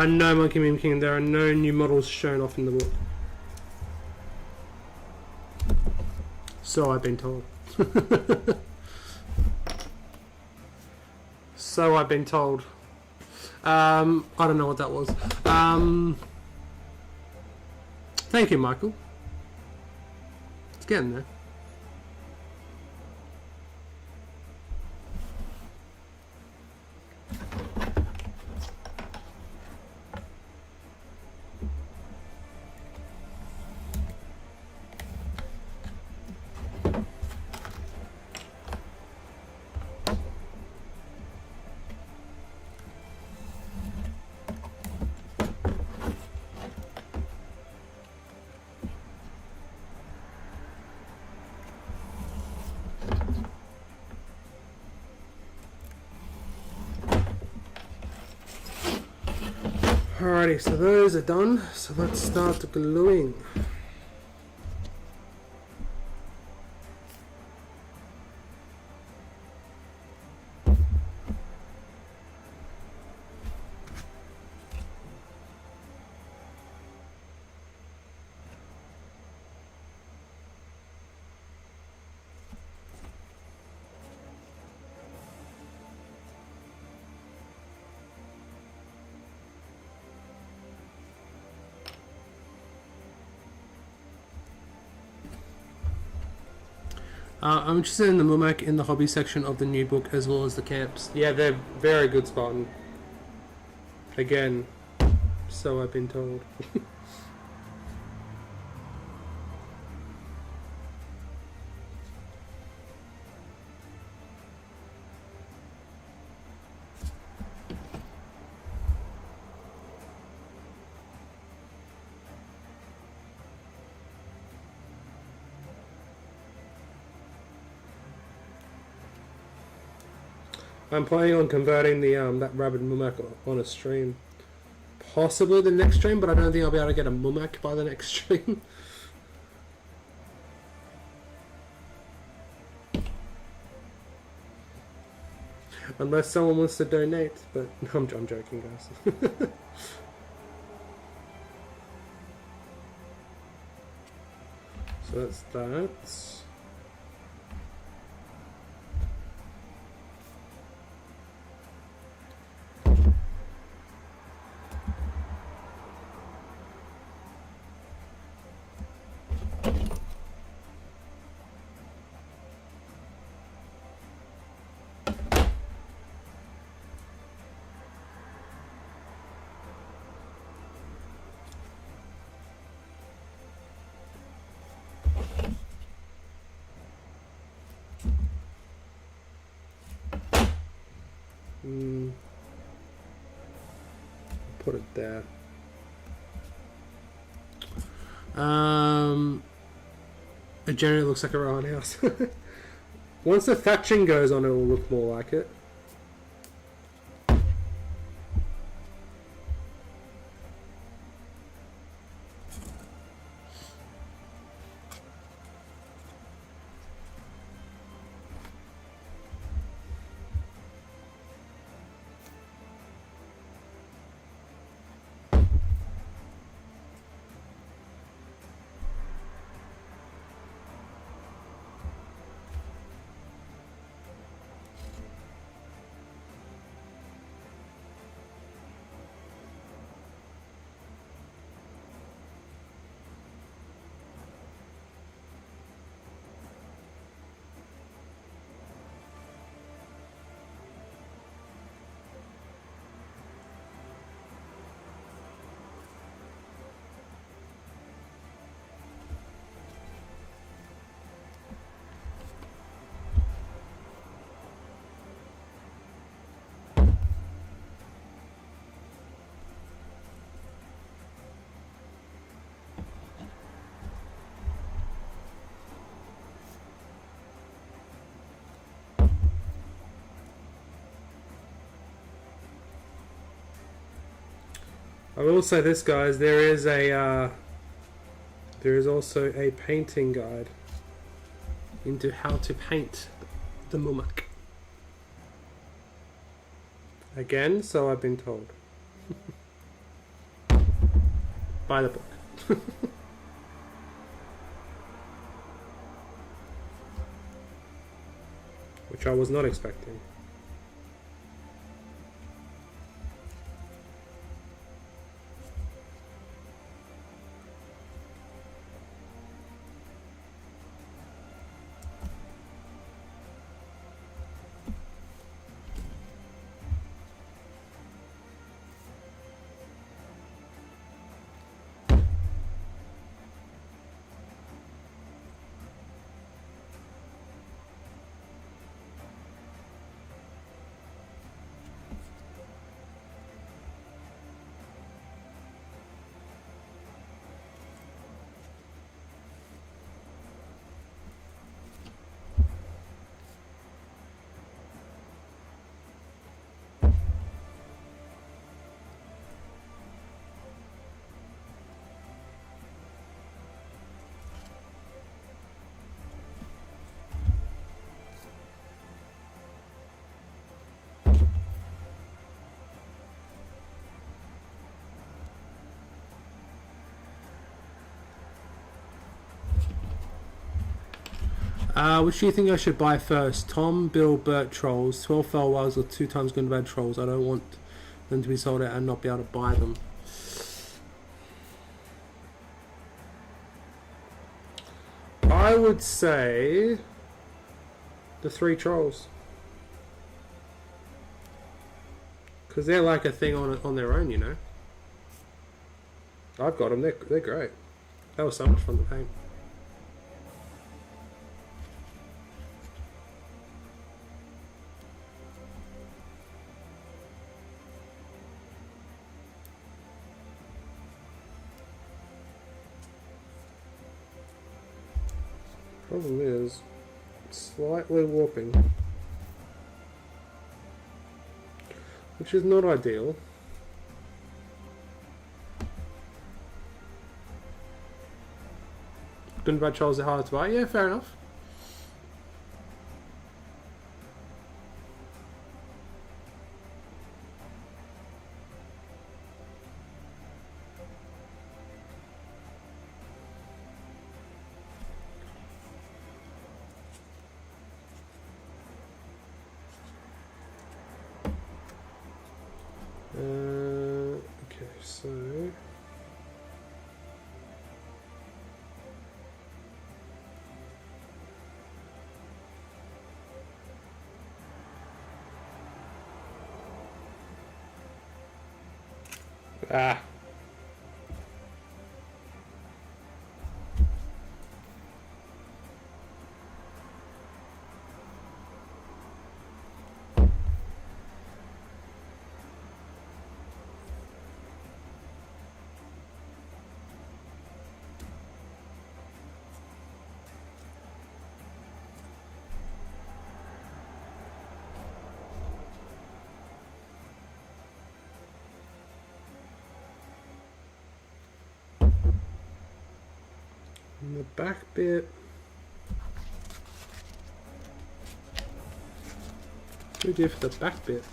No, Monkey Meme King, there are no new models shown off in the book. So I've been told. So I've been told. I don't know what that was. Thank you, Michael. It's getting there. Alrighty, so those are done. So let's start gluing. I'm interested in the Mumak in the hobby section of the new book as well as the camps. Yeah, they're very good, Spartan. Again, so I've been told. I'm planning on converting the that rabid Mumak on a stream. Possibly the next stream, but I don't think I'll be able to get a Mumak by the next stream. Unless someone wants to donate, but I'm joking, guys. So that's that. Put it there. It generally looks like a roundhouse. Once the thatching goes on, it will look more like it. I will say this, guys, there is also a painting guide into how to paint the Mumak. Again, so I've been told. Buy the book. Which I was not expecting. Which do you think I should buy first? Tom, Bill, Bert trolls, 12 fell whales, or 2 times good and bad trolls? I don't want them to be sold out and not be able to buy them. I would say the 3 trolls, because they're like a thing on their own, you know. I've got them. They're great. That was so much fun to paint. Problem is, slightly warping, which is not ideal. Good and bad trolls are hard to buy. Yeah, fair enough. Okay, so the back bit. What do we do for the back bit?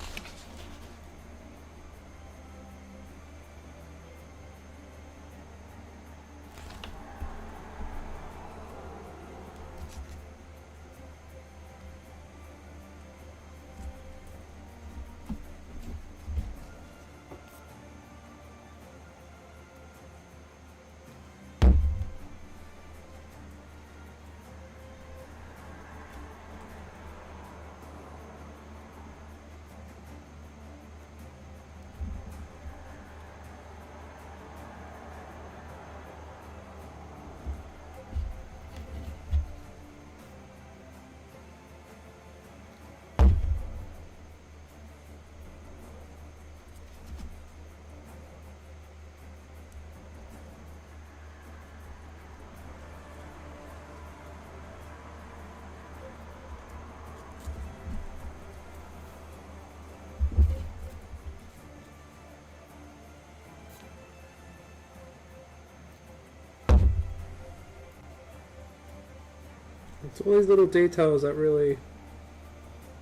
It's all these little details that really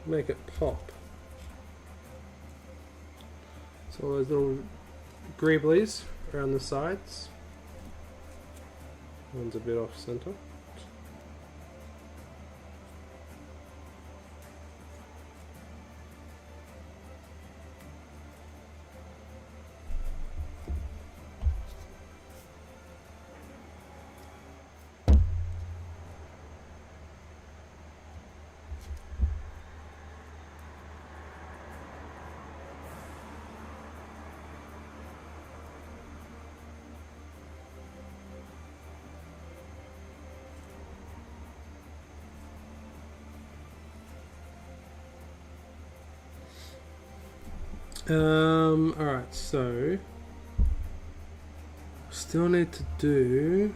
make it pop. So all those little greeblies around the sides. One's a bit off center. Alright, so still need to do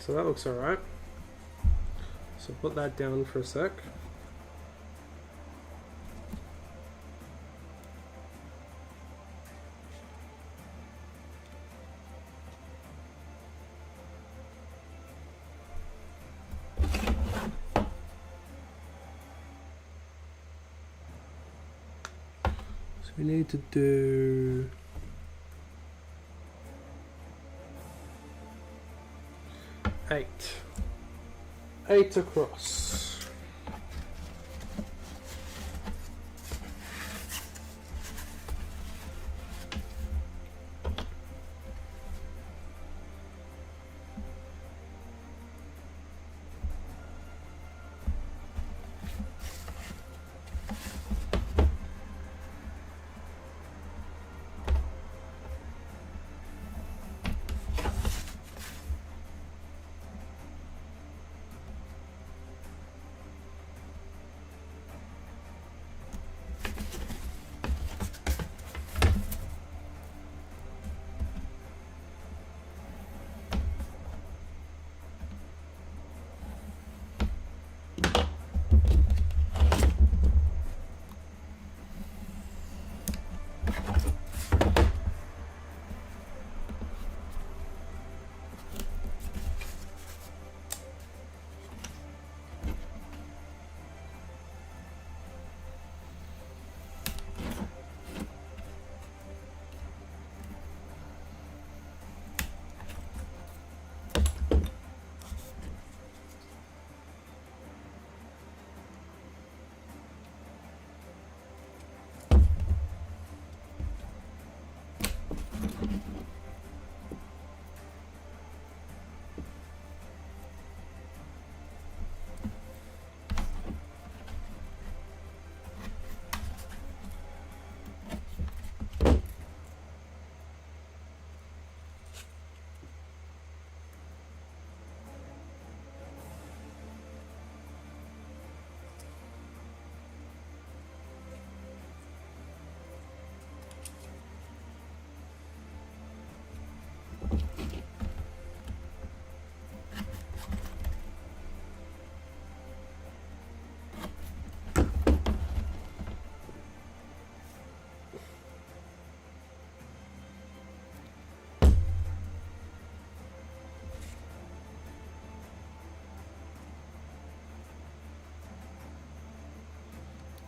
so that looks alright. So put that down for a sec. So we need to do eight across.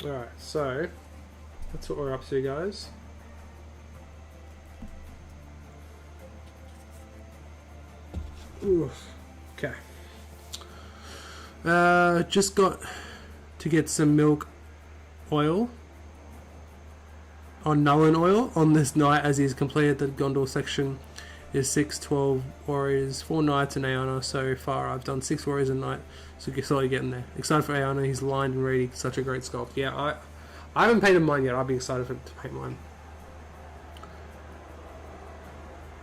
Alright, so that's what we're up to, guys. Oof. Okay. Just got to get some milk oil on Nullen oil on this knight as he's completed the Gondor section. Is 6-12 warriors, 4 knights and Aeona. So far I've done 6 warriors and knight, so you're slowly getting there. Excited for Aeona, he's lined and ready, such a great sculpt. Yeah, I haven't painted mine yet. I'll be excited to paint mine.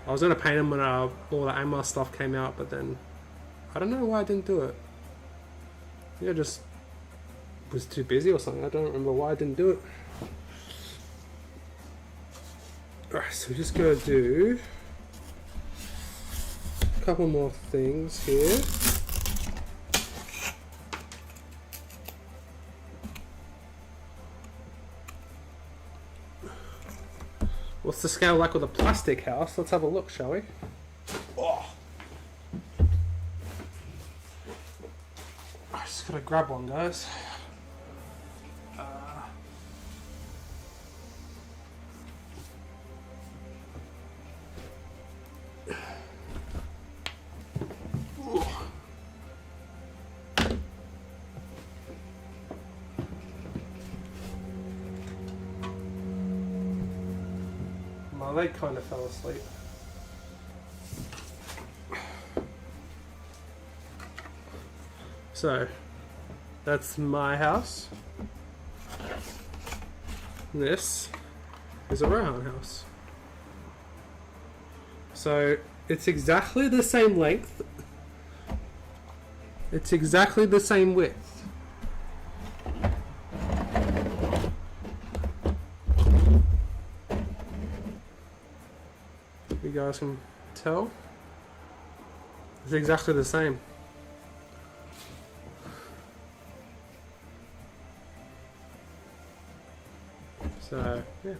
I was going to paint him when all the AMA stuff came out, but then I don't know why I didn't do it. Yeah, I just was too busy or something. I don't remember why I didn't do it. Alright, so we're just going to do a couple more things here. What's the scale like with a plastic house? Let's have a look, shall we? Oh. I just gotta grab one, guys. My leg kind of fell asleep. So, that's my house. This is a Rohan house. So, it's exactly the same length. It's exactly the same width. You guys can tell. It's exactly the same. So, yeah.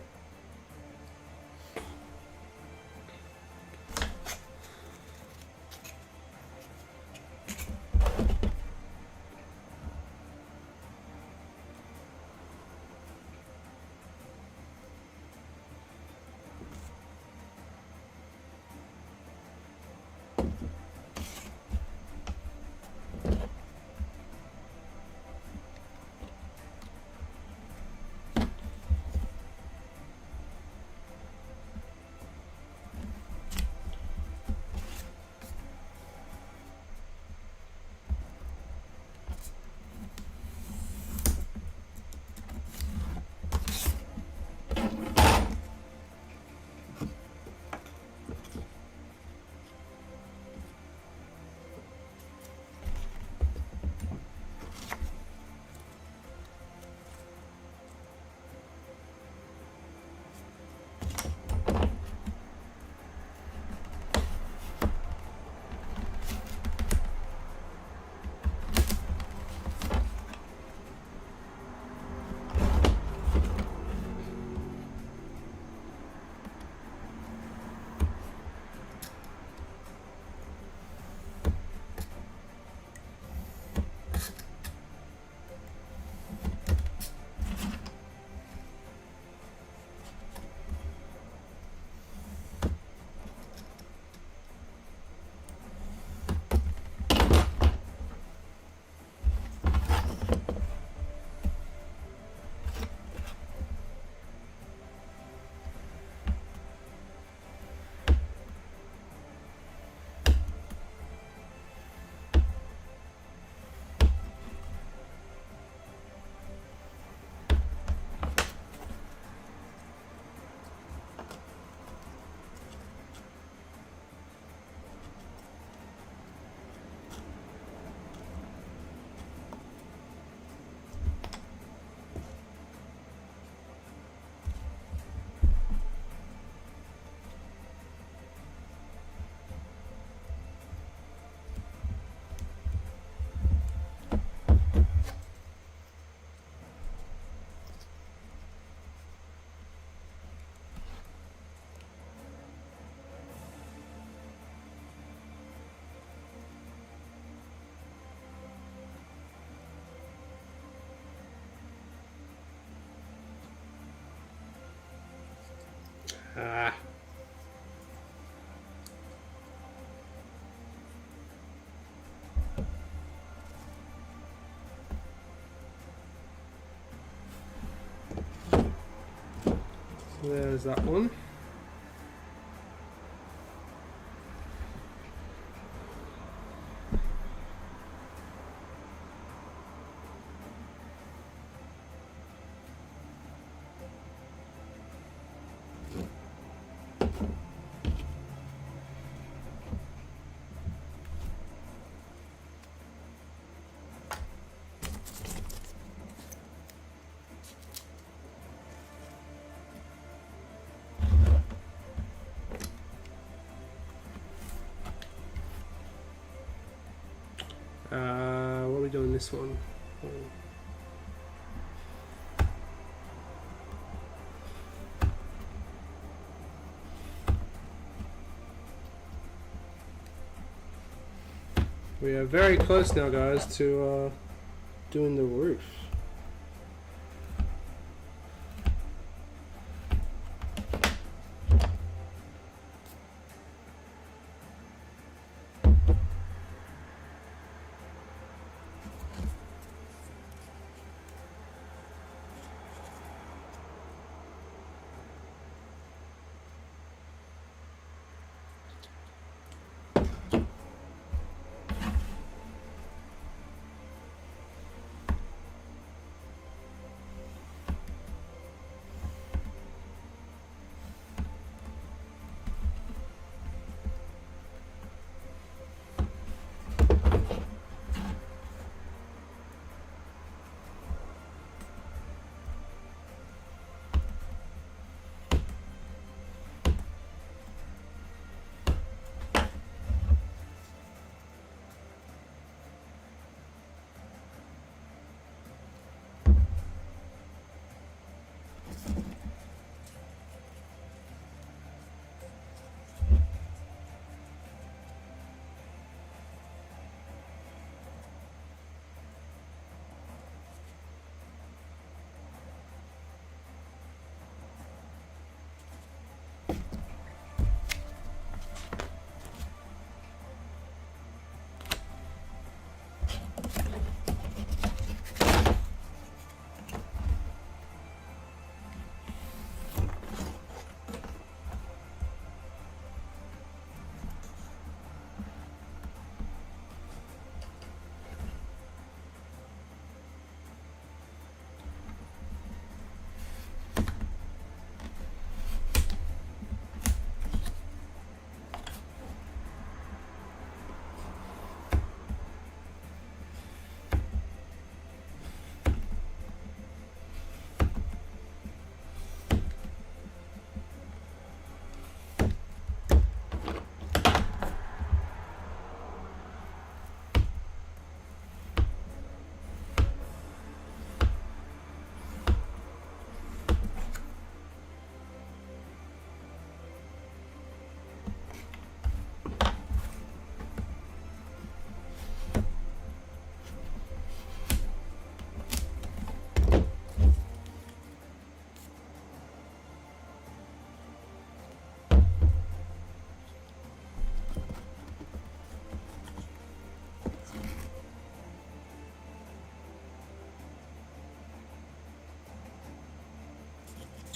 Ah. So there's that one. What are we doing this one? We are very close now, guys, to doing the roof.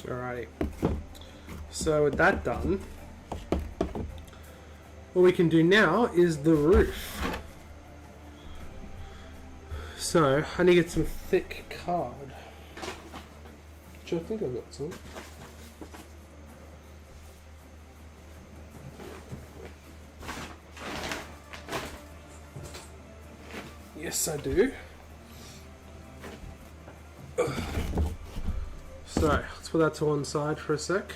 Alrighty. So with that done, what we can do now is the roof. So I need to get some thick card. Which I think I've got some. Yes, I do. So let's put that to one side for a sec.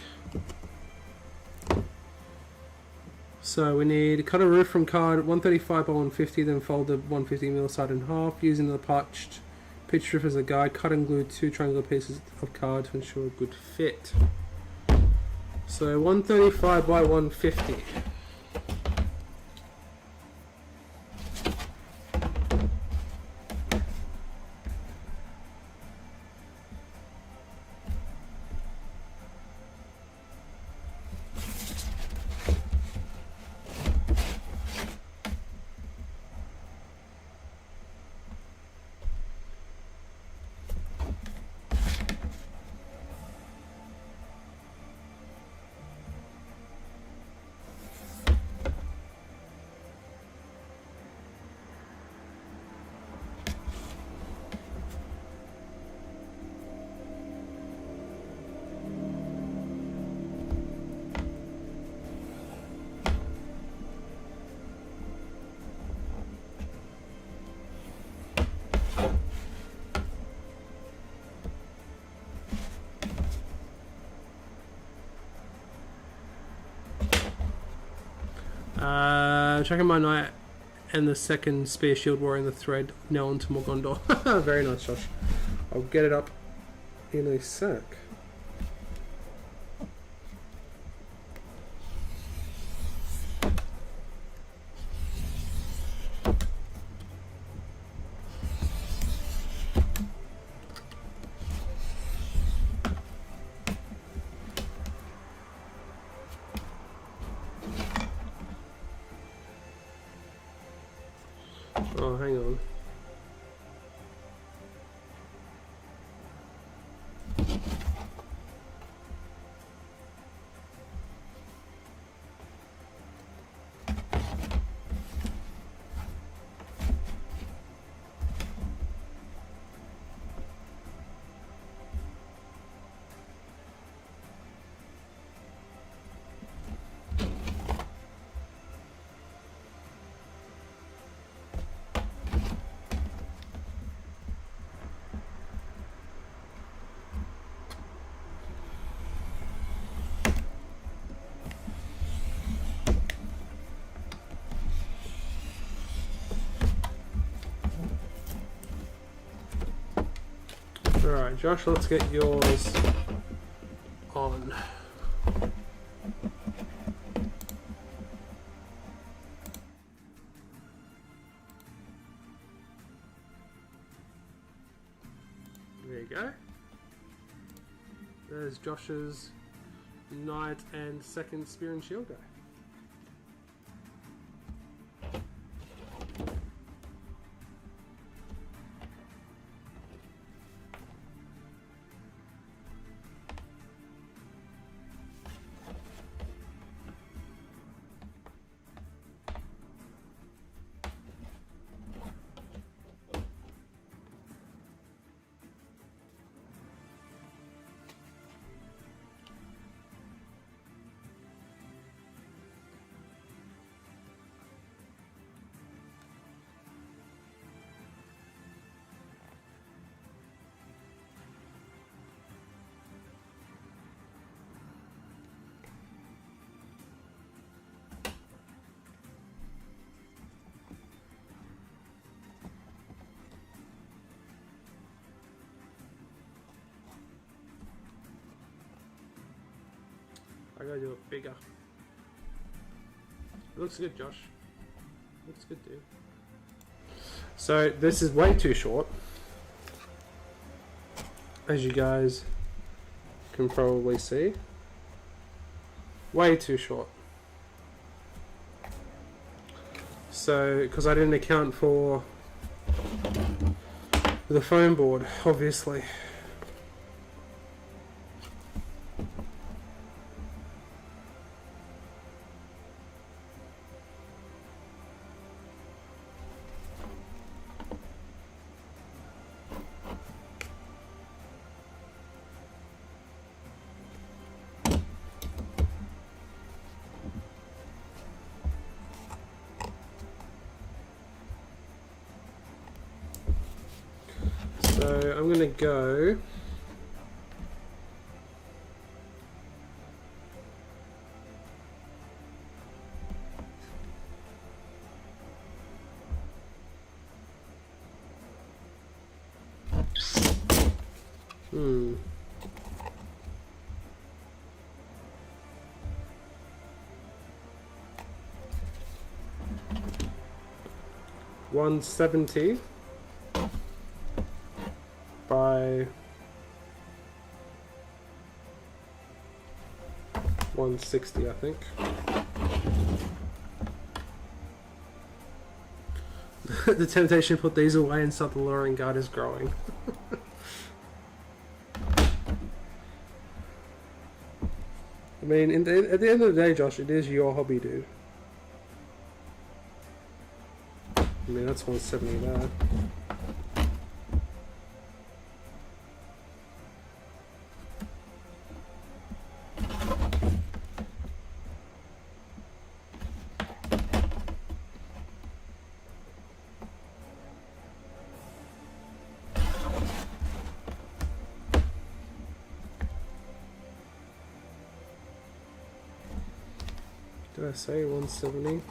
So we need cut a roof from card 135 by 150, then fold the 150mm side in half, using the pitch roof as a guide. Cut and glue 2 triangular pieces of card to ensure a good fit. So 135 by 150. Checking my knight and the second spear shield warring the thread now onto Morgondor. Very nice, Josh. I'll get it up in a sec. Oh, hang on. Alright, Josh, let's get yours on. There you go. There's Josh's knight and second spear and shield guy. I gotta do it bigger. It looks good, Josh. Looks good, dude. So this is way too short, as you guys can probably see. Way too short. So, because I didn't account for the foam board, obviously. So I'm going to go... Hmm. $170 by $160, I think. The temptation to put these away and start the luring guard is growing. I mean, at the end of the day, Josh, it is your hobby, dude. I mean, that's 170 there. Did I say 170?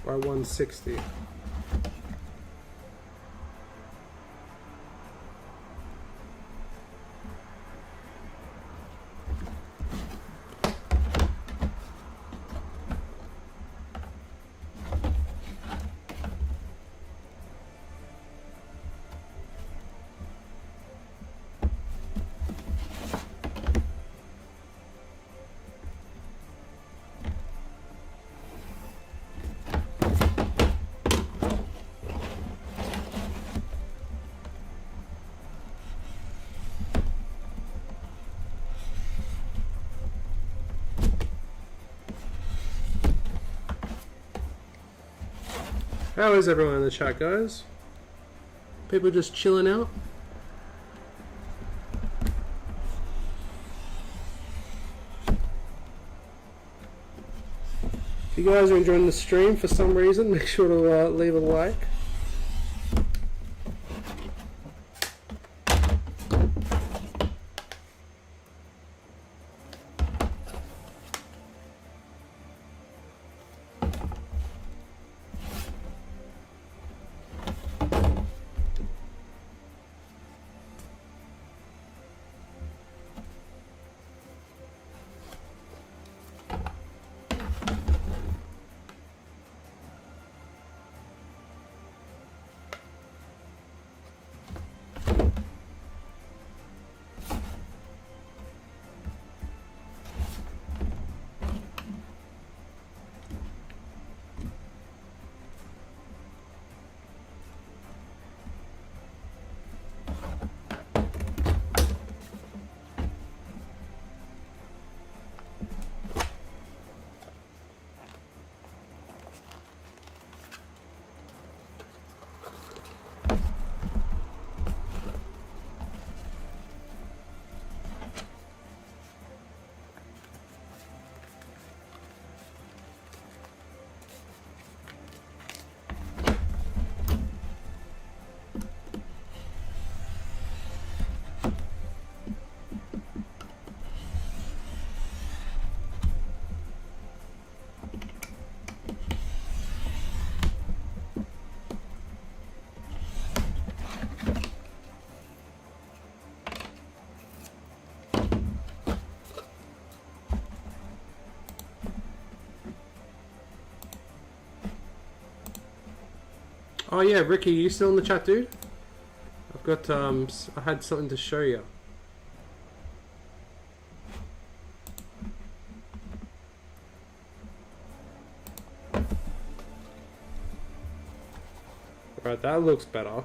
By 160. How is everyone in the chat, guys? People just chilling out? If you guys are enjoying the stream for some reason, make sure to leave a like. Oh yeah, Ricky, you still in the chat, dude? I've got I had something to show you. Right, that looks better.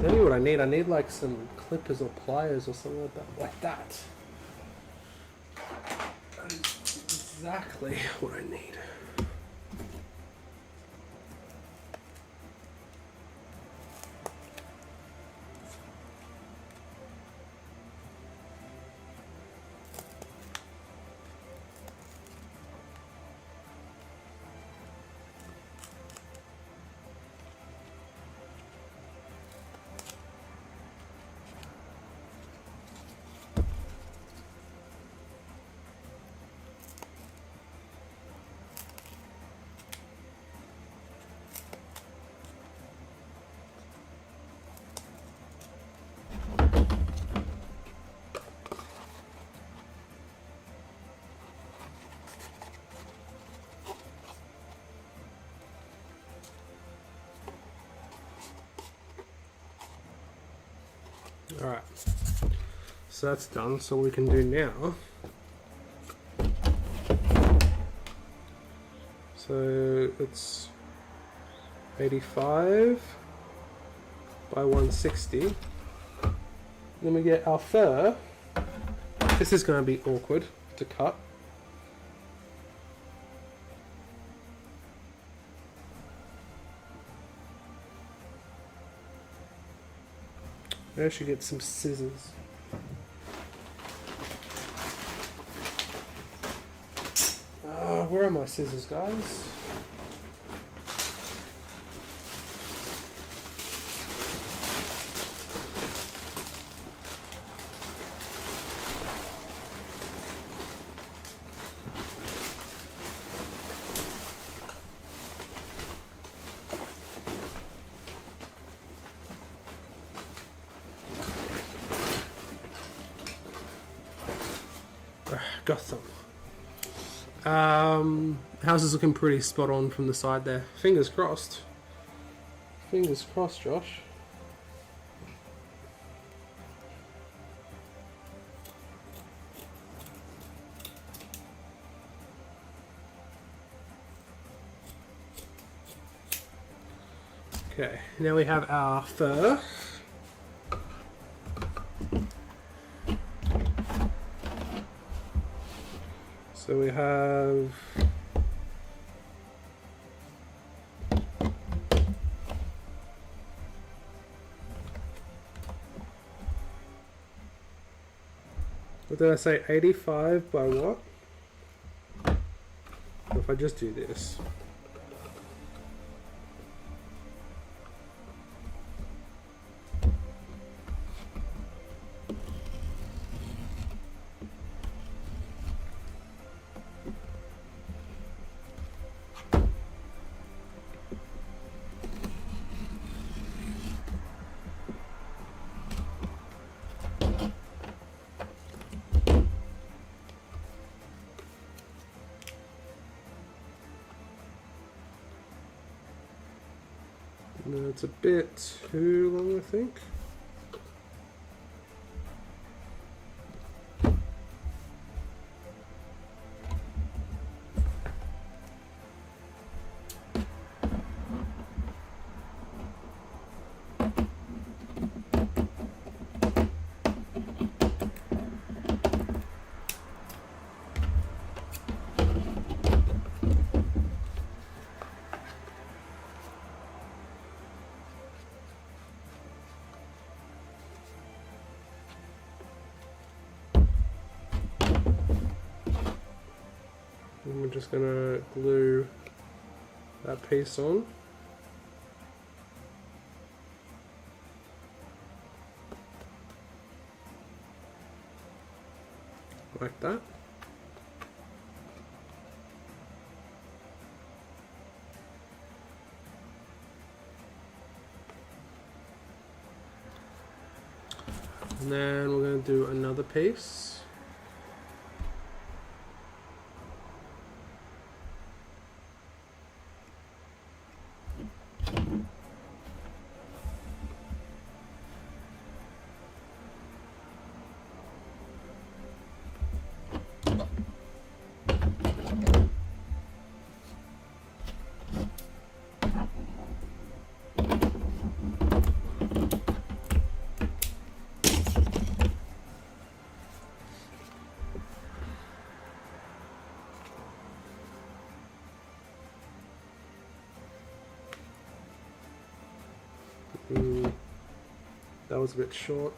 Tell you what I need. I need like some clippers or pliers or something like that. That is exactly what I need. Alright, so that's done. So we can do now. So it's 85 by 160. Then we get our fur. This is going to be awkward to cut. I should get some scissors. Where are my scissors, guys? Got some. House is looking pretty spot on from the side there. Fingers crossed. Fingers crossed, Josh. Okay, now we have our fur. So we have what did I say? 85 by what? If I just do this. No, it's a bit too long, I think. And we're just gonna glue that piece on. Like that. And then we're going to do another piece. That was a bit short.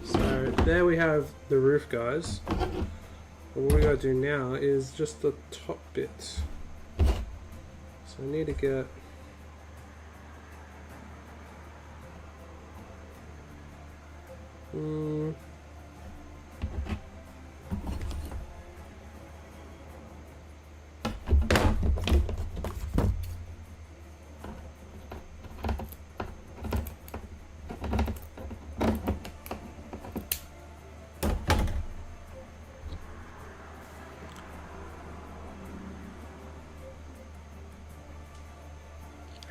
So there we have the roof, guys. But what we gotta do now is just the top bit. So I need to get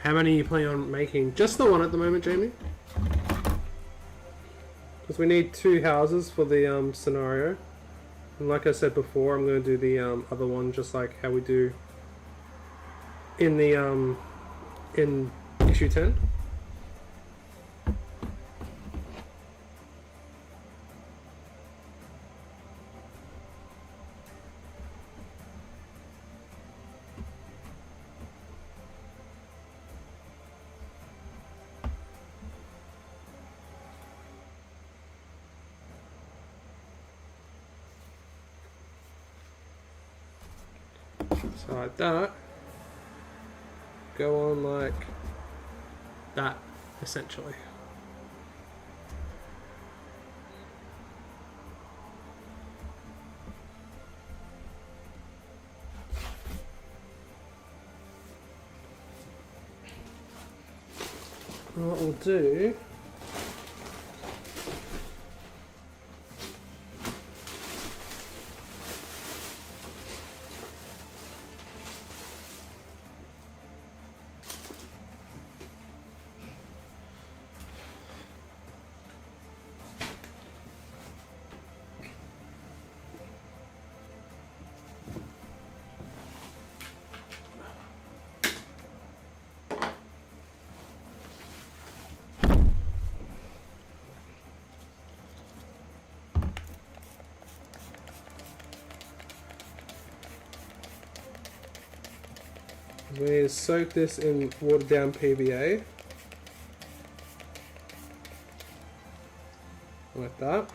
how many are you planning on making? Just the one at the moment, Jamie? Because we need 2 houses for the scenario. And like I said before, I'm going to do the other one just like how we do in the in issue 10. So like that, go on like that, essentially. And what we'll do we soak this in watered down PVA like that.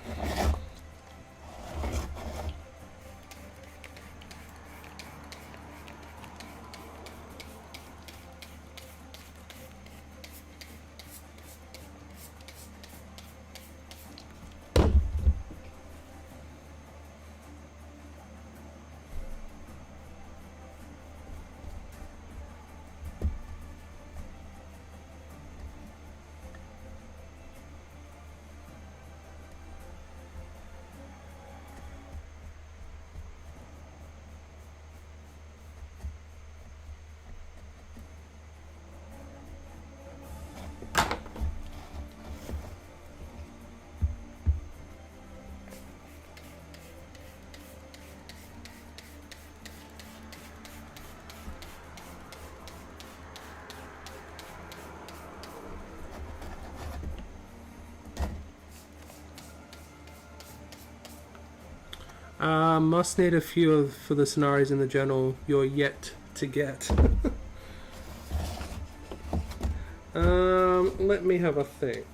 Must need a few for the scenarios in the journal you're yet to get. Let me have a think.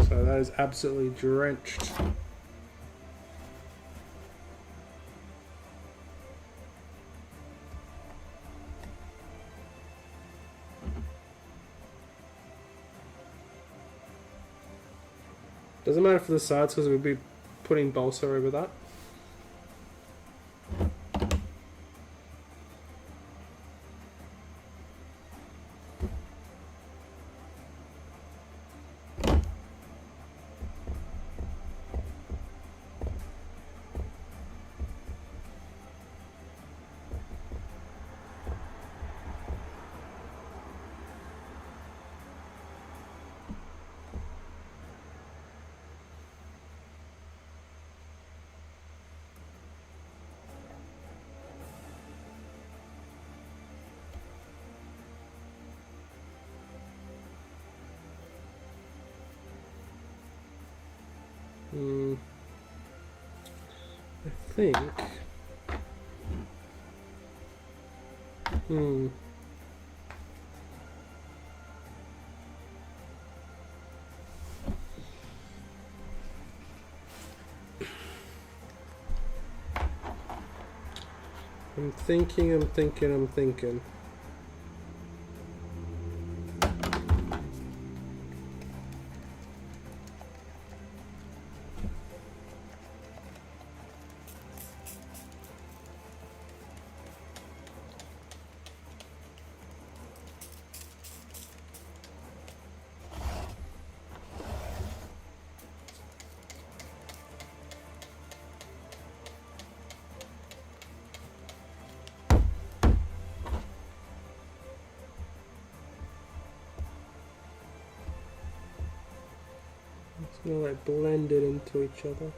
So that is absolutely drenched. Doesn't matter for the sides because we'll be putting balsa over that. I think. I'm thinking. It's gonna like blend it into each other.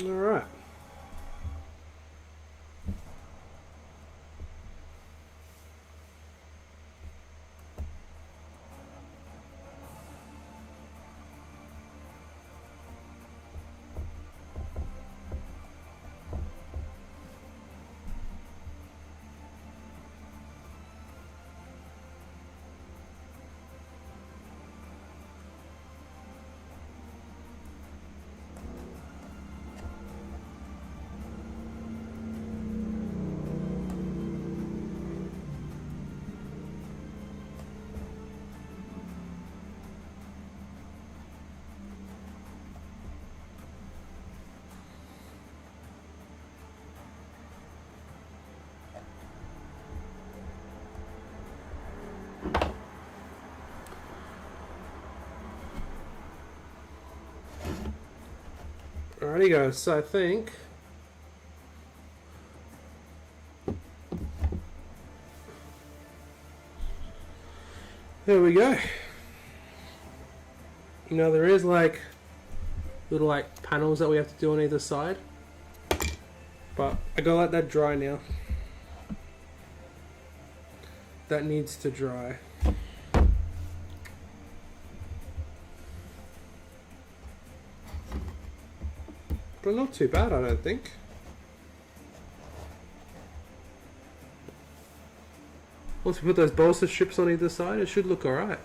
All right. Alrighty guys, so I think there we go. Now there is like little like panels that we have to do on either side, but I gotta let that dry now. That needs to dry. But not too bad, I don't think. Once we put those balsa strips on either side, it should look alright.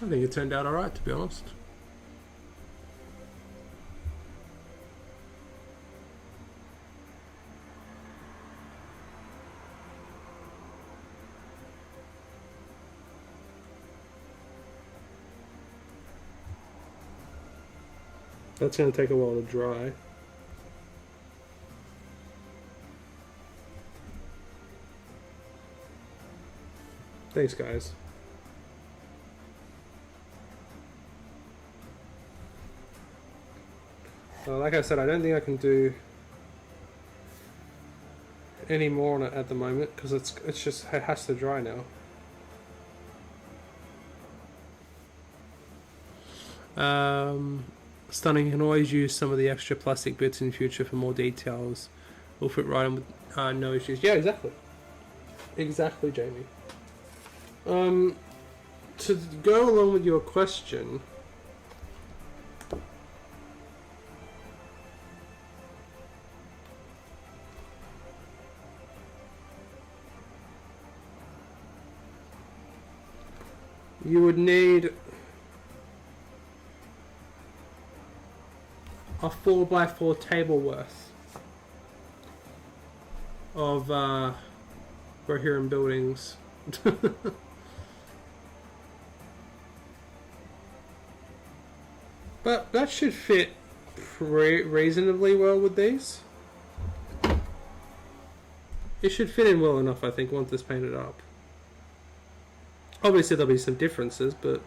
I think it turned out alright, to be honest. That's going to take a while to dry. Thanks, guys. Like I said, I don't think I can do any more on it at the moment because it has to dry now. Stunning, you can always use some of the extra plastic bits in future for more details. Will fit right in with no issues. Yeah, exactly. Exactly, Jamie. To go along with your question, you would need a 4x4 table worth of Rohirrim buildings. But that should fit reasonably well with these. It should fit in well enough, I think, once it's painted up. Obviously there'll be some differences, but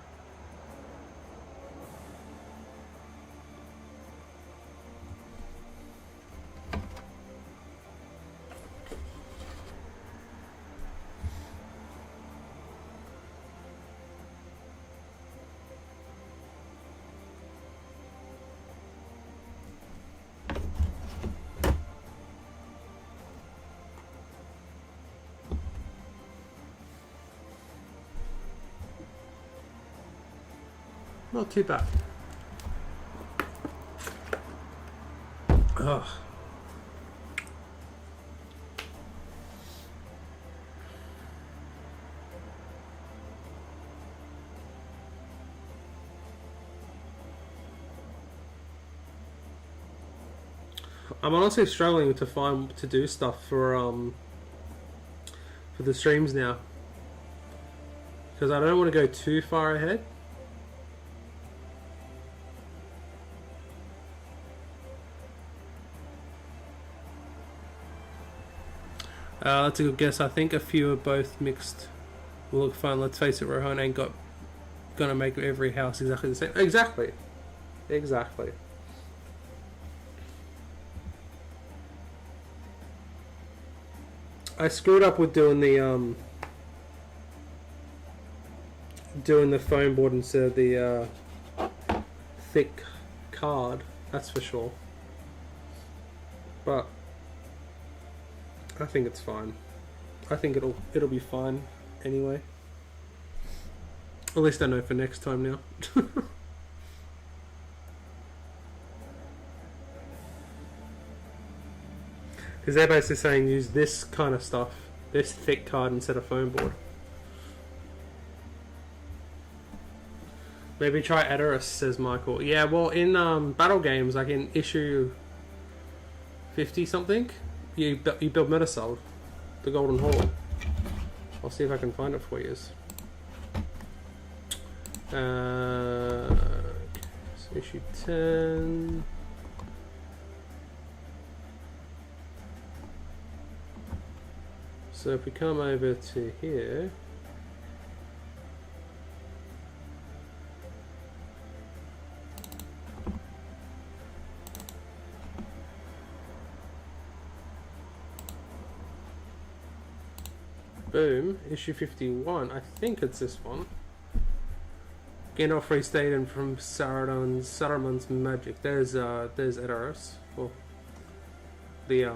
not too bad. Ugh. I'm honestly struggling to do stuff for the streams now because I don't want to go too far ahead. That's a good guess. I think a few are both mixed will look fun. Let's face it, Rohan ain't gonna make every house exactly the same. Exactly. Exactly. I screwed up with doing the foam board instead of the thick card. That's for sure. But I think it's fine. I think it'll be fine anyway. At least I know for next time now. Because they're basically saying use this kind of stuff, this thick card instead of foam board. Maybe try Edoras, says Michael. Yeah, well in battle games, like in issue 50 something, you build Metasol, the Golden Hall. I'll see if I can find it for you. So issue 10. So if we come over to here, boom, issue 51, I think it's this one. Gandalf restated from Saruman's magic. There's Edoras, or the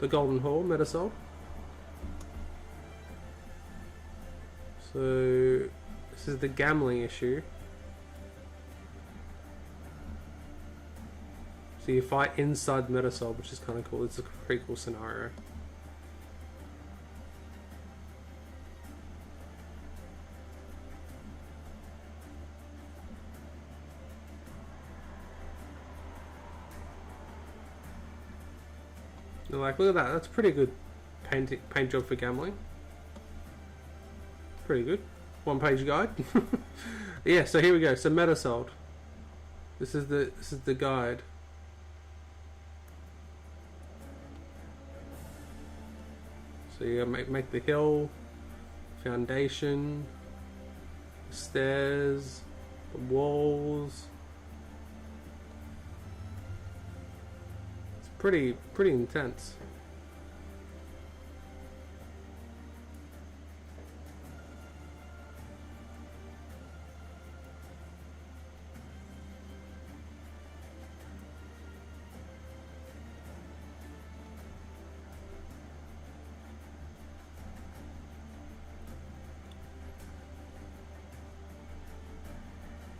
Golden Hall Metasoul. So this is the gambling issue. So you fight inside Metasoul, which is kind of cool. It's a pretty cool scenario. Like, look at that. That's pretty good paint job for gambling. Pretty good. 1-page guide. Yeah. So here we go. So Metasold. This is the guide. So you gotta make the hill, foundation, the stairs, the walls. Pretty intense.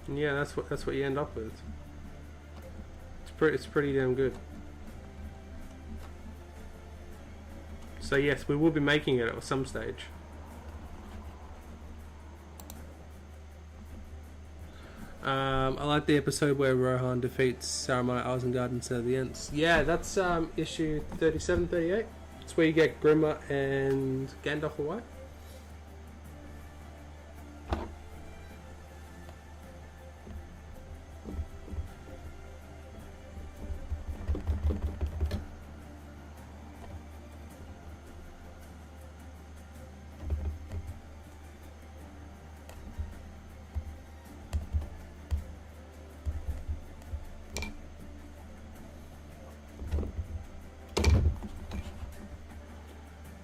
And yeah, that's what you end up with. It's pretty damn good. So yes, we will be making it at some stage. I like the episode where Rohan defeats Saruman at Isengard instead of the Ents. Yeah, that's issue 37, 38. It's where you get Grimmer and Gandalf away.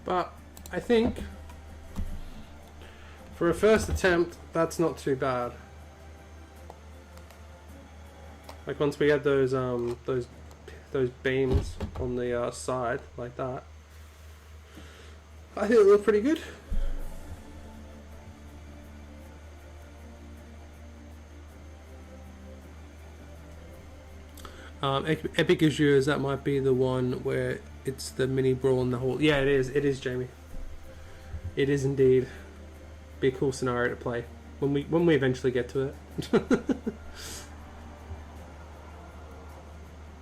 But I think for a first attempt, that's not too bad. Like once we had those beams on the side like that, I think it looked pretty good. Epic Issues, that might be the one where it's the mini brawl in the hall. Yeah, it is, Jamie. It is indeed. Be a cool scenario to play when we eventually get to it.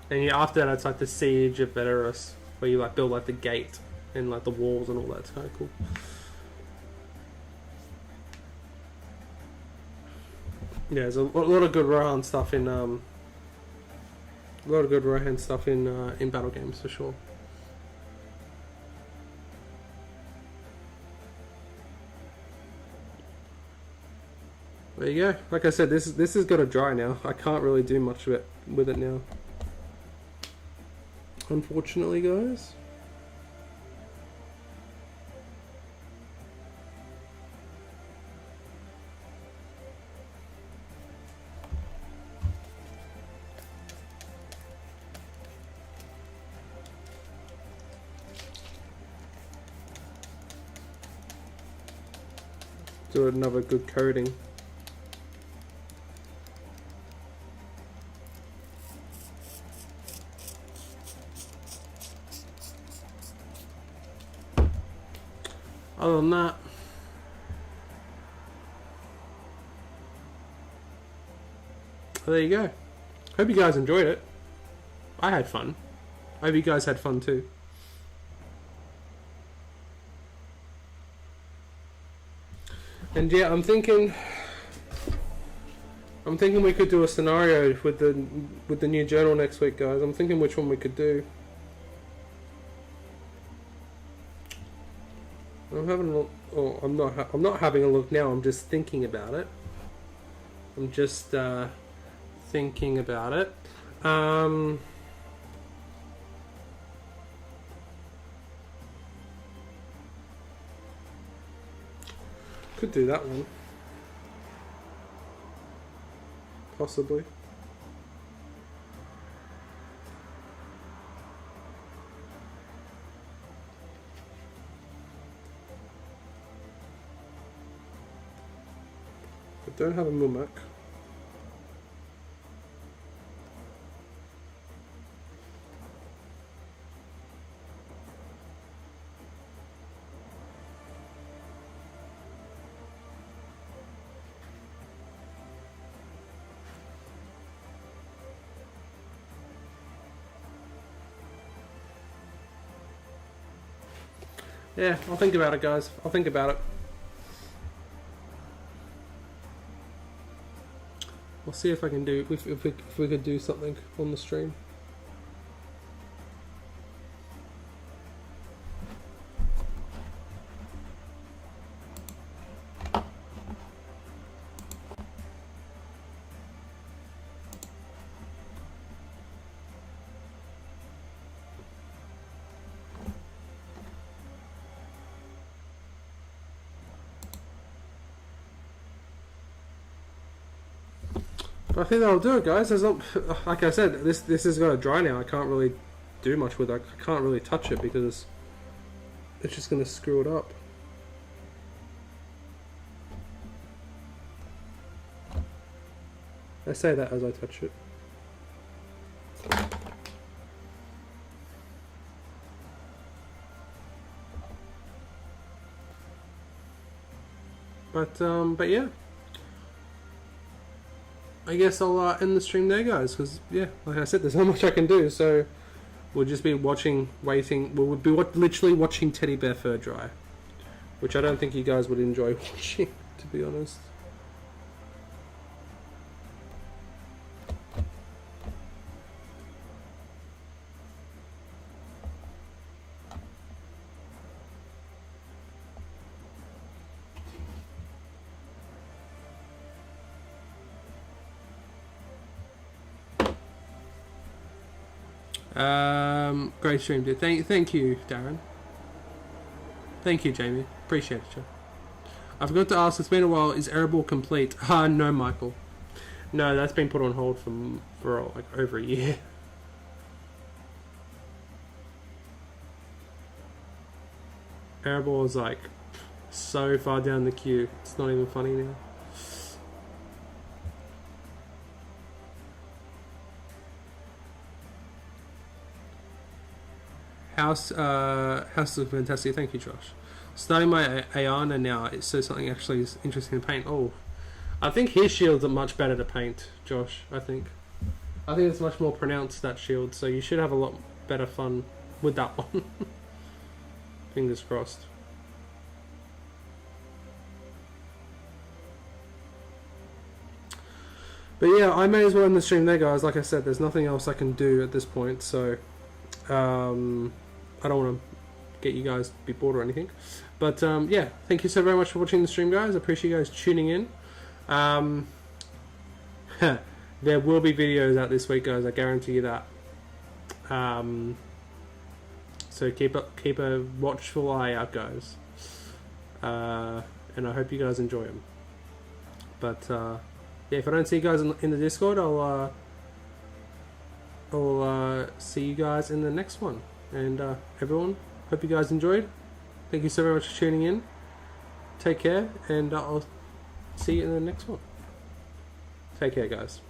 And yeah, after that, it's like the siege of Edoras, where you like build like the gate and like the walls and all that. It's kind of cool. Yeah, there's a lot of good Rohan stuff in in battle games for sure. There you go. Like I said, this has got to dry now. I can't really do much of it with it now, unfortunately, guys. Do another good coating. Other than that, there you go. Hope you guys enjoyed it. I had fun. I hope you guys had fun too. And yeah, I'm thinking I'm thinking we could do a scenario with the new journal next week, guys. I'm thinking which one we could do. I'm having a look. Oh, I'm not having a look now. I'm just thinking about it. I'm just thinking about it. Could do that one. Possibly. I don't have a Mumak. Yeah, I'll think about it, guys. I'll think about it. I'll see if I can do if we could do something on the stream. I think that'll do it, guys. There's not, like I said, this is going to dry now. I can't really do much with it. I can't really touch it because it's just going to screw it up. I say that as I touch it. But yeah. I guess I'll end the stream there, guys, because, yeah, like I said, there's not much I can do, so we'll just be watching, waiting, we'll be literally watching teddy bear fur dry, which I don't think you guys would enjoy watching, to be honest. Great stream, dude. Thank you, Darren. Thank you, Jamie. Appreciate it, I forgot to ask, it's been a while, is Erebor complete? No, Michael. No, that's been put on hold for like over a year. Erebor is like so far down the queue. It's not even funny now. House looks fantastic. Thank you, Josh. Starting my Ayana now, it says something actually is interesting to paint. Oh, I think his shields are much better to paint, Josh. I think it's much more pronounced, that shield, so you should have a lot better fun with that one. Fingers crossed. But yeah, I may as well end the stream there, guys. Like I said, there's nothing else I can do at this point, so I don't want to get you guys to be bored or anything. But yeah, thank you so very much for watching the stream, guys. I appreciate you guys tuning in. There will be videos out this week, guys. I guarantee you that. So keep a watchful eye out, guys. And I hope you guys enjoy them. But yeah, if I don't see you guys in the Discord, I'll see you guys in the next one. And everyone, hope you guys enjoyed. Thank you so very much for tuning in. Take care, and I'll see you in the next one. Take care, guys.